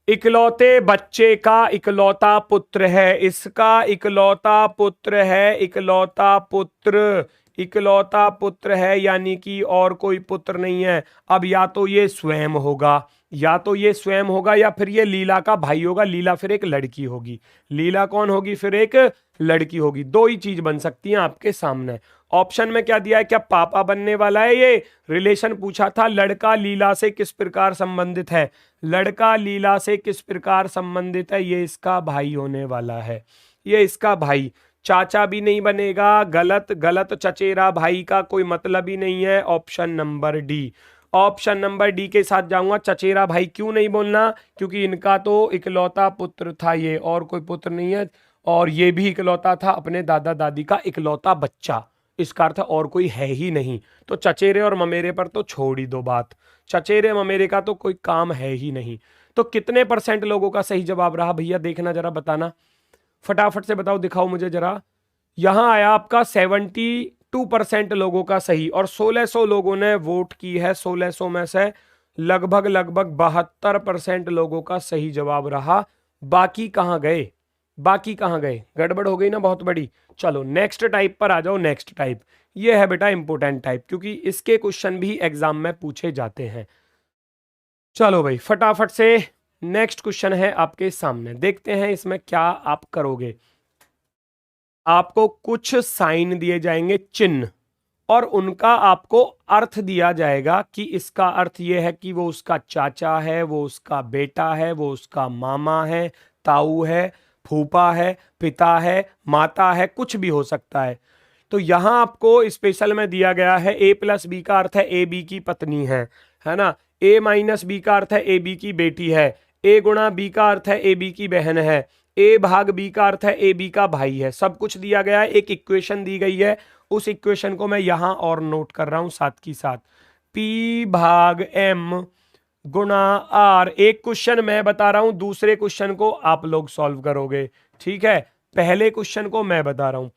इकलौते बच्चे का इकलौता पुत्र है, इसका इकलौता पुत्र है, इकलौता पुत्र, इकलौता पुत्र है, यानी कि और कोई पुत्र नहीं है। अब या तो ये स्वयं होगा, या तो ये स्वयं होगा, या फिर ये लीला का भाई होगा। लीला फिर एक लड़की होगी, लीला कौन होगी? फिर एक लड़की होगी। दो ही चीज बन सकती हैं आपके सामने। ऑप्शन में क्या दिया है? क्या पापा बनने वाला है? ये रिलेशन पूछा था, लड़का लीला से किस प्रकार संबंधित है, लड़का लीला से किस प्रकार संबंधित है, ये इसका भाई होने वाला है, ये इसका भाई। चाचा भी नहीं बनेगा, गलत गलत, चचेरा भाई का कोई मतलब ही नहीं है। Option number D, option number D के साथ जाऊंगा। चचेरा भाई क्यों नहीं बोलना? क्योंकि इनका तो इकलौता पुत्र था ये, और कोई पुत्र नहीं है, और ये भी इकलौता था अपने दादा दादी का इकलौता बच्चा, इसका अर्थ और कोई है ही नहीं। तो चचेरे और ममेरे पर तो छोड़ ही दो बात, चचेरे ममेरे का तो कोई काम है ही नहीं। तो कितने % लोगों का सही जवाब रहा भैया? देखना जरा, बताना फटाफट से, बताओ, दिखाओ मुझे जरा। यहां आया आपका 72% लोगों का सही, और 1600 लोगों ने वोट की है। 1600 में से लगभग 72% लोगों का सही जवाब रहा। बाकी कहां गए? बाकी कहां गए? गड़बड़ हो गई ना बहुत बड़ी। चलो नेक्स्ट टाइप पर आ जाओ। नेक्स्ट टाइप ये है बेटा इंपोर्टेंट टाइप, क्योंकि इसके क्वेश्चन भी एग्जाम में पूछे जाते हैं। चलो भाई फटाफट से नेक्स्ट क्वेश्चन है आपके सामने, देखते हैं इसमें क्या आप करोगे। आपको कुछ साइन दिए जाएंगे, चिन्ह, और उनका आपको अर्थ दिया जाएगा कि इसका अर्थ यह है कि वो उसका चाचा है, वो उसका बेटा है, वो उसका मामा है, ताऊ है, फूफा है, पिता है, माता है, कुछ भी हो सकता है। तो यहां आपको स्पेशल में दिया गया है A+B का अर्थ है ए बी की पत्नी है ना। A-B का अर्थ है ए बी की बेटी है। A×B का अर्थ है ए बी की बहन है। A/B का अर्थ है ए बी का भाई है। सब कुछ दिया गया है, एक इक्वेशन दी गई है, उस इक्वेशन को मैं यहां और नोट कर रहा हूं साथ की साथ। P/M गुणा R। एक क्वेश्चन मैं बता रहा हूं, दूसरे क्वेश्चन को आप लोग सॉल्व करोगे, ठीक है। पहले क्वेश्चन को मैं बता रहा हूं।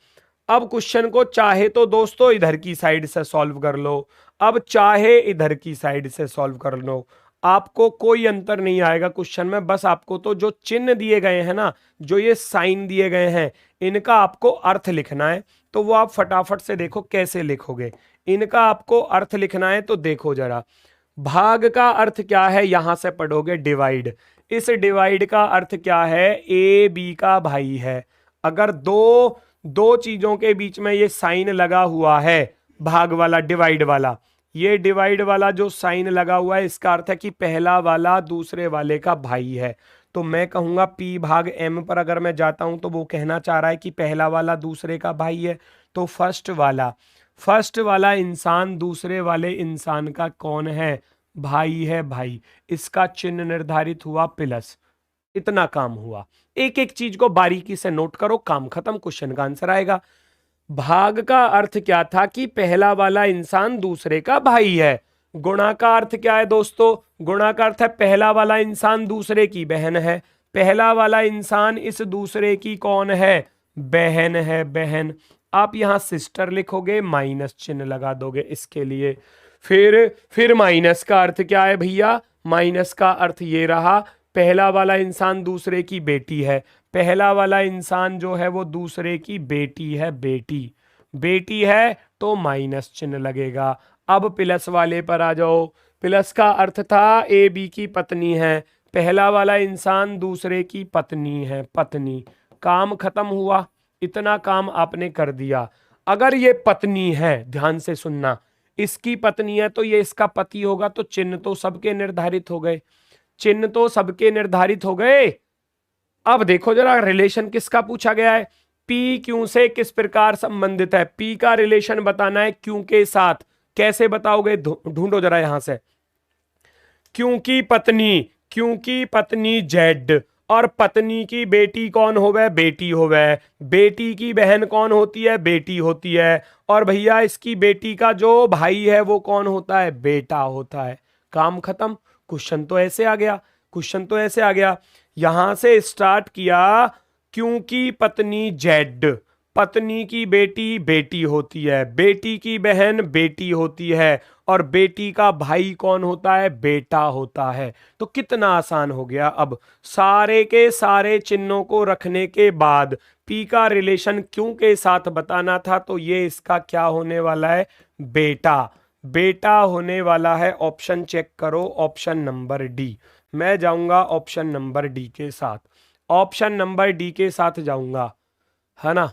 अब क्वेश्चन को चाहे तो दोस्तों इधर की साइड से सॉल्व कर लो, अब चाहे इधर की साइड से सॉल्व कर लो, आपको कोई अंतर नहीं आएगा क्वेश्चन में। बस आपको तो जो चिन्ह दिए गए हैं ना, जो ये साइन दिए गए हैं, इनका आपको अर्थ लिखना है। तो वो आप फटाफट से देखो कैसे लिखोगे। इनका आपको अर्थ लिखना है तो देखो जरा। भाग का अर्थ क्या है? यहां से पढ़ोगे डिवाइड। इस डिवाइड का अर्थ क्या है? ए बी का भाई है। अगर दो चीजों के बीच में ये साइन लगा हुआ है, भाग वाला, डिवाइड वाला, ये डिवाइड वाला जो साइन लगा हुआ है इसका अर्थ है कि पहला वाला दूसरे वाले का भाई है। तो मैं कहूंगा P भाग M पर अगर मैं जाता हूं तो वो कहना चाह रहा है कि पहला वाला दूसरे का भाई है। तो फर्स्ट वाला इंसान दूसरे वाले इंसान का कौन है? भाई है, भाई। इसका चिन्ह निर्धारित हुआ प्लस। इतना काम हुआ। एक एक चीज को बारीकी से नोट करो, काम खत्म, क्वेश्चन का आंसर आएगा। भाग का अर्थ क्या था? कि पहला वाला इंसान दूसरे का भाई है। गुणा का अर्थ क्या है दोस्तों? गुणा का अर्थ है पहला वाला इंसान दूसरे की बहन है। पहला वाला इंसान इस दूसरे की कौन है? बहन है, बहन। आप यहां सिस्टर लिखोगे, माइनस चिन्ह लगा दोगे इसके लिए। फिर माइनस का अर्थ क्या है भैया? माइनस का अर्थ ये रहा, पहला वाला इंसान दूसरे की बेटी है। पहला वाला इंसान जो है वो दूसरे की बेटी है, बेटी है तो माइनस चिन्ह लगेगा। अब प्लस वाले पर आ जाओ। प्लस का अर्थ था ए बी की पत्नी है। पहला वाला इंसान दूसरे की पत्नी है, पत्नी। काम खत्म हुआ। इतना काम आपने कर दिया। अगर ये पत्नी है, ध्यान से सुनना, इसकी पत्नी है तो ये इसका पति होगा, तो चिन्ह तो सबके निर्धारित हो गए, चिन्ह तो सबके निर्धारित हो गए। अब देखो जरा रिलेशन किसका पूछा गया है? पी क्यू से किस प्रकार संबंधित है? पी का रिलेशन बताना है क्यू के साथ। कैसे बताओगे? ढूंढो जरा यहां से। क्योंकि पत्नी जेड, और पत्नी की बेटी कौन होवे? बेटी होवे। बेटी की बहन कौन होती है? बेटी होती है। और भैया इसकी बेटी का जो भाई है वो कौन होता है? बेटा होता है। काम खत्म। क्वेश्चन तो ऐसे आ गया, यहां से स्टार्ट किया। क्योंकि पत्नी जेड, पत्नी की बेटी बेटी होती है, बेटी की बहन बेटी होती है, और बेटी का भाई कौन होता है? बेटा होता है। तो कितना आसान हो गया। अब सारे के सारे चिन्हों को रखने के बाद पी का रिलेशन क्यों के साथ बताना था, तो ये इसका क्या होने वाला है? बेटा होने वाला है। ऑप्शन चेक करो, ऑप्शन नंबर डी। मैं जाऊंगा ऑप्शन नंबर डी के साथ, ऑप्शन नंबर डी के साथ जाऊंगा, है ना।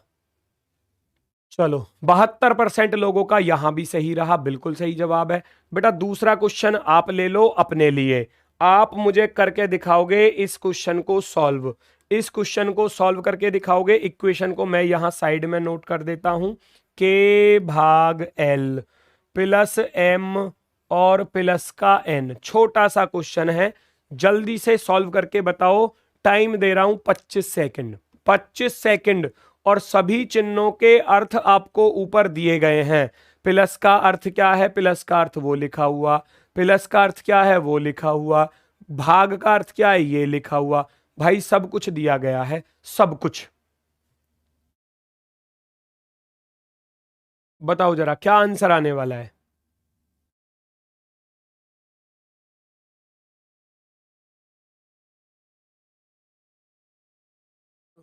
चलो 72% लोगों का यहां भी सही रहा, बिल्कुल सही जवाब है। बेटा दूसरा क्वेश्चन आप ले लो अपने लिए। आप मुझे करके दिखाओगे इस क्वेश्चन को सॉल्व, इस क्वेश्चन को सॉल्व करके दिखाओगे। इक्वेशन को मैं यहां साइड में नोट कर देता हूं। के भाग एल प्लस एम और प्लस का एन, छोटा सा क्वेश्चन है, जल्दी से सॉल्व करके बताओ। टाइम दे रहा हूं 25 सेकंड, 25 सेकंड। और सभी चिन्हों के अर्थ आपको ऊपर दिए गए हैं। प्लस का अर्थ क्या है? प्लस का अर्थ वो लिखा हुआ। प्लस का अर्थ क्या है? वो लिखा हुआ। भाग का अर्थ क्या है? ये लिखा हुआ। भाई सब कुछ दिया गया है, सब कुछ। बताओ जरा क्या आंसर आने वाला है।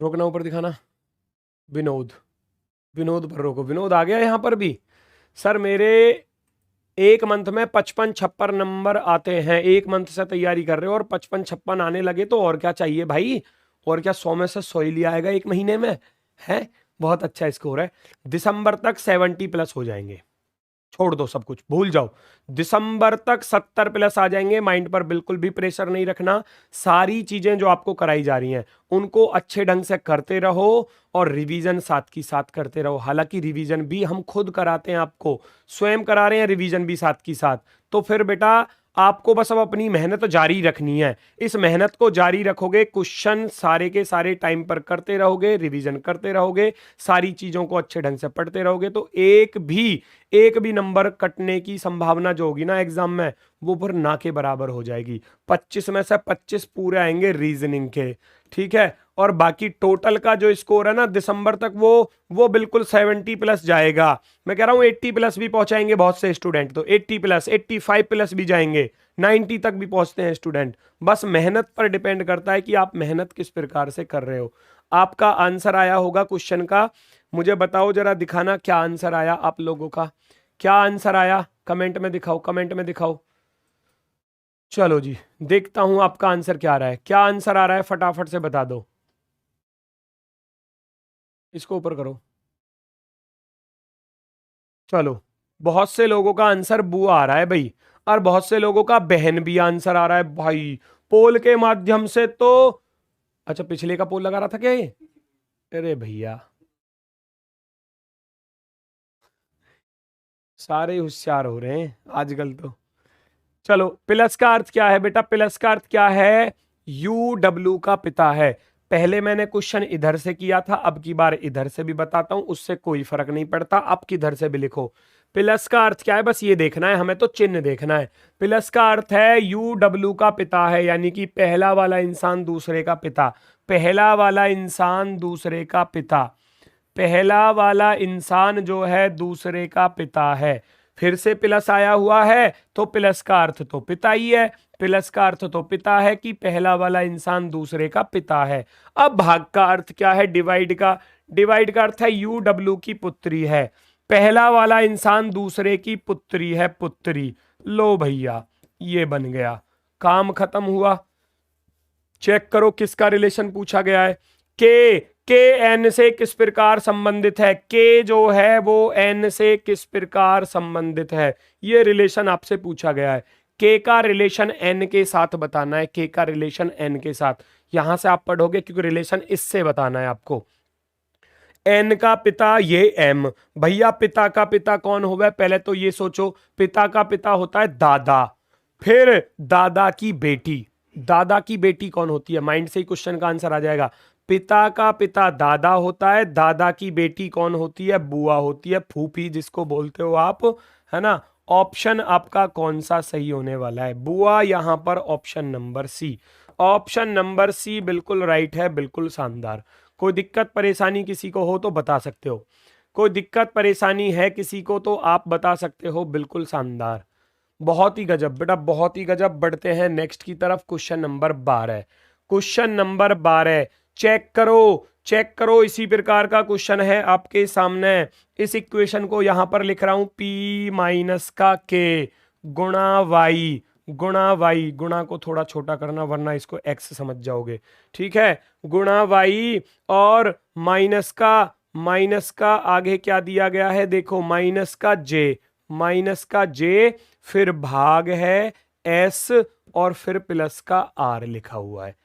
रोकना, ऊपर दिखाना। विनोद, विनोद पर रोको। विनोद आ गया यहां पर भी। सर मेरे एक मंथ में 55-56 नंबर आते हैं। एक मंथ से तैयारी कर रहे हो और 55-56 आने लगे तो और क्या चाहिए भाई? और क्या 100 में से 100 ही लिया आएगा एक महीने में? है बहुत अच्छा स्कोर है। दिसंबर तक 70 प्लस हो जाएंगे। छोड़ दो सब कुछ, भूल जाओ। दिसंबर तक 70 प्लस आ जाएंगे। माइंड पर बिल्कुल भी प्रेशर नहीं रखना। सारी चीजें जो आपको कराई जा रही हैं उनको अच्छे ढंग से करते रहो, और रिवीजन साथ की साथ करते रहो। हालांकि रिवीजन भी हम खुद कराते हैं, आपको स्वयं करा रहे हैं रिवीजन भी साथ की साथ। तो फिर बेटा आपको बस अब अपनी मेहनत जारी रखनी है। इस मेहनत को जारी रखोगे, क्वेश्चन सारे के सारे टाइम पर करते रहोगे, रिवीजन करते रहोगे, सारी चीजों को अच्छे ढंग से पढ़ते रहोगे, तो एक भी नंबर कटने की संभावना जो होगी ना एग्जाम में, वो फिर ना के बराबर हो जाएगी। 25 में से 25 पूरे आएंगे रीजनिंग के, ठीक है। और बाकी टोटल का जो स्कोर है ना दिसंबर तक, वो बिल्कुल 70 प्लस जाएगा। मैं कह रहा हूं 80 प्लस भी पहुंचाएंगे बहुत से स्टूडेंट, तो 80 प्लस 85 प्लस भी जाएंगे, 90 तक भी पहुंचते हैं स्टूडेंट। बस मेहनत पर डिपेंड करता है कि आप मेहनत किस प्रकार से कर रहे हो। आपका आंसर आया होगा क्वेश्चन का, मुझे बताओ जरा, दिखाना क्या आंसर आया आप लोगों का। क्या आंसर आया कमेंट में दिखाओ, कमेंट में दिखाओ। चलो जी देखता हूं आपका आंसर क्या आ रहा है। क्या आंसर आ रहा है फटाफट से बता दो। इसको ऊपर करो। चलो बहुत से लोगों का आंसर बुआ आ रहा है भाई, और बहुत से लोगों का बहन भी आंसर आ रहा है भाई पोल के माध्यम से। तो अच्छा, पिछले का पोल लगा रहा था क्या ये? अरे भैया सारे होशियार हो रहे हैं आजकल तो। चलो, प्लस का अर्थ क्या है बेटा? प्लस का अर्थ क्या है? यू डब्ल्यू का पिता है। पहले मैंने क्वेश्चन इधर से किया था, अब की बार इधर से भी बताता हूं, उससे कोई फर्क नहीं पड़ता, आप किधर से भी लिखो। प्लस का अर्थ क्या है? बस ये देखना है हमें, तो चिन्ह देखना है। प्लस का अर्थ है यू डब्ल्यू का पिता है, यानी कि पहला वाला इंसान दूसरे का पिता। पहला वाला इंसान दूसरे का पिता। पहला वाला इंसान जो है दूसरे का पिता है। फिर से प्लस आया हुआ है तो प्लस का अर्थ तो पिता ही है। प्लस का अर्थ तो पिता है कि पहला वाला इंसान दूसरे का पिता है। अब भाग का अर्थ क्या है? डिवाइड का। डिवाइड का अर्थ है यू डब्ल्यू की पुत्री है। पहला वाला इंसान दूसरे की पुत्री है, पुत्री। लो भैया, ये बन गया, काम खत्म हुआ। चेक करो किसका रिलेशन पूछा गया है। के एन से किस प्रकार संबंधित है? के जो है वो एन से किस प्रकार संबंधित है, ये रिलेशन आपसे पूछा गया है। के का रिलेशन एन के साथ बताना है। के का रिलेशन एन के साथ यहां से आप पढ़ोगे, क्योंकि रिलेशन इससे बताना है आपको। एन का पिता ये एम। भैया पिता का पिता कौन होगा? पहले तो ये सोचो, पिता का पिता होता है दादा, फिर दादा की बेटी। दादा की बेटी कौन होती है? माइंड से ही क्वेश्चन का आंसर आ जाएगा। पिता का पिता दादा होता है, दादा की बेटी कौन होती है? बुआ होती है, फूफी जिसको बोलते हो आप, है ना। ऑप्शन आपका कौन सा सही होने वाला है? बुआ, यहां पर option number C. Option number C बिल्कुल राइट है, बिल्कुल शानदार। कोई दिक्कत परेशानी किसी को हो तो बता सकते हो। कोई दिक्कत परेशानी है किसी को तो आप बता सकते हो, बिल्कुल शानदार। बहुत ही गजब बेटा, बहुत ही गजब। बढ़ते हैं नेक्स्ट की तरफ। Question number 12। Question number 12 check करो, चेक करो। इसी प्रकार का क्वेश्चन है आपके सामने। इस इक्वेशन को यहां पर लिख रहा हूं, पी माइनस का के गुणा वाई। गुणा वाई, गुणा को थोड़ा छोटा करना वरना इसको एक्स समझ जाओगे, ठीक है। गुणा वाई और माइनस का आगे क्या दिया गया है? देखो, माइनस का जे, माइनस का जे, फिर भाग है एस, और फिर प्लस का आर लिखा हुआ है।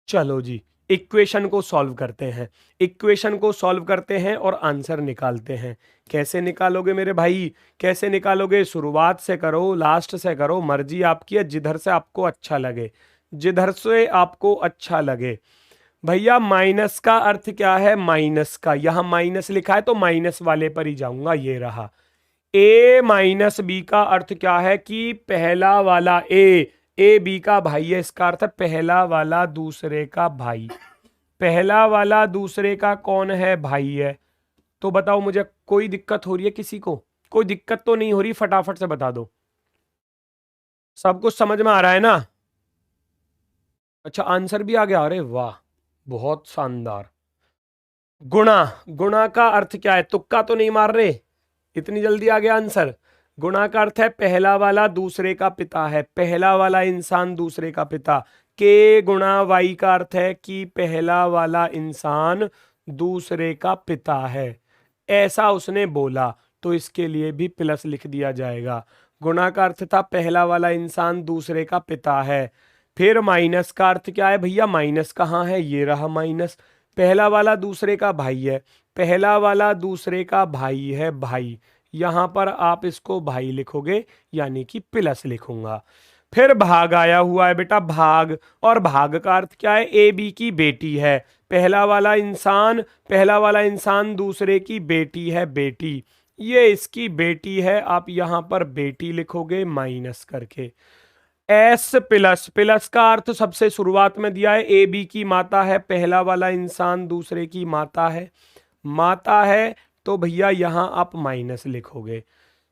चलो जी, इक्वेशन को सॉल्व करते हैं। इक्वेशन को सॉल्व करते हैं और आंसर निकालते हैं। कैसे निकालोगे मेरे भाई? कैसे निकालोगे? शुरुआत से करो, लास्ट से करो, मर्जी आपकी है, जिधर से आपको अच्छा लगे, जिधर से आपको अच्छा लगे। भैया माइनस का अर्थ क्या है? माइनस का, यहां माइनस लिखा है तो माइनस वाले पर ही जाऊंगा, ये रहा। ए माइनस बी का अर्थ क्या है? कि पहला वाला ए बी का भाई है, इसका अर्थ है पहला वाला दूसरे का भाई। पहला वाला दूसरे का कौन है? भाई है। तो बताओ मुझे, कोई दिक्कत हो रही है किसी को? कोई दिक्कत तो नहीं हो रही? फटाफट से बता दो। सब कुछ समझ में आ रहा है ना? अच्छा, आंसर भी आ गया, अरे वाह, बहुत शानदार। गुणा, गुणा का अर्थ क्या है? तुक्का तो नहीं मार रहे? इतनी जल्दी आ गया आंसर। गुणा का अर्थ है पहला वाला दूसरे का पिता है, पहला वाला इंसान दूसरे का पिता। के गुणा वाई का अर्थ है कि पहला वाला इंसान दूसरे का पिता है, ऐसा उसने बोला, तो इसके लिए भी प्लस लिख दिया जाएगा। गुणा का अर्थ था पहला वाला इंसान दूसरे का पिता है। फिर माइनस का अर्थ क्या है भैया? माइनस कहाँ है? ये रहा माइनस। पहला वाला दूसरे का भाई है, पहला वाला दूसरे का भाई है, भाई। यहां पर आप इसको भाई लिखोगे, यानी कि प्लस लिखूंगा। फिर भाग आया हुआ है बेटा, भाग। और भाग का अर्थ क्या है? ए बी की बेटी है, पहला वाला इंसान, पहला वाला इंसान दूसरे की बेटी है, बेटी। ये इसकी बेटी है, आप यहां पर बेटी लिखोगे माइनस करके। एस प्लस, प्लस का अर्थ सबसे शुरुआत में दिया है, ए बी की माता है, पहला वाला इंसान दूसरे की माता है, माता है, तो भैया यहां आप माइनस लिखोगे।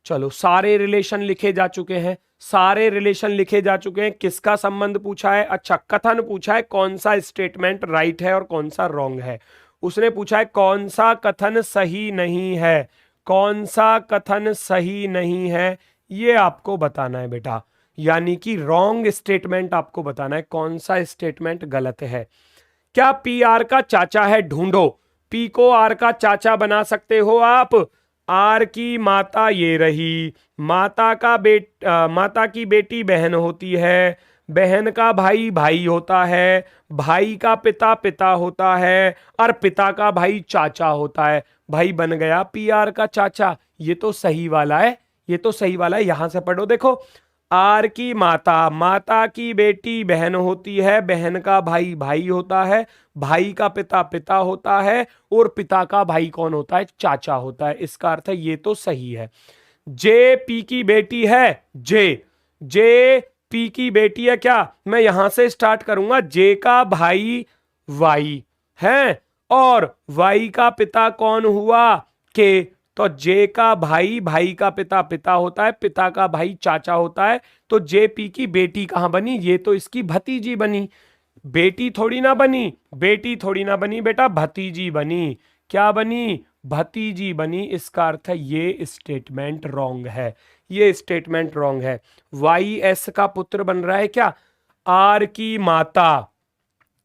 चलो, सारे रिलेशन लिखे जा चुके हैं, सारे रिलेशन लिखे जा चुके हैं। किसका संबंध पूछा है? अच्छा, कथन पूछा है, कौन सा स्टेटमेंट राइट है और कौन सा रॉन्ग है। उसने पूछा है कौन सा कथन सही नहीं है, कौन सा कथन सही नहीं है, ये आपको बताना है बेटा। यानी कि रॉन्ग स्टेटमेंट आपको बताना है, कौन सा स्टेटमेंट गलत है। क्या पी आर का चाचा है? ढूंढो। पी को आर का चाचा बना सकते हो आप? आर की माता ये रही, माता की बेटी बहन होती है, बहन का भाई भाई होता है, भाई का पिता पिता होता है, और पिता का भाई चाचा होता है। भाई बन गया पी आर का चाचा। ये तो सही वाला है, ये तो सही वाला है। यहां से पढ़ो, देखो, आर की माता की बेटी बहन होती है, बहन का भाई भाई होता है, भाई का पिता पिता होता है, और पिता का भाई कौन होता है? चाचा होता है। इसका अर्थ है ये तो सही है। जे पी की बेटी है, जे पी की बेटी है क्या? मैं यहां से स्टार्ट करूंगा। जे का भाई वाई है, और वाई का पिता कौन हुआ? के। तो जे का भाई भाई का पिता पिता होता है, पिता का भाई चाचा होता है। तो जे पी की बेटी कहां बनी? ये तो इसकी भतीजी बनी। बेटी थोड़ी ना बनी, बेटी थोड़ी ना बनी बेटा, भतीजी बनी। क्या बनी? भतीजी बनी। इसका अर्थ है ये स्टेटमेंट रॉन्ग है, ये स्टेटमेंट रॉन्ग है। वाई एस का पुत्र बन रहा है क्या? आर की माता,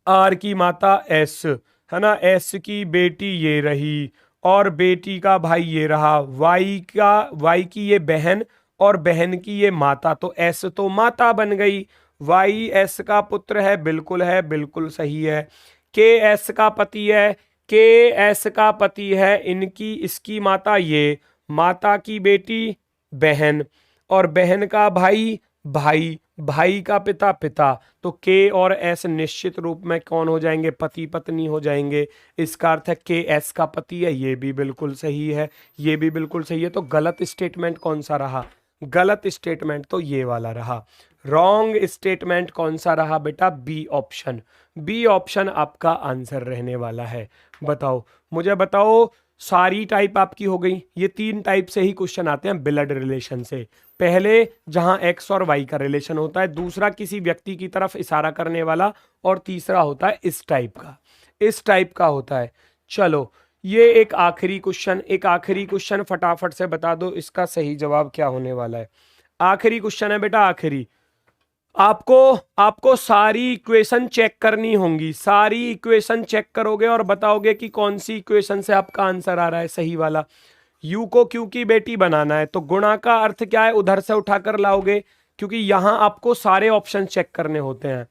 आर की माता एस, है ना, एस की बेटी ये रही, और बेटी का भाई ये रहा, वाई की ये बहन, और बहन की ये माता, तो एस तो माता बन गई। वाई एस का पुत्र है, बिल्कुल सही है। के एस का पति है, के एस का पति है, इनकी इसकी माता ये, माता की बेटी बहन, और बहन का भाई भाई, भाई का पिता पिता। तो के और एस निश्चित रूप में कौन हो जाएंगे? पति पत्नी हो जाएंगे। इसका अर्थ है के एस का पति है। ये भी बिल्कुल सही है, ये भी बिल्कुल सही है। तो गलत स्टेटमेंट कौन सा रहा? गलत स्टेटमेंट तो ये वाला रहा। रॉन्ग स्टेटमेंट कौन सा रहा बेटा? B option. बी ऑप्शन आपका आंसर रहने वाला है। बताओ, मुझे बताओ, सारी टाइप आपकी हो गई। ये 3 टाइप से ही क्वेश्चन आते हैं ब्लड रिलेशन से। पहले जहां एक्स और वाई का रिलेशन होता है, दूसरा किसी व्यक्ति की तरफ इशारा करने वाला, और तीसरा होता है इस टाइप का, इस टाइप का होता है। चलो, ये एक आखिरी क्वेश्चन, एक आखिरी क्वेश्चन फटाफट से बता दो इसका सही जवाब क्या होने वाला है। आखिरी क्वेश्चन है बेटा, आखिरी। आपको आपको सारी इक्वेशन चेक करनी होंगी, सारी इक्वेशन चेक करोगे और बताओगे कि कौन सी इक्वेशन से आपका आंसर आ रहा है सही वाला। यू को क्यू की बेटी बनाना है, तो गुणा का अर्थ क्या है? उधर से उठाकर लाओगे, क्योंकि यहां आपको सारे ऑप्शन चेक करने होते हैं।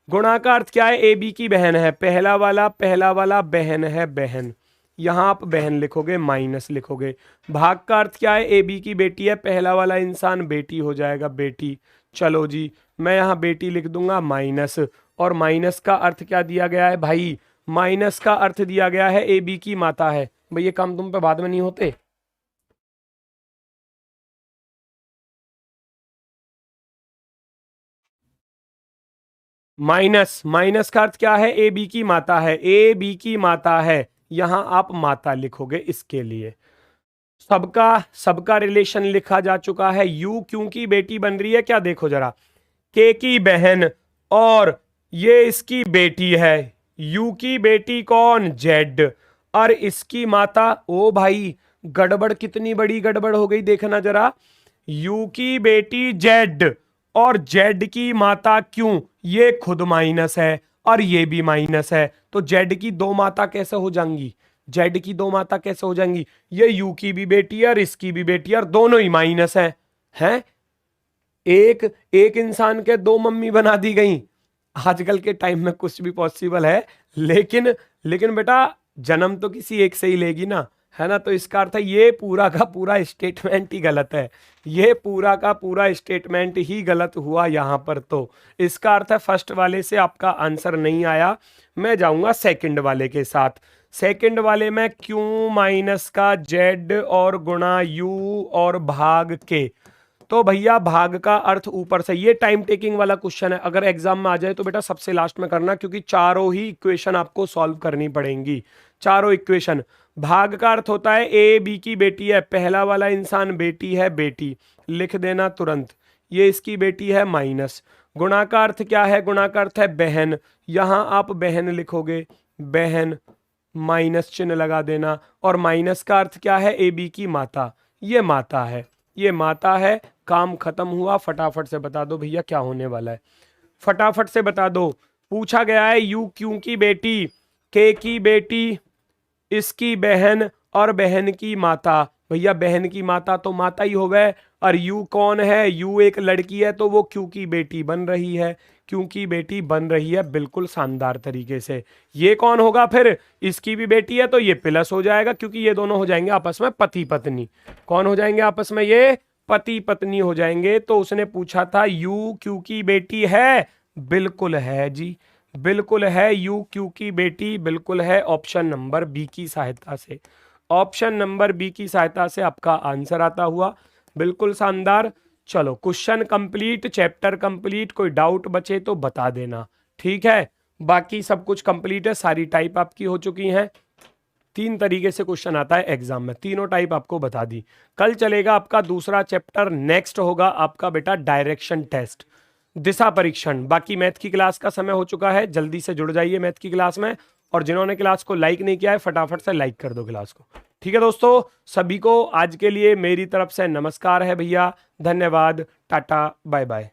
गुणा का अर्थ क्या है? ए बी की बहन है, पहला वाला बहन है, बहन, यहां आप बहन लिखोगे, माइनस लिखोगे। भाग का अर्थ क्या है? ए बी की बेटी है, पहला वाला इंसान बेटी हो जाएगा, बेटी। चलो जी, मैं यहां बेटी लिख दूंगा, माइनस, और माइनस का अर्थ क्या दिया गया है भाई? माइनस का अर्थ दिया गया है ए बी की माता है। भाई ये काम तुम पे बाद में नहीं होते। माइनस, माइनस का अर्थ क्या है? ए बी की माता है, ए बी की माता है, यहां आप माता लिखोगे इसके लिए। सबका सबका रिलेशन लिखा जा चुका है। यू क्यों की बेटी बन रही है क्या? देखो जरा, के की बहन, और ये इसकी बेटी है। यू की बेटी कौन? जेड, और इसकी माता, ओ भाई गड़बड़, कितनी बड़ी गड़बड़ हो गई, देखना जरा। यू की बेटी जेड, और जेड की माता क्यों? ये खुद माइनस है और ये भी माइनस है, तो जेड की दो माता कैसे हो जाएंगी? जेड की दो माता कैसे हो जाएंगी? ये यू की भी बेटी है और इसकी भी बेटी है, और दोनों ही माइनस है। हैं? एक एक इंसान के दो मम्मी बना दी गई। आजकल के टाइम में कुछ भी पॉसिबल है, लेकिन लेकिन बेटा जन्म तो किसी एक से ही लेगी ना, है ना। तो इसका अर्थ है ये पूरा का पूरा स्टेटमेंट ही गलत है, ये पूरा का पूरा स्टेटमेंट ही गलत हुआ यहां पर। तो इसका अर्थ है फर्स्ट वाले से आपका आंसर नहीं आया। मैं जाऊंगा सेकंड वाले के साथ। सेकंड वाले में क्यू माइनस का जेड और गुणा यू और भाग के। तो भैया भाग का अर्थ ऊपर से, ये टाइम टेकिंग वाला क्वेश्चन है, अगर एग्जाम में आ जाए तो बेटा सबसे लास्ट में करना, क्योंकि चारों ही इक्वेशन आपको सॉल्व करनी पड़ेंगी, चारों इक्वेशन। भाग का अर्थ होता है ए बी की बेटी है, पहला वाला इंसान बेटी है, बेटी लिख देना तुरंत, ये इसकी बेटी है, माइनस। गुणा का अर्थ क्या है? गुणा का अर्थ है बहन, यहां आप बहन लिखोगे, बहन, माइनस चिन्ह लगा देना। और माइनस का अर्थ क्या है? ए बी की माता, ये माता है, ये माता है। काम खत्म हुआ। फटाफट से बता दो भैया क्या होने वाला है, फटाफट से बता दो। पूछा गया है यू क्यू की बेटी, के की बेटी, इसकी बहन और बहन की माता, भैया बहन की माता तो माता ही हो गए, और यू कौन है, यू एक लड़की है तो वो क्यू की बेटी बन रही है, क्यू की बेटी बन रही है, बिल्कुल शानदार तरीके से। ये कौन होगा फिर, इसकी भी बेटी है तो ये प्लस हो जाएगा, क्योंकि ये दोनों हो जाएंगे आपस में पति पत्नी। कौन हो जाएंगे आपस में, ये पति पत्नी हो जाएंगे। तो उसने पूछा था यू क्यू की बेटी है, बिल्कुल है जी, बिल्कुल है, यू क्यू की बेटी बिल्कुल है, ऑप्शन नंबर बी की सहायता से, ऑप्शन नंबर बी की सहायता से आपका आंसर आता हुआ, बिल्कुल शानदार। चलो क्वेश्चन कंप्लीट, चैप्टर कंप्लीट, कोई डाउट बचे तो बता देना, ठीक है। बाकी सब कुछ कंप्लीट है, सारी टाइप आपकी हो चुकी हैं। 3 तरीके से क्वेश्चन आता है एग्जाम में, तीनों टाइप आपको बता दी। कल चलेगा आपका दूसरा चैप्टर, नेक्स्ट होगा आपका बेटा डायरेक्शन टेस्ट, दिशा परीक्षण। बाकी मैथ की क्लास का समय हो चुका है, जल्दी से जुड़ जाइए मैथ की क्लास में, और जिन्होंने क्लास को लाइक नहीं किया है फटाफट से लाइक कर दो क्लास को, ठीक है दोस्तों। सभी को आज के लिए मेरी तरफ से नमस्कार है भैया, धन्यवाद, टाटा बाय बाय।